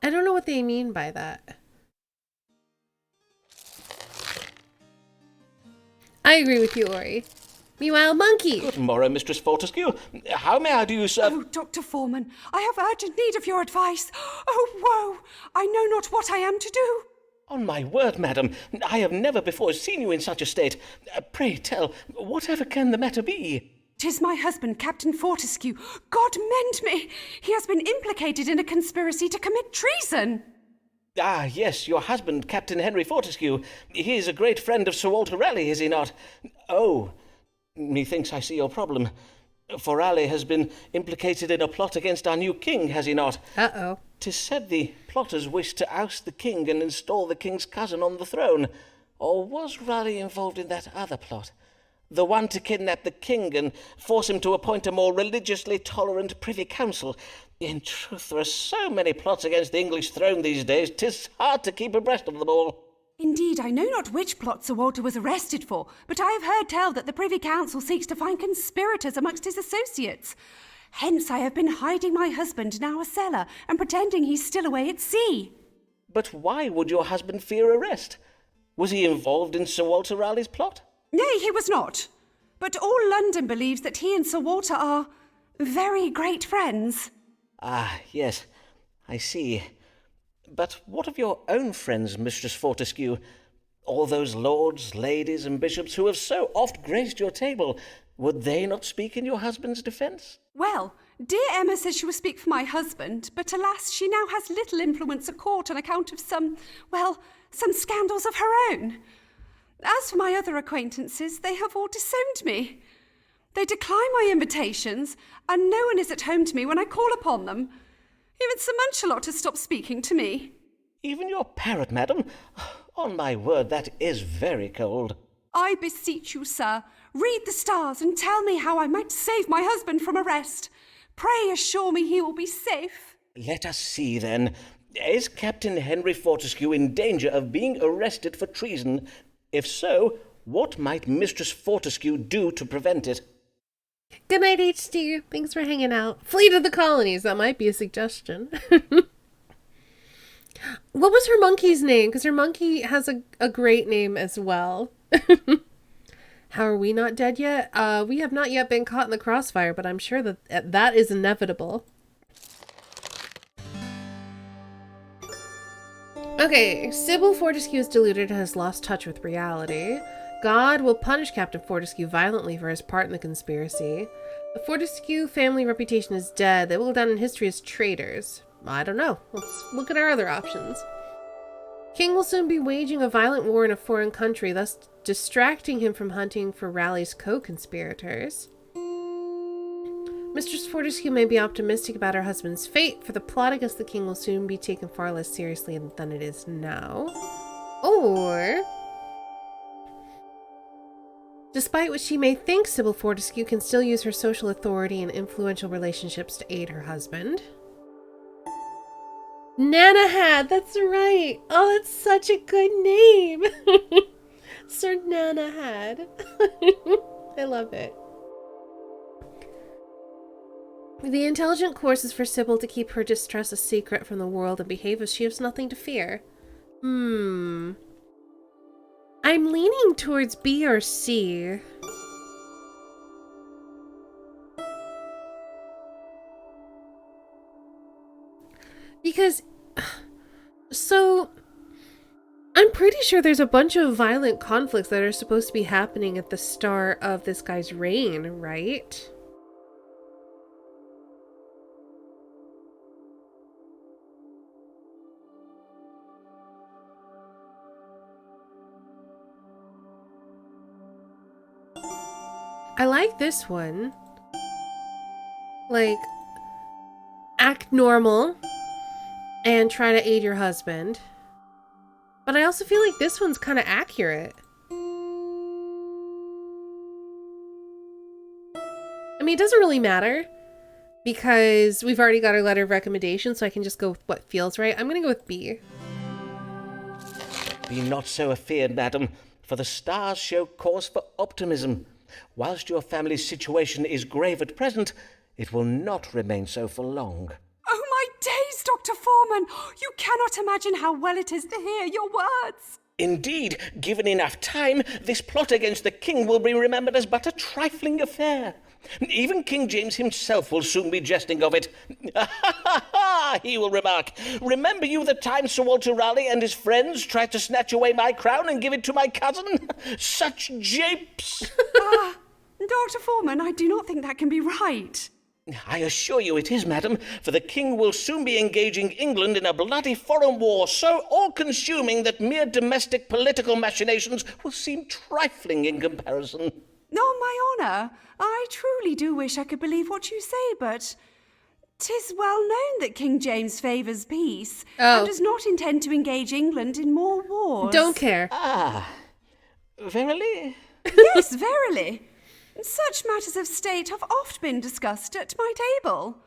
I don't know what they mean by that. I agree with you, Ori. Meanwhile, Monkey! Good morrow, Mistress Fortescue. How may I do you, sir? Oh, Dr. Foreman, I have urgent need of your advice. Oh, woe! I know not what I am to do. On my word, madam, I have never before seen you in such a state. Pray tell, whatever can the matter be? 'Tis my husband, Captain Fortescue. God mend me! He has been implicated in a conspiracy to commit treason. Ah, yes, your husband, Captain Henry Fortescue. He is a great friend of Sir Walter Raleigh, is he not? Oh, methinks I see your problem. For Raleigh has been implicated in a plot against our new king, has he not? Uh-oh. 'Tis said the plotters wished to oust the king and install the king's cousin on the throne. Or was Raleigh involved in that other plot? The one to kidnap the king and force him to appoint a more religiously tolerant privy council. In truth, there are so many plots against the English throne these days, 'tis hard to keep abreast of them all. Indeed, I know not which plot Sir Walter was arrested for, but I have heard tell that the Privy Council seeks to find conspirators amongst his associates. Hence I have been hiding my husband in our cellar and pretending he's still away at sea. But why would your husband fear arrest? Was he involved in Sir Walter Raleigh's plot? Nay, he was not. But all London believes that he and Sir Walter are very great friends. Ah, yes, I see. But what of your own friends, Mistress Fortescue? All those lords, ladies, and bishops who have so oft graced your table, would they not speak in your husband's defence? Well, dear Emma says she will speak for my husband, but alas, she now has little influence at court on account of some scandals of her own. As for my other acquaintances, they have all disowned me. They decline my invitations, and no one is at home to me when I call upon them. Even Sir Munchalot has stopped speaking to me. Even your parrot, madam? On my word, that is very cold. I beseech you, sir, read the stars and tell me how I might save my husband from arrest. Pray assure me he will be safe. Let us see, then. Is Captain Henry Fortescue in danger of being arrested for treason? If so, what might Mistress Fortescue do to prevent it? Good night, HD. Thanks for hanging out. Flee to the colonies. That might be a suggestion. What was her monkey's name? Because her monkey has a great name as well. How are we not dead yet? We have not yet been caught in the crossfire, but I'm sure that that is inevitable. Okay, Sybil Fortescue is deluded and has lost touch with reality. God will punish Captain Fortescue violently for his part in the conspiracy. The Fortescue family reputation is dead. They will go down in history as traitors. I don't know. Let's look at our other options. King will soon be waging a violent war in a foreign country, thus distracting him from hunting for Raleigh's co-conspirators. Mistress Fortescue may be optimistic about her husband's fate, for the plot against the king will soon be taken far less seriously than it is now. Or, despite what she may think, Sybil Fortescue can still use her social authority and influential relationships to aid her husband. Nanahad, that's right. Oh, that's such a good name. Sir Nanahad. I love it. The intelligent course is for Sybil to keep her distress a secret from the world and behave as she has nothing to fear. I'm leaning towards B or C. Because, so, I'm pretty sure there's a bunch of violent conflicts that are supposed to be happening at the start of this guy's reign, right? I like this one. Like, act normal and try to aid your husband. But I also feel like this one's kind of accurate. I mean, it doesn't really matter because we've already got our letter of recommendation, so I can just go with what feels right. I'm going to go with B. Be not so afeard, madam, for the stars show cause for optimism. Whilst your family's situation is grave at present, it will not remain so for long. Oh my days, Dr. Foreman! You cannot imagine how well it is to hear your words. Indeed, given enough time, this plot against the king will be remembered as but a trifling affair. Even King James himself will soon be jesting of it. He will remark, remember you the time Sir Walter Raleigh and his friends tried to snatch away my crown and give it to my cousin? Such japes! Dr. Foreman, I do not think that can be right. I assure you it is, madam, for the king will soon be engaging England in a bloody foreign war so all-consuming that mere domestic political machinations will seem trifling in comparison. On my honour, I truly do wish I could believe what you say, but 'tis well known that King James favours peace and does not intend to engage England in more wars. Don't care. Verily? Yes, verily. Such matters of state have oft been discussed at my table.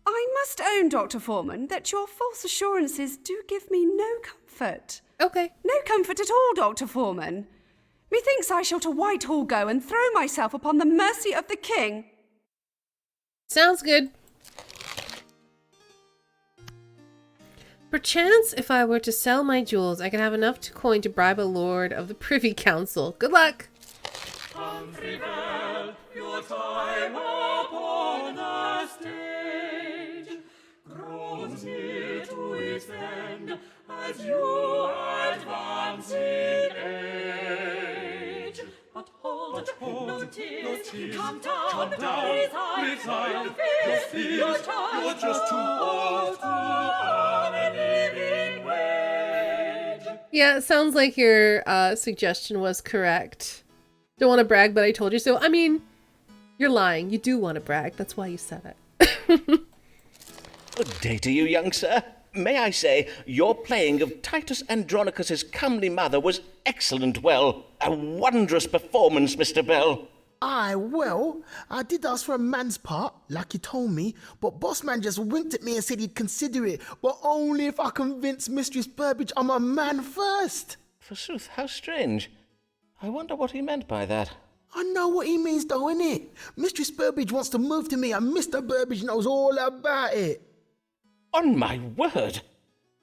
I must own, Dr. Foreman, that your false assurances do give me no comfort. Okay. No comfort at all, Dr. Foreman. Methinks I shall to Whitehall go and throw myself upon the mercy of the king. Sounds good. Perchance, if I were to sell my jewels, I could have enough coin to bribe a lord of the Privy Council. Good luck. Humphrey Bell, your time upon the stage grows near to its end as you advance in age. But hold, no tears, come down, resign, you're just too old to earn a living wage. Yeah, it sounds like your suggestion was correct. Don't want to brag, but I told you so. I mean, you're lying. You do want to brag. That's why you said it. Good day to you, young sir. May I say, your playing of Titus Andronicus's comely mother was excellent. Well, a wondrous performance, Mr. Bell. Aye, well, I did ask for a man's part, like he told me, but boss man just winked at me and said he'd consider it, but only if I convince Mistress Burbage I'm a man first. Forsooth, how strange. I wonder what he meant by that. I know what he means though, innit? Mistress Burbage wants to move to me and Mr. Burbage knows all about it. On my word!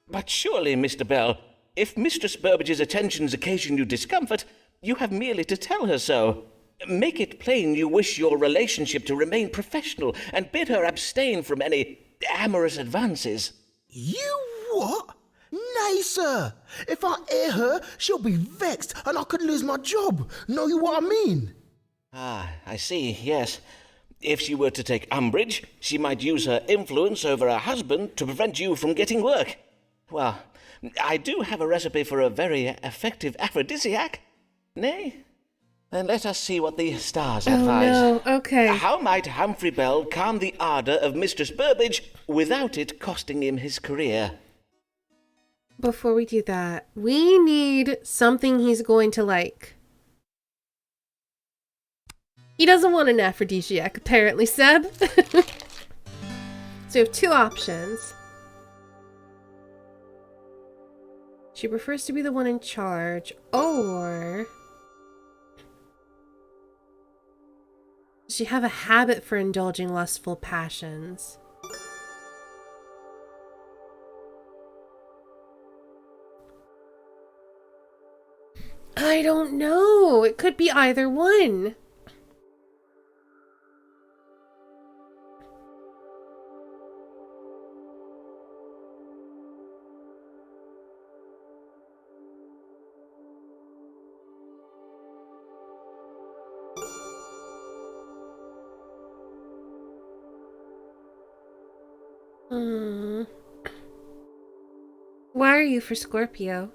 But surely, Mr. Bell, if Mistress Burbage's attentions occasion you discomfort, you have merely to tell her so. Make it plain you wish your relationship to remain professional and bid her abstain from any amorous advances. You what? Nay, sir. If I hear her, she'll be vexed and I could lose my job. Know you what I mean? Ah, I see, yes. If she were to take umbrage, she might use her influence over her husband to prevent you from getting work. Well, I do have a recipe for a very effective aphrodisiac. Nay, Then let us see what the stars advise. No, okay. How might Humphrey Bell calm the ardour of Mistress Burbage without it costing him his career? Before we do that, we need something he's going to like. He doesn't want an aphrodisiac, apparently, Seb. So we have two options. She prefers to be the one in charge, or does she have a habit for indulging lustful passions? I don't know. It could be either one. Why are you for Scorpio?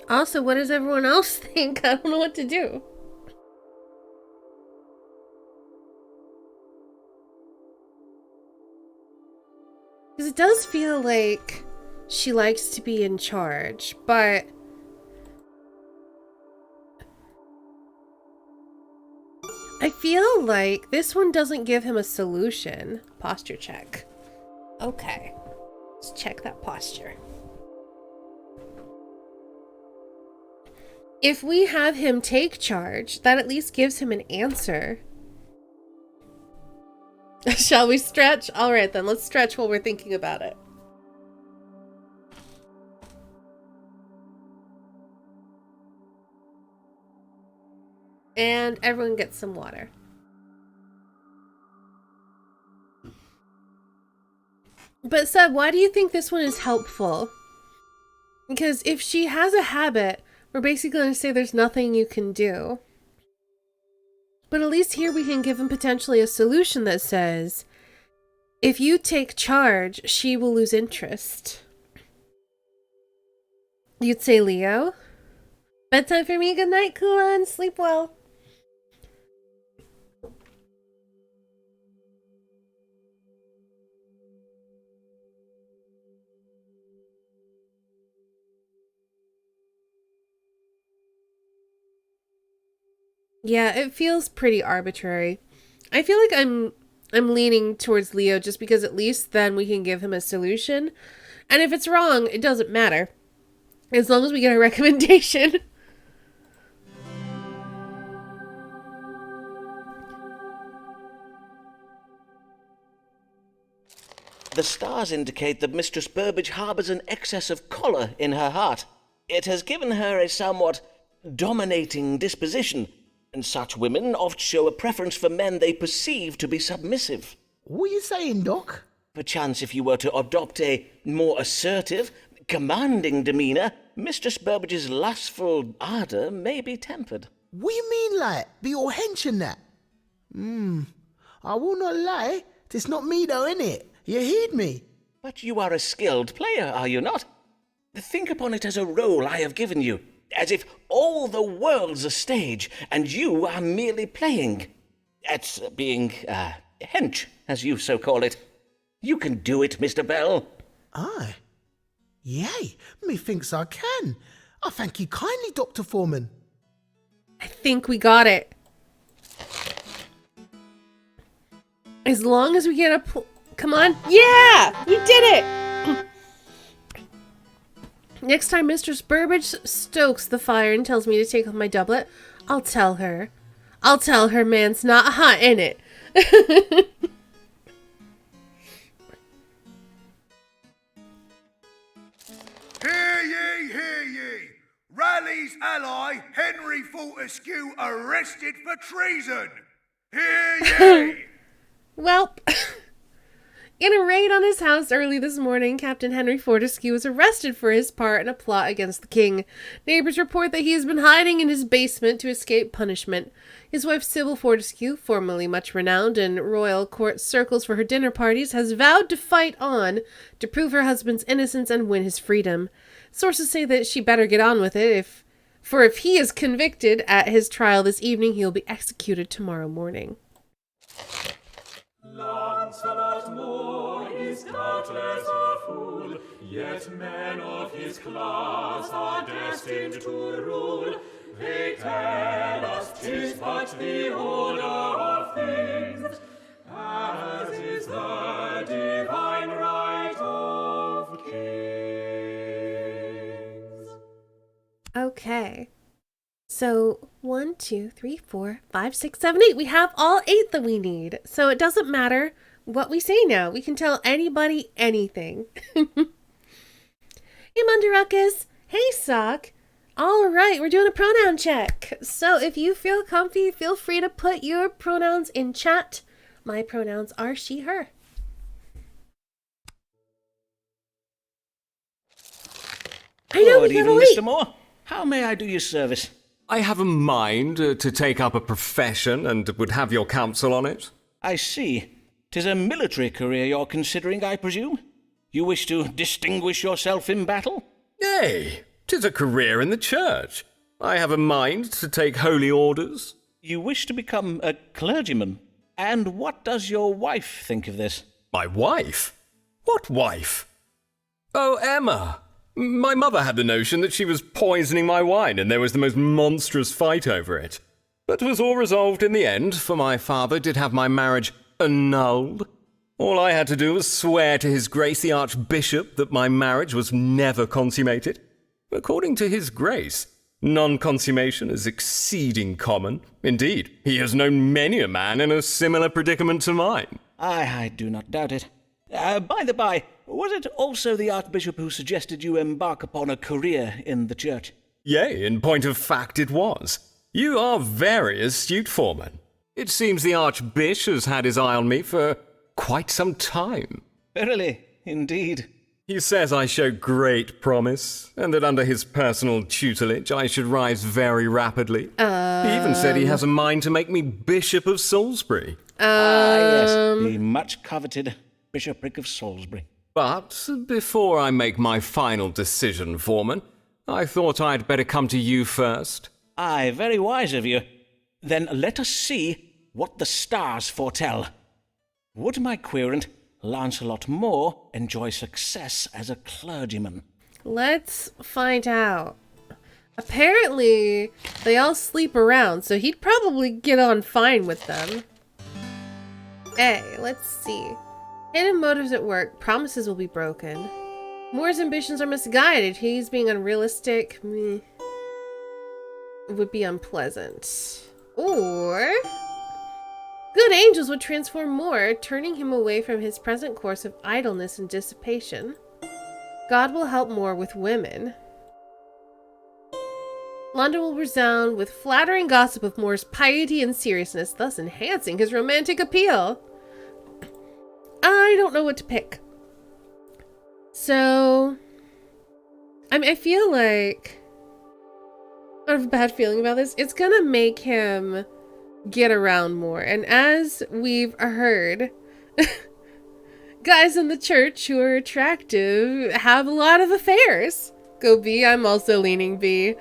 Also, what does everyone else think? I don't know what to do. Because it does feel like she likes to be in charge, but I feel like this one doesn't give him a solution. Posture check. Okay. Let's check that posture. If we have him take charge, that at least gives him an answer. Shall we stretch? All right, then. Let's stretch while we're thinking about it. And everyone gets some water. But Seb, why do you think this one is helpful? Because if she has a habit, we're basically going to say there's nothing you can do. But at least here we can give him potentially a solution that says, if you take charge, she will lose interest. You'd say Leo? Bedtime for me, good night, Kulan, sleep well. Yeah, it feels pretty arbitrary. I feel like I'm leaning towards Leo just because at least then we can give him a solution. And if it's wrong, it doesn't matter. As long as we get a recommendation. The stars indicate that Mistress Burbage harbours an excess of choler in her heart. It has given her a somewhat dominating disposition, and such women oft show a preference for men they perceive to be submissive. What are you saying, Doc? Perchance if you were to adopt a more assertive, commanding demeanour, Mistress Burbage's lustful ardour may be tempered. What you mean, like, be all hench and that? I will not lie, 'tis not me though, innit? You heed me. But you are a skilled player, are you not? Think upon it as a role I have given you, as if all the world's a stage, and you are merely playing. At being, hench, as you so call it. You can do it, Mr. Bell. Aye. Yea, methinks I can. I thank you kindly, Dr. Foreman. I think we got it. As long as we get a... Come on. Yeah! We did it! Next time Mistress Burbage stokes the fire and tells me to take off my doublet, I'll tell her. I'll tell her man's not hot in it. Hear ye, hear ye! Raleigh's ally, Henry Fortescue, arrested for treason! Hear ye! Well, In a raid on his house early this morning, Captain Henry Fortescue was arrested for his part in a plot against the king. Neighbors report that he has been hiding in his basement to escape punishment. His wife Sybil Fortescue, formerly much renowned in royal court circles for her dinner parties, has vowed to fight on to prove her husband's innocence and win his freedom. Sources say that she better get on with it, if he is convicted at his trial this evening, he will be executed tomorrow morning. Lancelot Moore is doubtless a fool, yet men of his class are destined to rule. They tell us 'tis but the order of things, as is the divine right of kings. Okay. So 1, 2, 3, 4, 5, 6, 7, 8. We have all 8 that we need. So it doesn't matter what we say now. We can tell anybody anything. Hey, Mundaruckus. Hey, Sock. All right, we're doing a pronoun check. So if you feel comfy, feel free to put your pronouns in chat. My pronouns are she, her. I know, Good we gotta evening, wait. Mr. Moore. How may I do you service? I have a mind to take up a profession and would have your counsel on it. I see. 'Tis a military career you're considering, I presume? You wish to distinguish yourself in battle? Nay, 'tis a career in the church. I have a mind to take holy orders. You wish to become a clergyman? And what does your wife think of this? My wife? What wife? Oh, Emma. My mother had the notion that she was poisoning my wine, and there was the most monstrous fight over it. But it was all resolved in the end, for my father did have my marriage annulled. All I had to do was swear to His Grace the Archbishop that my marriage was never consummated. According to His Grace, non-consummation is exceeding common. Indeed, he has known many a man in a similar predicament to mine. I do not doubt it. By the by, was it also the Archbishop who suggested you embark upon a career in the church? Yea, in point of fact it was. You are very astute, Foreman. It seems the Archbishop has had his eye on me for quite some time. Verily, indeed. He says I show great promise, and that under his personal tutelage I should rise very rapidly. He even said he has a mind to make me Bishop of Salisbury. Yes, the much coveted Bishopric of Salisbury. But before I make my final decision, Foreman, I thought I'd better come to you first. Aye, very wise of you. Then let us see what the stars foretell. Would my querent, Lancelot Moore, enjoy success as a clergyman? Let's find out. Apparently, they all sleep around, so he'd probably get on fine with them. Hey, let's see. Hidden motives at work. Promises will be broken. Moore's ambitions are misguided. He's being unrealistic. It would be unpleasant. Or good angels would transform Moore, turning him away from his present course of idleness and dissipation. God will help Moore with women. London will resound with flattering gossip of Moore's piety and seriousness, thus enhancing his romantic appeal. I don't know what to pick. So, I feel like I have a bad feeling about this. It's gonna make him get around more. And as we've heard, guys in the church who are attractive have a lot of affairs. Go B. I'm also leaning B.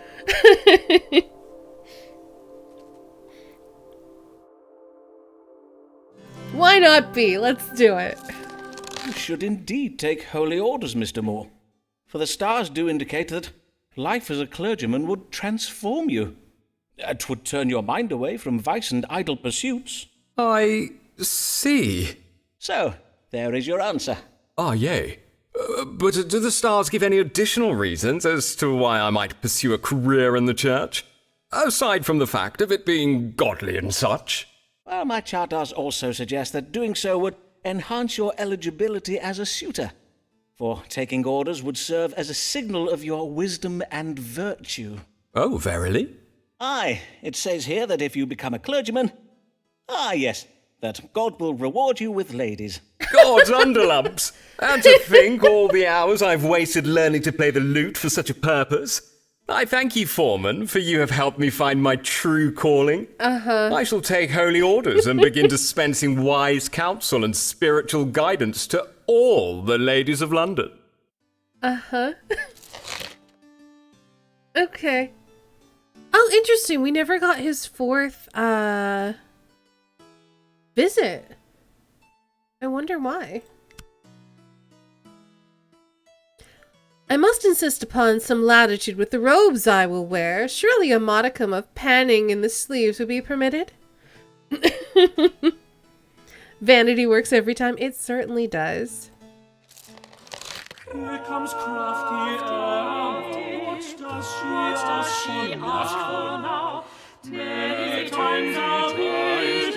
Why not B? Let's do it. You should indeed take holy orders, Mr. Moore. For the stars do indicate that life as a clergyman would transform you. It would turn your mind away from vice and idle pursuits. I see. So, there is your answer. Ah, yea. But do the stars give any additional reasons as to why I might pursue a career in the church? Aside from the fact of it being godly and such. Well, my chart does also suggest that doing so would enhance your eligibility as a suitor. For taking orders would serve as a signal of your wisdom and virtue. Oh, verily? Aye, it says here that if you become a clergyman... Ah, yes, that God will reward you with ladies. God's underlumps! And to think all the hours I've wasted learning to play the lute for such a purpose. I thank you, Foreman, for you have helped me find my true calling. I shall take holy orders and begin dispensing wise counsel and spiritual guidance to all the ladies of London. Okay. Oh, interesting. We never got his fourth, visit. I wonder why. I must insist upon some latitude with the robes I will wear. Surely a modicum of panning in the sleeves would be permitted? Vanity works every time. It certainly does. Here comes crafty Emma. What does she ask for now? Many times our it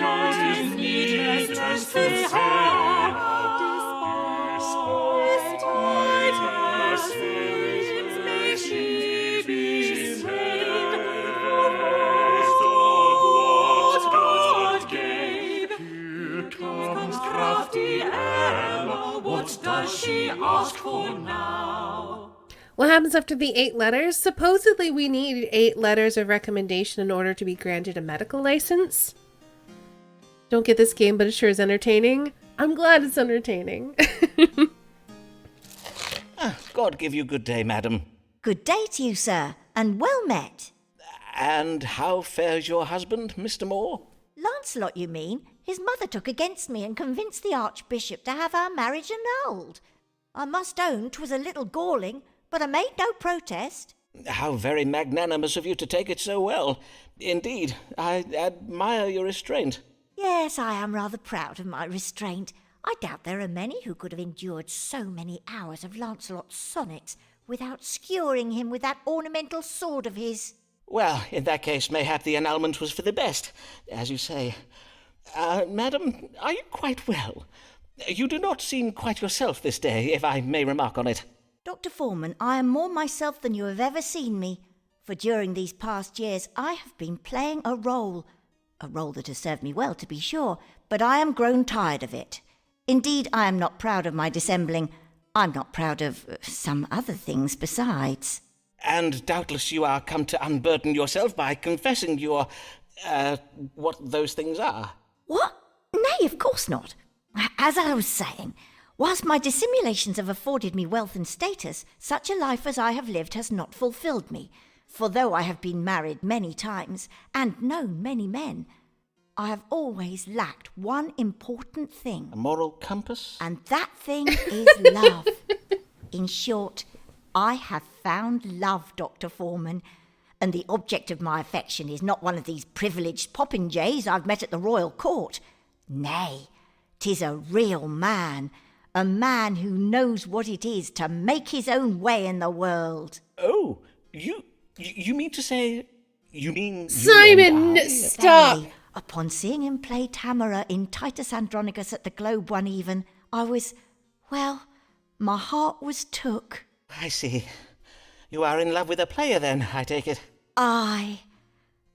is needless to say how. Despite her sins, may she be saved the rest of what God gave. Here comes crafty Emma. What does she ask for now? What happens after the 8 letters? Supposedly we need 8 letters of recommendation in order to be granted a medical license. Don't get this game, but it sure is entertaining. I'm glad it's entertaining. God give you good day, madam. Good day to you, sir, and well met. And how fares your husband, Mr. Moore? Lancelot, you mean? His mother took against me and convinced the Archbishop to have our marriage annulled. I must own 'twas a little galling, but I made no protest. How very magnanimous of you to take it so well. Indeed, I admire your restraint. Yes, I am rather proud of my restraint. I doubt there are many who could have endured so many hours of Lancelot's sonnets without skewering him with that ornamental sword of his. Well, in that case, mayhap the annulment was for the best, as you say. Madam, are you quite well? You do not seem quite yourself this day, if I may remark on it. Dr. Foreman, I am more myself than you have ever seen me, for during these past years I have been playing a role that has served me well, to be sure, but I am grown tired of it. Indeed, I am not proud of my dissembling. I'm not proud of some other things besides. And doubtless you are come to unburden yourself by confessing your, what those things are. What? Nay, of course not. As I was saying, whilst my dissimulations have afforded me wealth and status, such a life as I have lived has not fulfilled me. For though I have been married many times and known many men, I have always lacked one important thing. A moral compass? And that thing is love. In short, I have found love, Dr. Foreman, and the object of my affection is not one of these privileged popinjays I've met at the royal court. Nay, 'tis a real man, a man who knows what it is to make his own way in the world. Oh, you mean to say... You mean... Simon, stop! Verily, upon seeing him play Tamara in Titus Andronicus at the Globe one even, I was... well, my heart was took. I see. You are in love with a player then, I take it. Aye,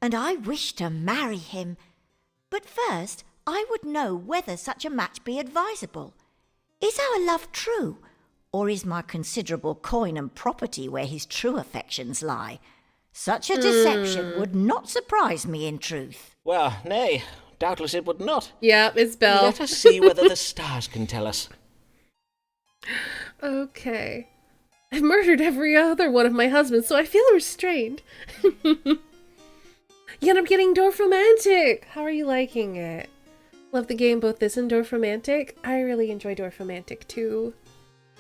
and I wish to marry him. But first, I would know whether such a match be advisable. Is our love true, or is my considerable coin and property where his true affections lie? Such a deception would not surprise me in truth. Well, nay, doubtless it would not. Yeah, it's Belle. Let us see whether the stars can tell us. Okay. I've murdered every other one of my husbands, so I feel restrained. Yet I'm getting Dorfromantic. How are you liking it? Love the game, both this and Dorfromantic. I really enjoy Dorfromantic too.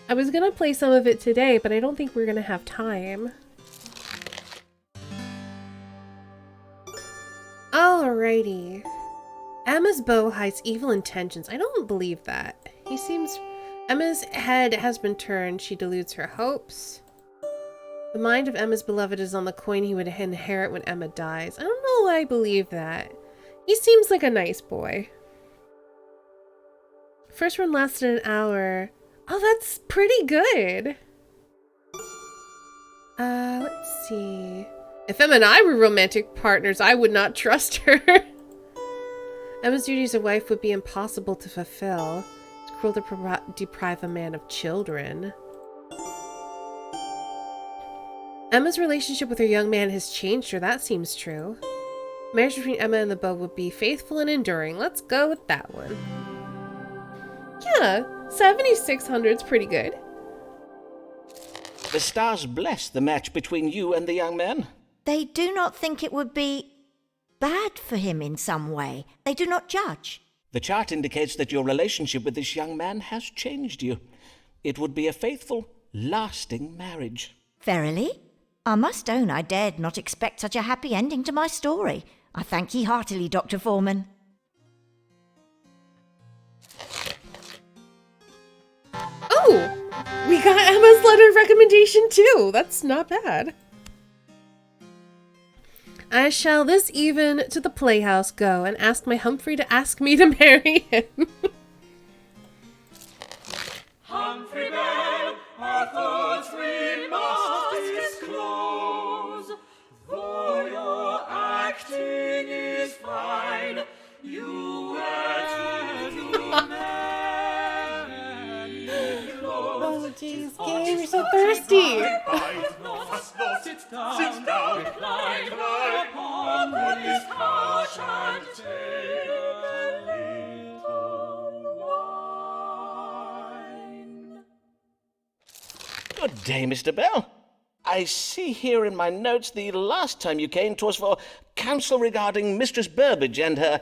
I was gonna play some of it today, but I don't think we're gonna have time. Alrighty. Emma's bow hides evil intentions. I don't believe that. Emma's head has been turned. She deludes her hopes. The mind of Emma's beloved is on the coin he would inherit when Emma dies. I don't know why I believe that. He seems like a nice boy. First run lasted an hour. Oh, that's pretty good. Let's see. If Emma and I were romantic partners, I would not trust her. Emma's duty as a wife would be impossible to fulfill. It's cruel to deprive a man of children. Emma's relationship with her young man has changed her. That seems true. Marriage between Emma and the beau would be faithful and enduring. Let's go with that one. Yeah, 7600's pretty good. The stars bless the match between you and the young man. They do not think it would be bad for him in some way. They do not judge. The chart indicates that your relationship with this young man has changed you. It would be a faithful, lasting marriage. Verily? I must own I dared not expect such a happy ending to my story. I thank ye heartily, Dr. Foreman. Oh! We got Emma's letter of recommendation too! That's not bad. I shall this even to the playhouse go and ask my Humphrey to ask me to marry him. Humphrey Bell, our thoughts we must disclose. Though your acting is fine, you were to marry close. Oh jeez, Gabe, you're so thirsty. Sit down, recline upon this couch and take a little wine. Good day, Mr. Bell. I see here in my notes the last time you came to us for counsel regarding Mistress Burbage and her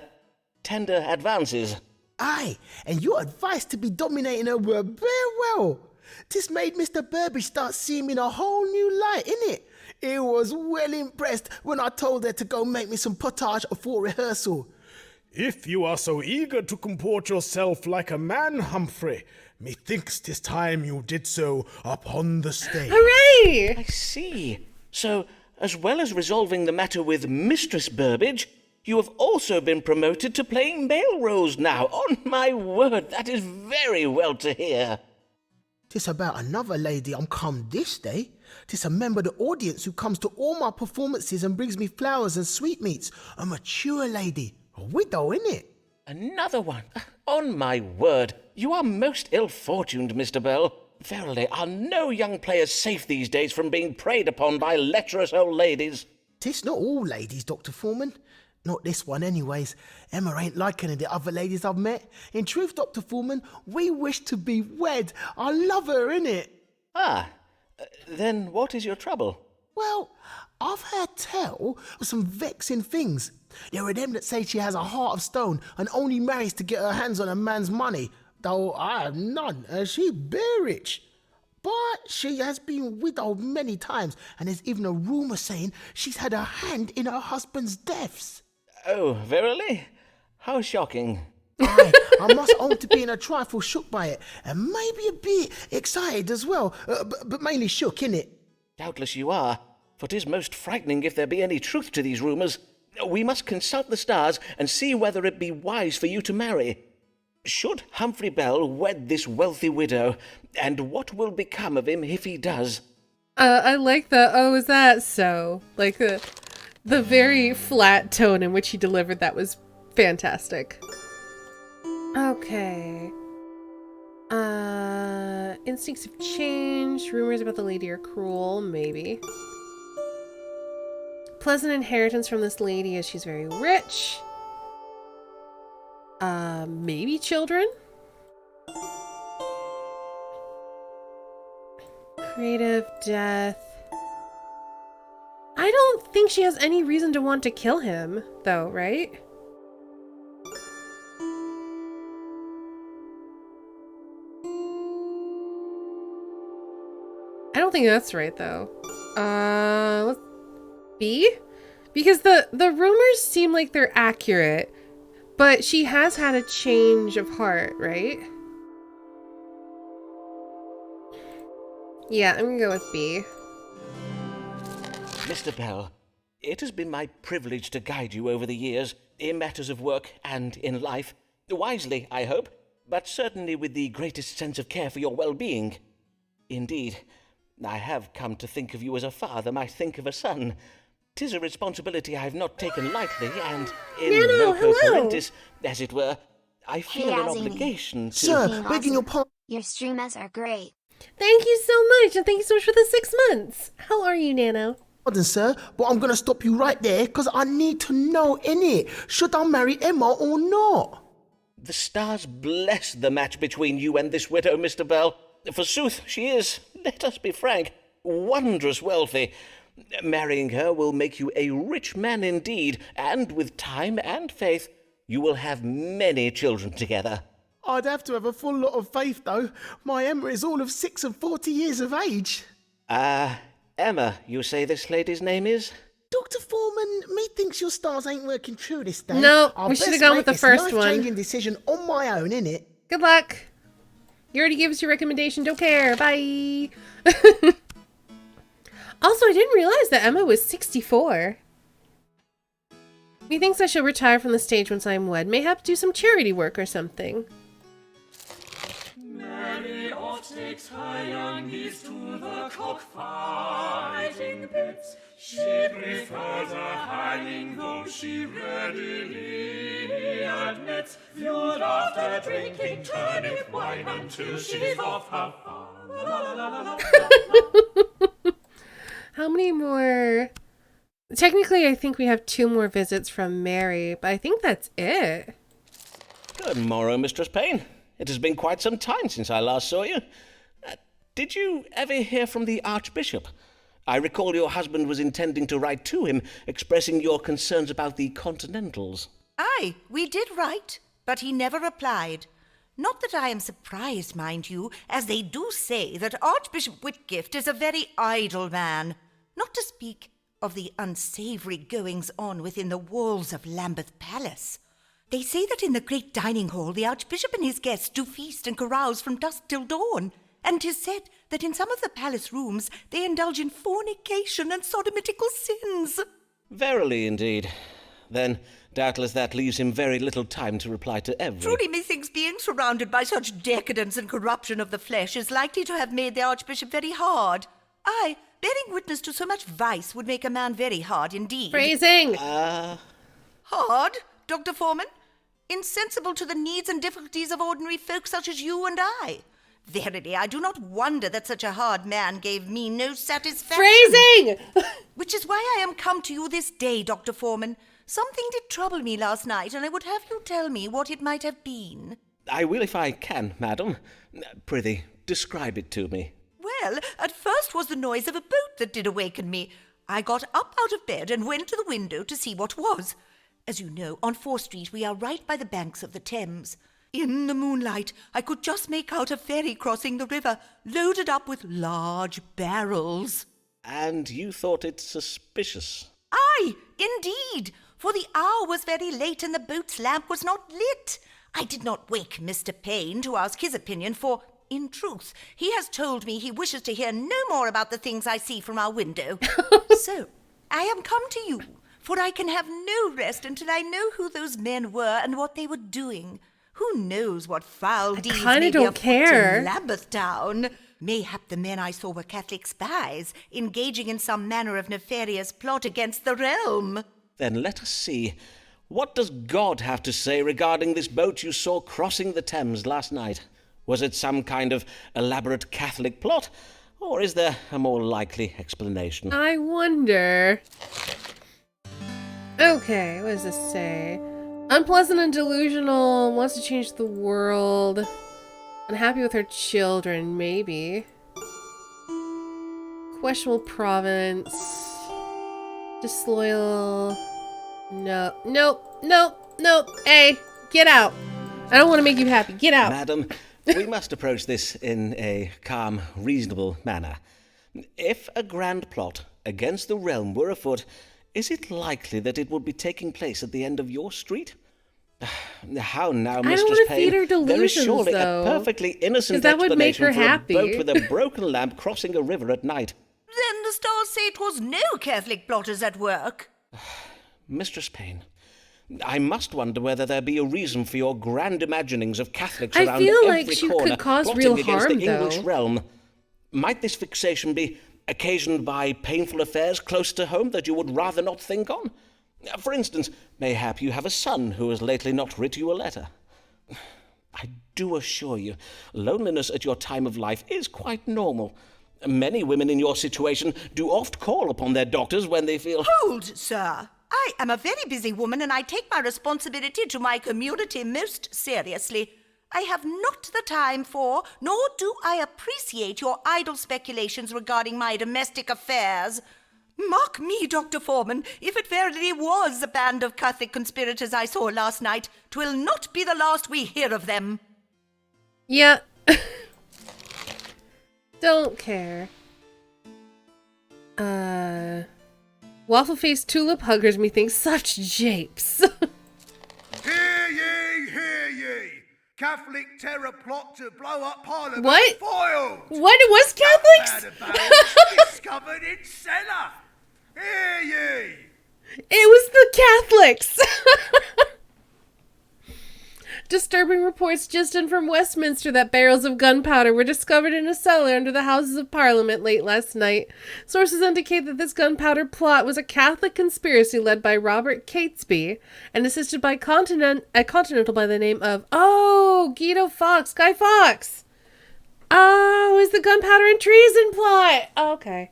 tender advances. Aye, and your advice to be dominating her were very well. This made Mr. Burbage start seeing me in a whole new light, innit? He was well impressed when I told her to go make me some pottage before rehearsal. If you are so eager to comport yourself like a man, Humphrey, methinks 'tis time you did so upon the stage. Hooray! I see. So, as well as resolving the matter with Mistress Burbage, you have also been promoted to playing male roles now. On my word, that is very well to hear. 'Tis about another lady I'm come this day. 'Tis a member of the audience who comes to all my performances and brings me flowers and sweetmeats. A mature lady. A widow, innit? Another one. On my word, you are most ill-fortuned, Mr. Bell. Verily, are no young players safe these days from being preyed upon by lecherous old ladies? 'Tis not all ladies, Dr. Foreman. Not this one, anyways. Emma ain't like any of the other ladies I've met. In truth, Dr. Foreman, we wish to be wed. I love her, innit? Then what is your trouble? Well, I've heard tell of some vexing things. There are them that say she has a heart of stone and only marries to get her hands on a man's money, though I have none, and she's very rich. But she has been widowed many times, and there's even a rumour saying she's had a hand in her husband's deaths. Oh, verily? How shocking. Aye, I must own to being a trifle shook by it, and maybe a bit excited as well, but mainly shook, innit? Doubtless you are, for 'tis most frightening if there be any truth to these rumours. We must consult the stars and see whether it be wise for you to marry. Should Humphrey Bell wed this wealthy widow, and what will become of him if he does? I like the, oh, is that so? Like the very flat tone in which he delivered that was fantastic. Okay. Instincts have changed. Rumors about the lady are cruel, maybe. Pleasant inheritance from this lady as she's very rich. Maybe children? Creative death. I don't think she has any reason to want to kill him, though, right? I don't think that's right, though. Let's B? Because the rumors seem like they're accurate, but she has had a change of heart, right? Yeah, I'm gonna go with B. Mr. Bell, it has been my privilege to guide you over the years in matters of work and in life. Wisely, I hope, but certainly with the greatest sense of care for your well-being. Indeed, I have come to think of you as a father might think of a son. 'tis a responsibility I have not taken lightly, and in Nano, loco hello. parentis, as it were, I feel an Yazzie. obligation to... Sir, begging your pardon. Your streamers are great. Thank you so much, and thank you so much for the 6 months. How are you, Nano? Pardon, sir, but I'm going to stop you right there because I need to know, innit? Should I marry Emma or not? The stars bless the match between you and this widow, Mr. Bell. Forsooth, she is, let us be frank, wondrous wealthy. Marrying her will make you a rich man indeed, and with time and faith, you will have many children together. I'd have to have a full lot of faith, though. My Emma is all of 6 and 40 years of age. Emma, you say this lady's name is? Dr. Foreman, me thinks your stars ain't working true this day. No, I'll we should have best gone make with the this first one. life-changing decision on my own, innit? Good luck. You already gave us your recommendation. Don't care. Bye. Also, I didn't realize that Emma was 64. Methinks I shall retire from the stage once I am wed. Mayhap do some charity work or something. Mary oft takes her young niece to the cockfighting pits. She prefers a hanging, though she readily admits. Viewed after drinking turnip wine until she's off her farm. How many more? Technically, I think we have 2 more visits from Mary, but I think that's it. Good morrow, Mistress Payne. It has been quite some time since I last saw you. Did you ever hear from the Archbishop? I recall your husband was intending to write to him, expressing your concerns about the Continentals. Aye, we did write, but he never replied. Not that I am surprised, mind you, as they do say that Archbishop Whitgift is a very idle man, not to speak of the unsavoury goings-on within the walls of Lambeth Palace. They say that in the great dining hall the Archbishop and his guests do feast and carouse from dusk till dawn, and 'tis said that in some of the palace rooms they indulge in fornication and sodomitical sins. Verily, indeed. Then, doubtless that leaves him very little time to reply to every... Truly, methinks being surrounded by such decadence and corruption of the flesh is likely to have made the Archbishop very hard. Aye, bearing witness to so much vice would make a man very hard indeed. Phrasing! Hard, Dr. Foreman? Insensible to the needs and difficulties of ordinary folk such as you and I. Verily, I do not wonder that such a hard man gave me no satisfaction. Phrasing! Which is why I am come to you this day, Dr. Foreman. Something did trouble me last night, and I would have you tell me what it might have been. I will if I can, madam. Prithee, describe it to me. Well, at first was the noise of a boat that did awaken me. I got up out of bed and went to the window to see what was. As you know, on 4th Street we are right by the banks of the Thames. In the moonlight, I could just make out a ferry crossing the river, loaded up with large barrels. And you thought it suspicious? Aye, indeed, for the hour was very late and the boat's lamp was not lit. I did not wake Mr. Payne to ask his opinion, for, in truth, he has told me he wishes to hear no more about the things I see from our window. So, I am come to you, for I can have no rest until I know who those men were and what they were doing. Who knows what foul deeds may be afoot in Lambeth Town? Mayhap the men I saw were Catholic spies, engaging in some manner of nefarious plot against the realm. Then let us see. What does God have to say regarding this boat you saw crossing the Thames last night? Was it some kind of elaborate Catholic plot, or is there a more likely explanation? I wonder. Okay, what does this say? Unpleasant and delusional, wants to change the world. Unhappy with her children, maybe. Questionable province. Disloyal. No. Nope. Nope. Nope. Hey, get out. I don't want to make you happy. Get out. Madam, we must approach this in a calm, reasonable manner. If a grand plot against the realm were afoot, is it likely that it would be taking place at the end of your street? How now, Mistress Payne? There is surely a perfectly innocent explanation for a boat with a broken lamp crossing a river at night. Then the stars say 'twas no Catholic plotters at work. Mistress Payne, I must wonder whether there be a reason for your grand imaginings of Catholics around every corner could cause plotting real against harm, the English though. realm. Might this fixation be occasioned by painful affairs close to home that you would rather not think on? For instance, mayhap you have a son who has lately not writ you a letter. I do assure you, loneliness at your time of life is quite normal. Many women in your situation do oft call upon their doctors when they feel... Hold, sir. I am a very busy woman and I take my responsibility to my community most seriously. I have not the time for, nor do I appreciate your idle speculations regarding my domestic affairs. Mark me, Dr. Foreman, if it verily was a band of Catholic conspirators I saw last night, 'twill not be the last we hear of them. Yeah. Don't care. Waffle-faced tulip huggers me think such japes. Hear ye, hear ye! Catholic terror plot to blow up Parliament What? foiled! What? It was Catholics? Discovered in cellar! Hear ye! It was the Catholics! Disturbing reports just in from Westminster that barrels of gunpowder were discovered in a cellar under the Houses of Parliament late last night. Sources indicate that this gunpowder plot was a Catholic conspiracy led by Robert Catesby and assisted by a Continental by the name of, Guido Fawkes, Guy Fawkes. Oh, is the gunpowder and treason plot. Okay.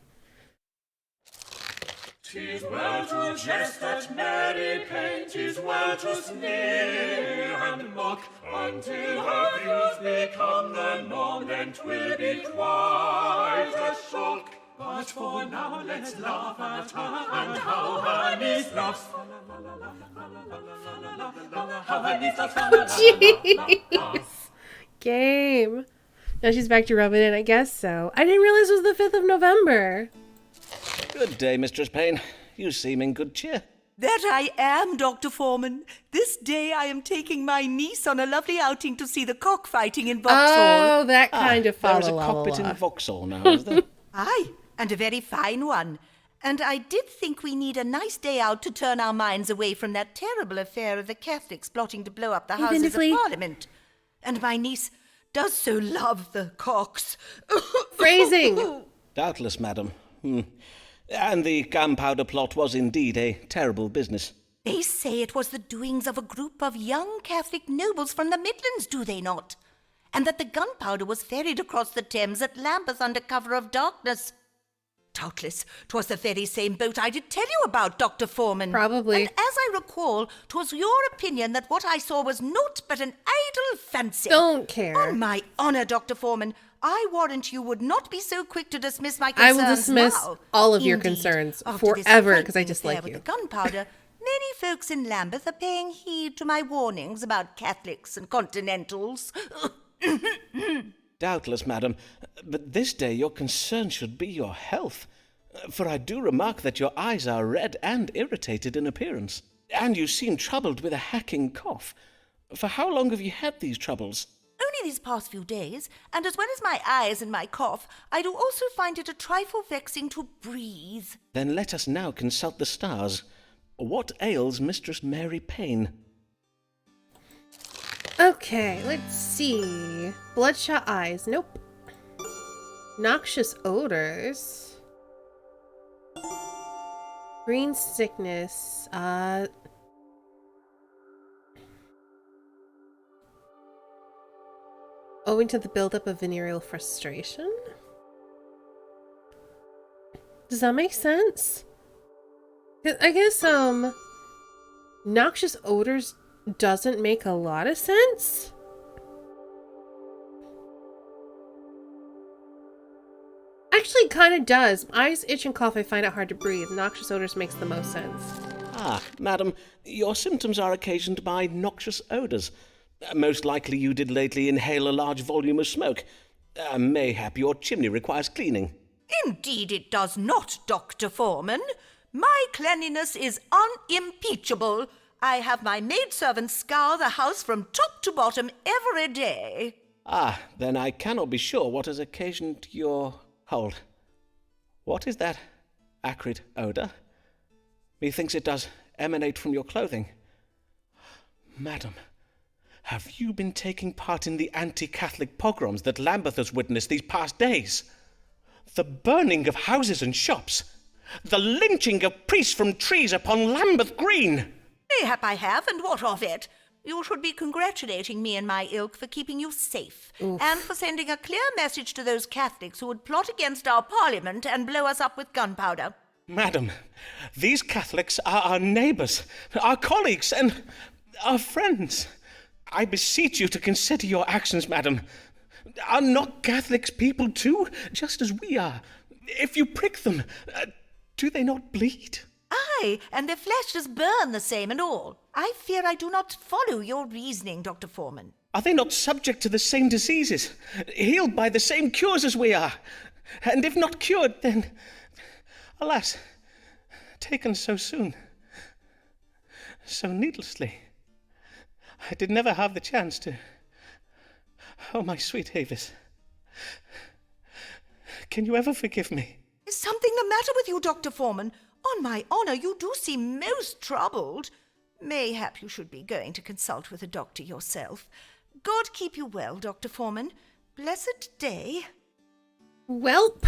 'Tis well to jest at merry pain, 'tis well to sneer and mock, until her views become the norm, then 'twill be quite a shock. But for now let's laugh at her, and how her niece laughs. How her niece laughs. Jeez. Game. Now she's back to rub it in, I guess so. I didn't realize it was the 5th of November. Good day, Mistress Payne. You seem in good cheer. That I am, Dr. Foreman. This day I am taking my niece on a lovely outing to see the cockfighting in Vauxhall. Oh, that kind of There is a cockpit in Vauxhall now, is there? Aye, and a very fine one. And I did think we need a nice day out to turn our minds away from that terrible affair of the Catholics plotting to blow up the Houses of Parliament. And my niece does so love the cocks. Phrasing. Doubtless, madam. And the gunpowder plot was indeed a terrible business. They say it was the doings of a group of young Catholic nobles from the Midlands, do they not? And that the gunpowder was ferried across the Thames at Lambeth under cover of darkness. Doubtless, 'twas the very same boat I did tell you about, Dr. Foreman. Probably. And as I recall, 'twas your opinion that what I saw was naught but an idle fancy. Don't care. On my honour, Dr. Foreman, I warrant you would not be so quick to dismiss my concerns now. I will dismiss all of your Indeed, concerns after this forever because I frightening dislike affair you. with the gunpowder, many folks in Lambeth are paying heed to my warnings about Catholics and Continentals. Doubtless, madam, but this day your concern should be your health. For I do remark that your eyes are red and irritated in appearance, and you seem troubled with a hacking cough. For how long have you had these troubles? Only these past few days, and as well as my eyes and my cough, I do also find it a trifle vexing to breathe. Then let us now consult the stars. What ails Mistress Mary Payne? Okay, let's see. Bloodshot eyes. Nope. Noxious odors. Green sickness. Owing to the buildup of venereal frustration? Does that make sense? I guess, noxious odors doesn't make a lot of sense. Actually, kind of does. Eyes itch and cough, I find it hard to breathe. Noxious odors makes the most sense. Ah, madam, your symptoms are occasioned by noxious odours. Most likely you did lately inhale a large volume of smoke. Mayhap your chimney requires cleaning. Indeed it does not, Dr. Foreman. My cleanliness is unimpeachable. I have my maidservant scour the house from top to bottom every day. Ah, then I cannot be sure what has occasioned your... Hold. What is that acrid odour? Methinks it does emanate from your clothing. Madam, have you been taking part in the anti-Catholic pogroms that Lambeth has witnessed these past days? The burning of houses and shops. The lynching of priests from trees upon Lambeth Green. Mayhap I have, and what of it? You should be congratulating me and my ilk for keeping you safe, and for sending a clear message to those Catholics who would plot against our Parliament and blow us up with gunpowder. Madam, these Catholics are our neighbours, our colleagues, and our friends. I beseech you to consider your actions, madam. Are not Catholics people too, just as we are? If you prick them, do they not bleed? Aye, and their flesh does burn the same and all. I fear I do not follow your reasoning, Dr. Foreman. Are they not subject to the same diseases, healed by the same cures as we are? And if not cured, then, alas, taken so soon, so needlessly. I did never have the chance to... Oh, my sweet Avis, can you ever forgive me? Is something the matter with you, Dr. Foreman? On my honour, you do seem most troubled. Mayhap you should be going to consult with a doctor yourself. God keep you well, Dr. Foreman. Blessed day. Welp.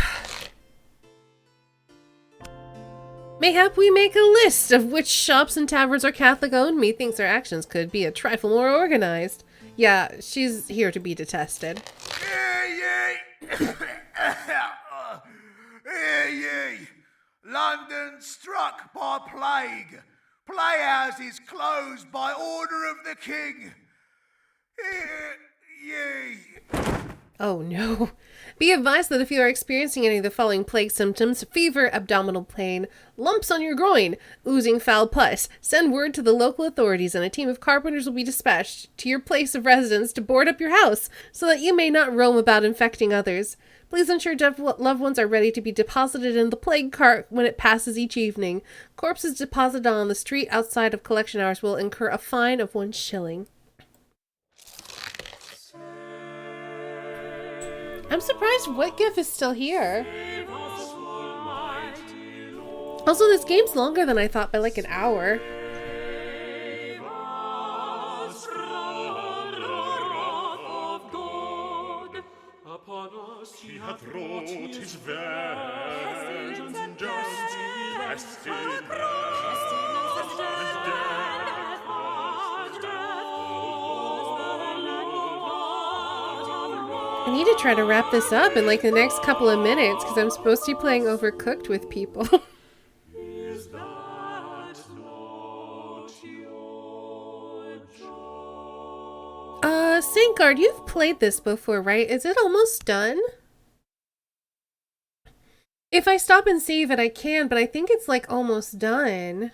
Mayhap we make a list of which shops and taverns are Catholic-owned. Methinks our actions could be a trifle more organized. Yeah, she's here to be detested. Hear ye! Hear ye! London struck by plague. Playhouses closed by order of the king. Hear ye! Oh no. Be advised that if you are experiencing any of the following plague symptoms, fever, abdominal pain, lumps on your groin, oozing foul pus, send word to the local authorities and a team of carpenters will be dispatched to your place of residence to board up your house so that you may not roam about infecting others. Please ensure loved ones are ready to be deposited in the plague cart when it passes each evening. Corpses deposited on the street outside of collection hours will incur a fine of 1 shilling. I'm surprised Whitgift is still here. Also, this game's longer than I thought by like an hour. He hath wrought his vengeance and justice, rest in I need to try to wrap this up in like the next couple of minutes because I'm supposed to be playing Overcooked with people. Is that not your joy? Saintguard, you've played this before, right? Is it almost done? If I stop and save it, I can, but I think it's like almost done.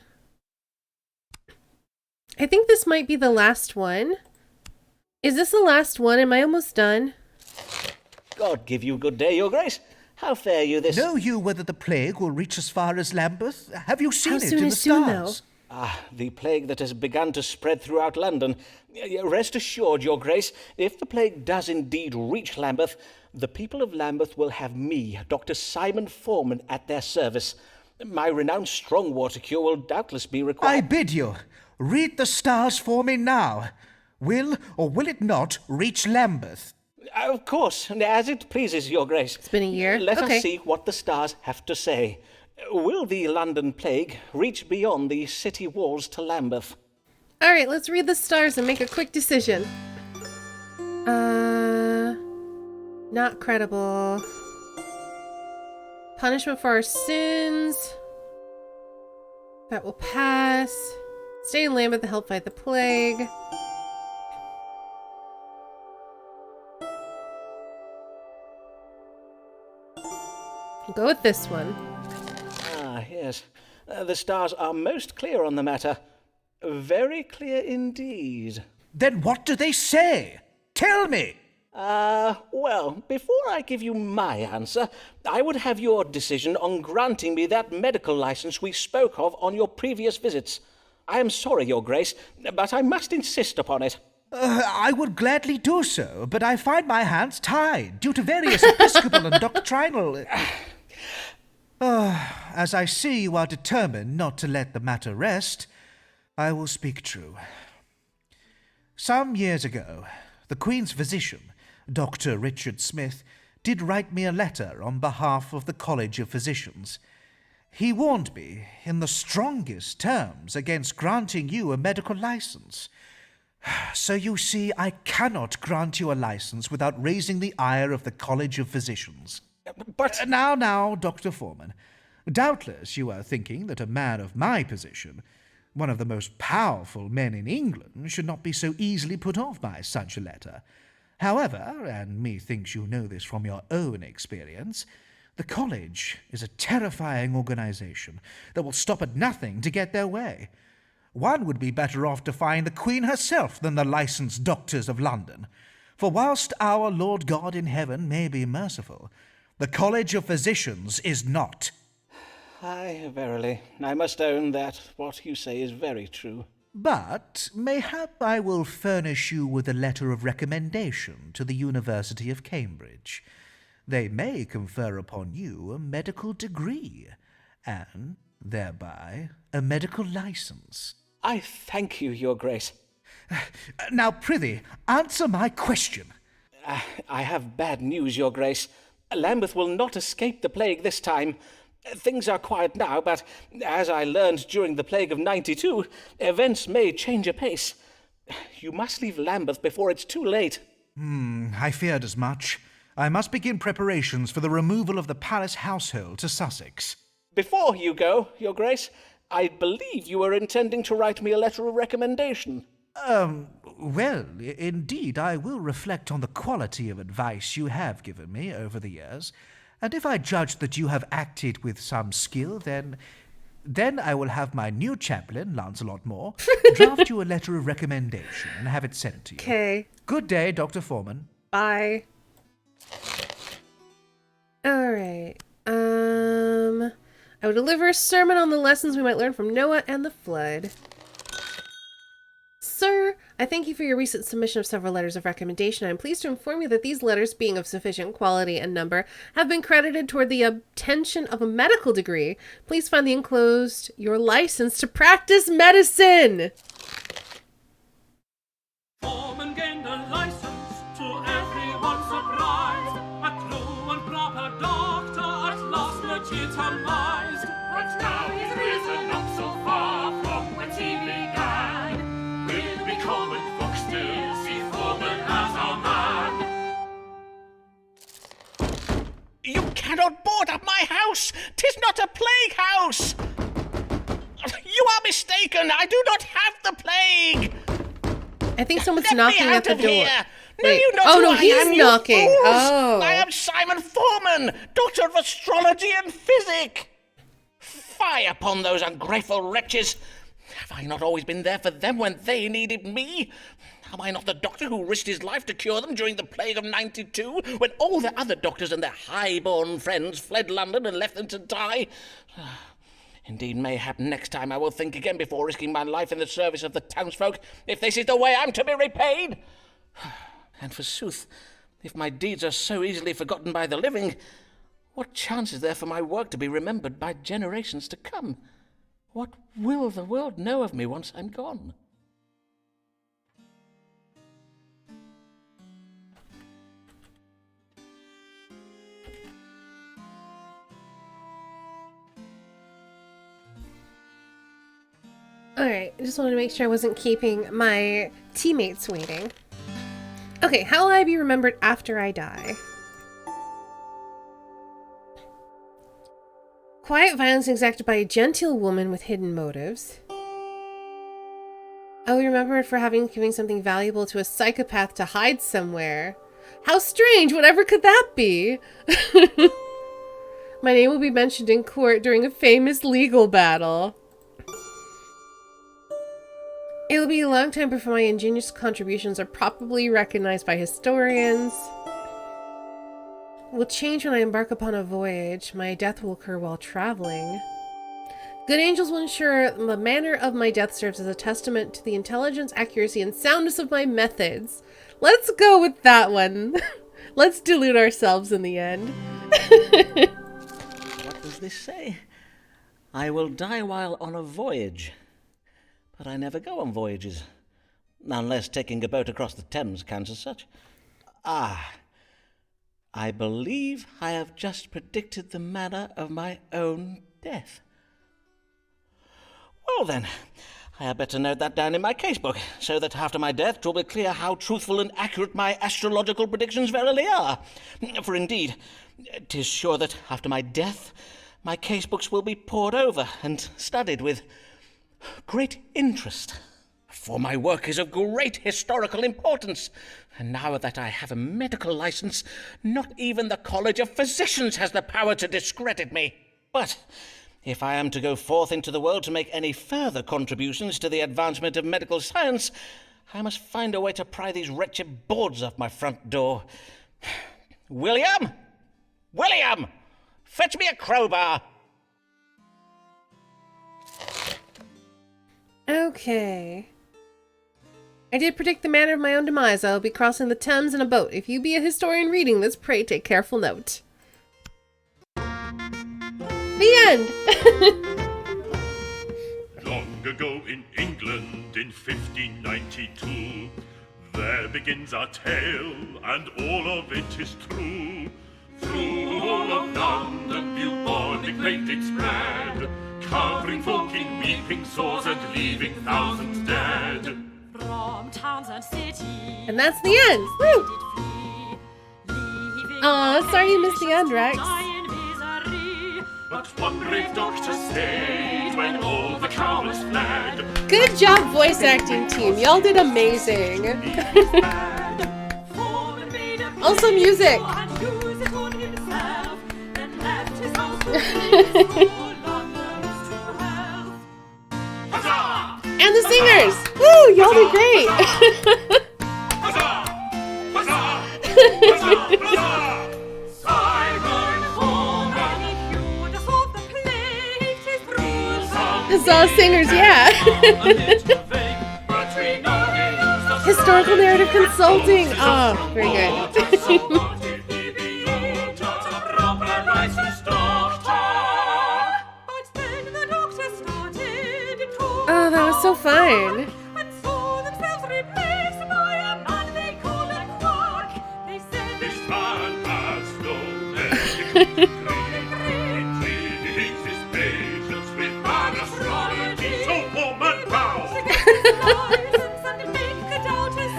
I think this might be the last one. Is this the last one? Am I almost done? God give you good day, your grace. How fare you this... Know you whether the plague will reach as far as Lambeth? Have you seen it soon in the is soon, stars? The plague that has begun to spread throughout London. Rest assured, your grace, if the plague does indeed reach Lambeth, the people of Lambeth will have me, Dr. Simon Foreman, at their service. My renowned strong water cure will doubtless be required. I bid you, read the stars for me now. Will or will it not reach Lambeth? Of course, as it pleases your grace. It's been a year. Let Okay. us see what the stars have to say. Will the London plague reach beyond the city walls to Lambeth? All right, let's read the stars and make a quick decision. Not credible. Punishment for our sins. That will pass. Stay in Lambeth to help fight the plague. I'll go with this one. Yes. The stars are most clear on the matter. Very clear indeed. Then what do they say? Tell me! Well, before I give you my answer, I would have your decision on granting me that medical license we spoke of on your previous visits. I am sorry, your grace, but I must insist upon it. I would gladly do so, but I find my hands tied due to various episcopal and doctrinal... As I see you are determined not to let the matter rest, I will speak true. Some years ago, the Queen's physician, Dr. Richard Smith, did write me a letter on behalf of the College of Physicians. He warned me in the strongest terms against granting you a medical license. So you see, I cannot grant you a license without raising the ire of the College of Physicians. But... Now, Dr. Foreman. Doubtless you are thinking that a man of my position, one of the most powerful men in England, should not be so easily put off by such a letter. However, and methinks you know this from your own experience, the college is a terrifying organization that will stop at nothing to get their way. One would be better off defying the Queen herself than the licensed doctors of London. For whilst our Lord God in heaven may be merciful, the College of Physicians is not. Aye, verily, I must own that what you say is very true. But mayhap I will furnish you with a letter of recommendation to the University of Cambridge. They may confer upon you a medical degree, and thereby a medical license. I thank you, Your Grace. Now, prithee, answer my question. I have bad news, Your Grace. Lambeth will not escape the plague this time. Things are quiet now, but as I learned during the plague of '92, events may change apace. You must leave Lambeth before it's too late. I feared as much. I must begin preparations for the removal of the palace household to Sussex. Before you go, Your Grace, I believe you were intending to write me a letter of recommendation. Well, indeed, I will reflect on the quality of advice you have given me over the years, and if I judge that you have acted with some skill, then I will have my new chaplain, Lancelot Moore, draft you a letter of recommendation and have it sent to you. Okay. Good day, Dr. Foreman. Bye. Alright. I will deliver a sermon on the lessons we might learn from Noah and the flood. Sir, I thank you for your recent submission of several letters of recommendation. I am pleased to inform you that these letters, being of sufficient quality and number, have been credited toward the obtention of a medical degree. Please find the enclosed your license to practice medicine. Foreman gained a license to everyone's surprise. A true and proper doctor at last legitimized. But now he's risen up so far from whence he began. We'll be common folk still, see Foreman as our man. You cannot board up my house! 'Tis not a plague house! You are mistaken! I do not have the plague! I think someone's Let knocking me at out the of door. Here. Wait. No, you know Oh, who no, I he's am, you knocking. fools. Oh. I am Simon Foreman, Doctor of Astrology and Physic. Fie upon those ungrateful wretches. Have I not always been there for them when they needed me? Am I not the doctor who risked his life to cure them during the plague of '92, when all the other doctors and their high-born friends fled London and left them to die? Indeed, mayhap next time I will think again before risking my life in the service of the townsfolk, if this is the way I'm to be repaid. And forsooth, if my deeds are so easily forgotten by the living, what chance is there for my work to be remembered by generations to come? What will the world know of me once I'm gone? Alright, I just wanted to make sure I wasn't keeping my teammates waiting. Okay, how will I be remembered after I die? Quiet violence exacted by a genteel woman with hidden motives. I will be remembered for having given something valuable to a psychopath to hide somewhere. How strange! Whatever could that be? My name will be mentioned in court during a famous legal battle. It will be a long time before my ingenious contributions are properly recognized by historians. It will change when I embark upon a voyage. My death will occur while traveling. Good angels will ensure the manner of my death serves as a testament to the intelligence, accuracy, and soundness of my methods. Let's go with that one. Let's delude ourselves in the end. What does this say? I will die while on a voyage. But I never go on voyages, unless taking a boat across the Thames counts as such. I believe I have just predicted the manner of my own death. Well then, I had better note that down in my casebook, so that after my death 'twill be clear how truthful and accurate my astrological predictions verily are. For indeed, 'tis sure that after my death my casebooks will be pored over and studied with great interest. For my work is of great historical importance, and now that I have a medical license, not even the College of Physicians has the power to discredit me. But if I am to go forth into the world to make any further contributions to the advancement of medical science, I must find a way to pry these wretched boards off my front door. William! William! Fetch me a crowbar! Okay. I did predict the manner of my own demise. I will be crossing the Thames in a boat. If you be a historian reading this, pray take careful note. The end! Long ago in England in 1592, there begins our tale, and all of it is true. Through all of London, bubonic plague did spread, covering folk in weeping sores and leaving thousands dead. From towns and cities. And that's the end! Woo! Aw, sorry you missed the end, Rex. But one brave doctor stayed when all the cowards fled. Good job, voice acting team. Y'all did amazing. Also music. And the singers! Woo! Y'all did great! It's all singers, yeah! Historical narrative consulting! Oh, very good. Oh, that was so fun.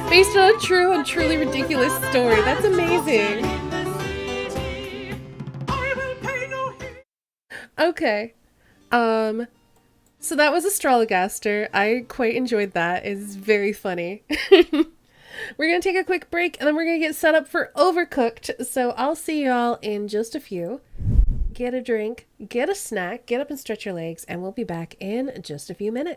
Based on a true and truly ridiculous story. That's amazing. Okay. So that was Astrologaster. I quite enjoyed that. It's very funny. We're going to take a quick break and then we're going to get set up for Overcooked. So I'll see y'all in just a few. Get a drink, get a snack, get up and stretch your legs, and we'll be back in just a few minutes.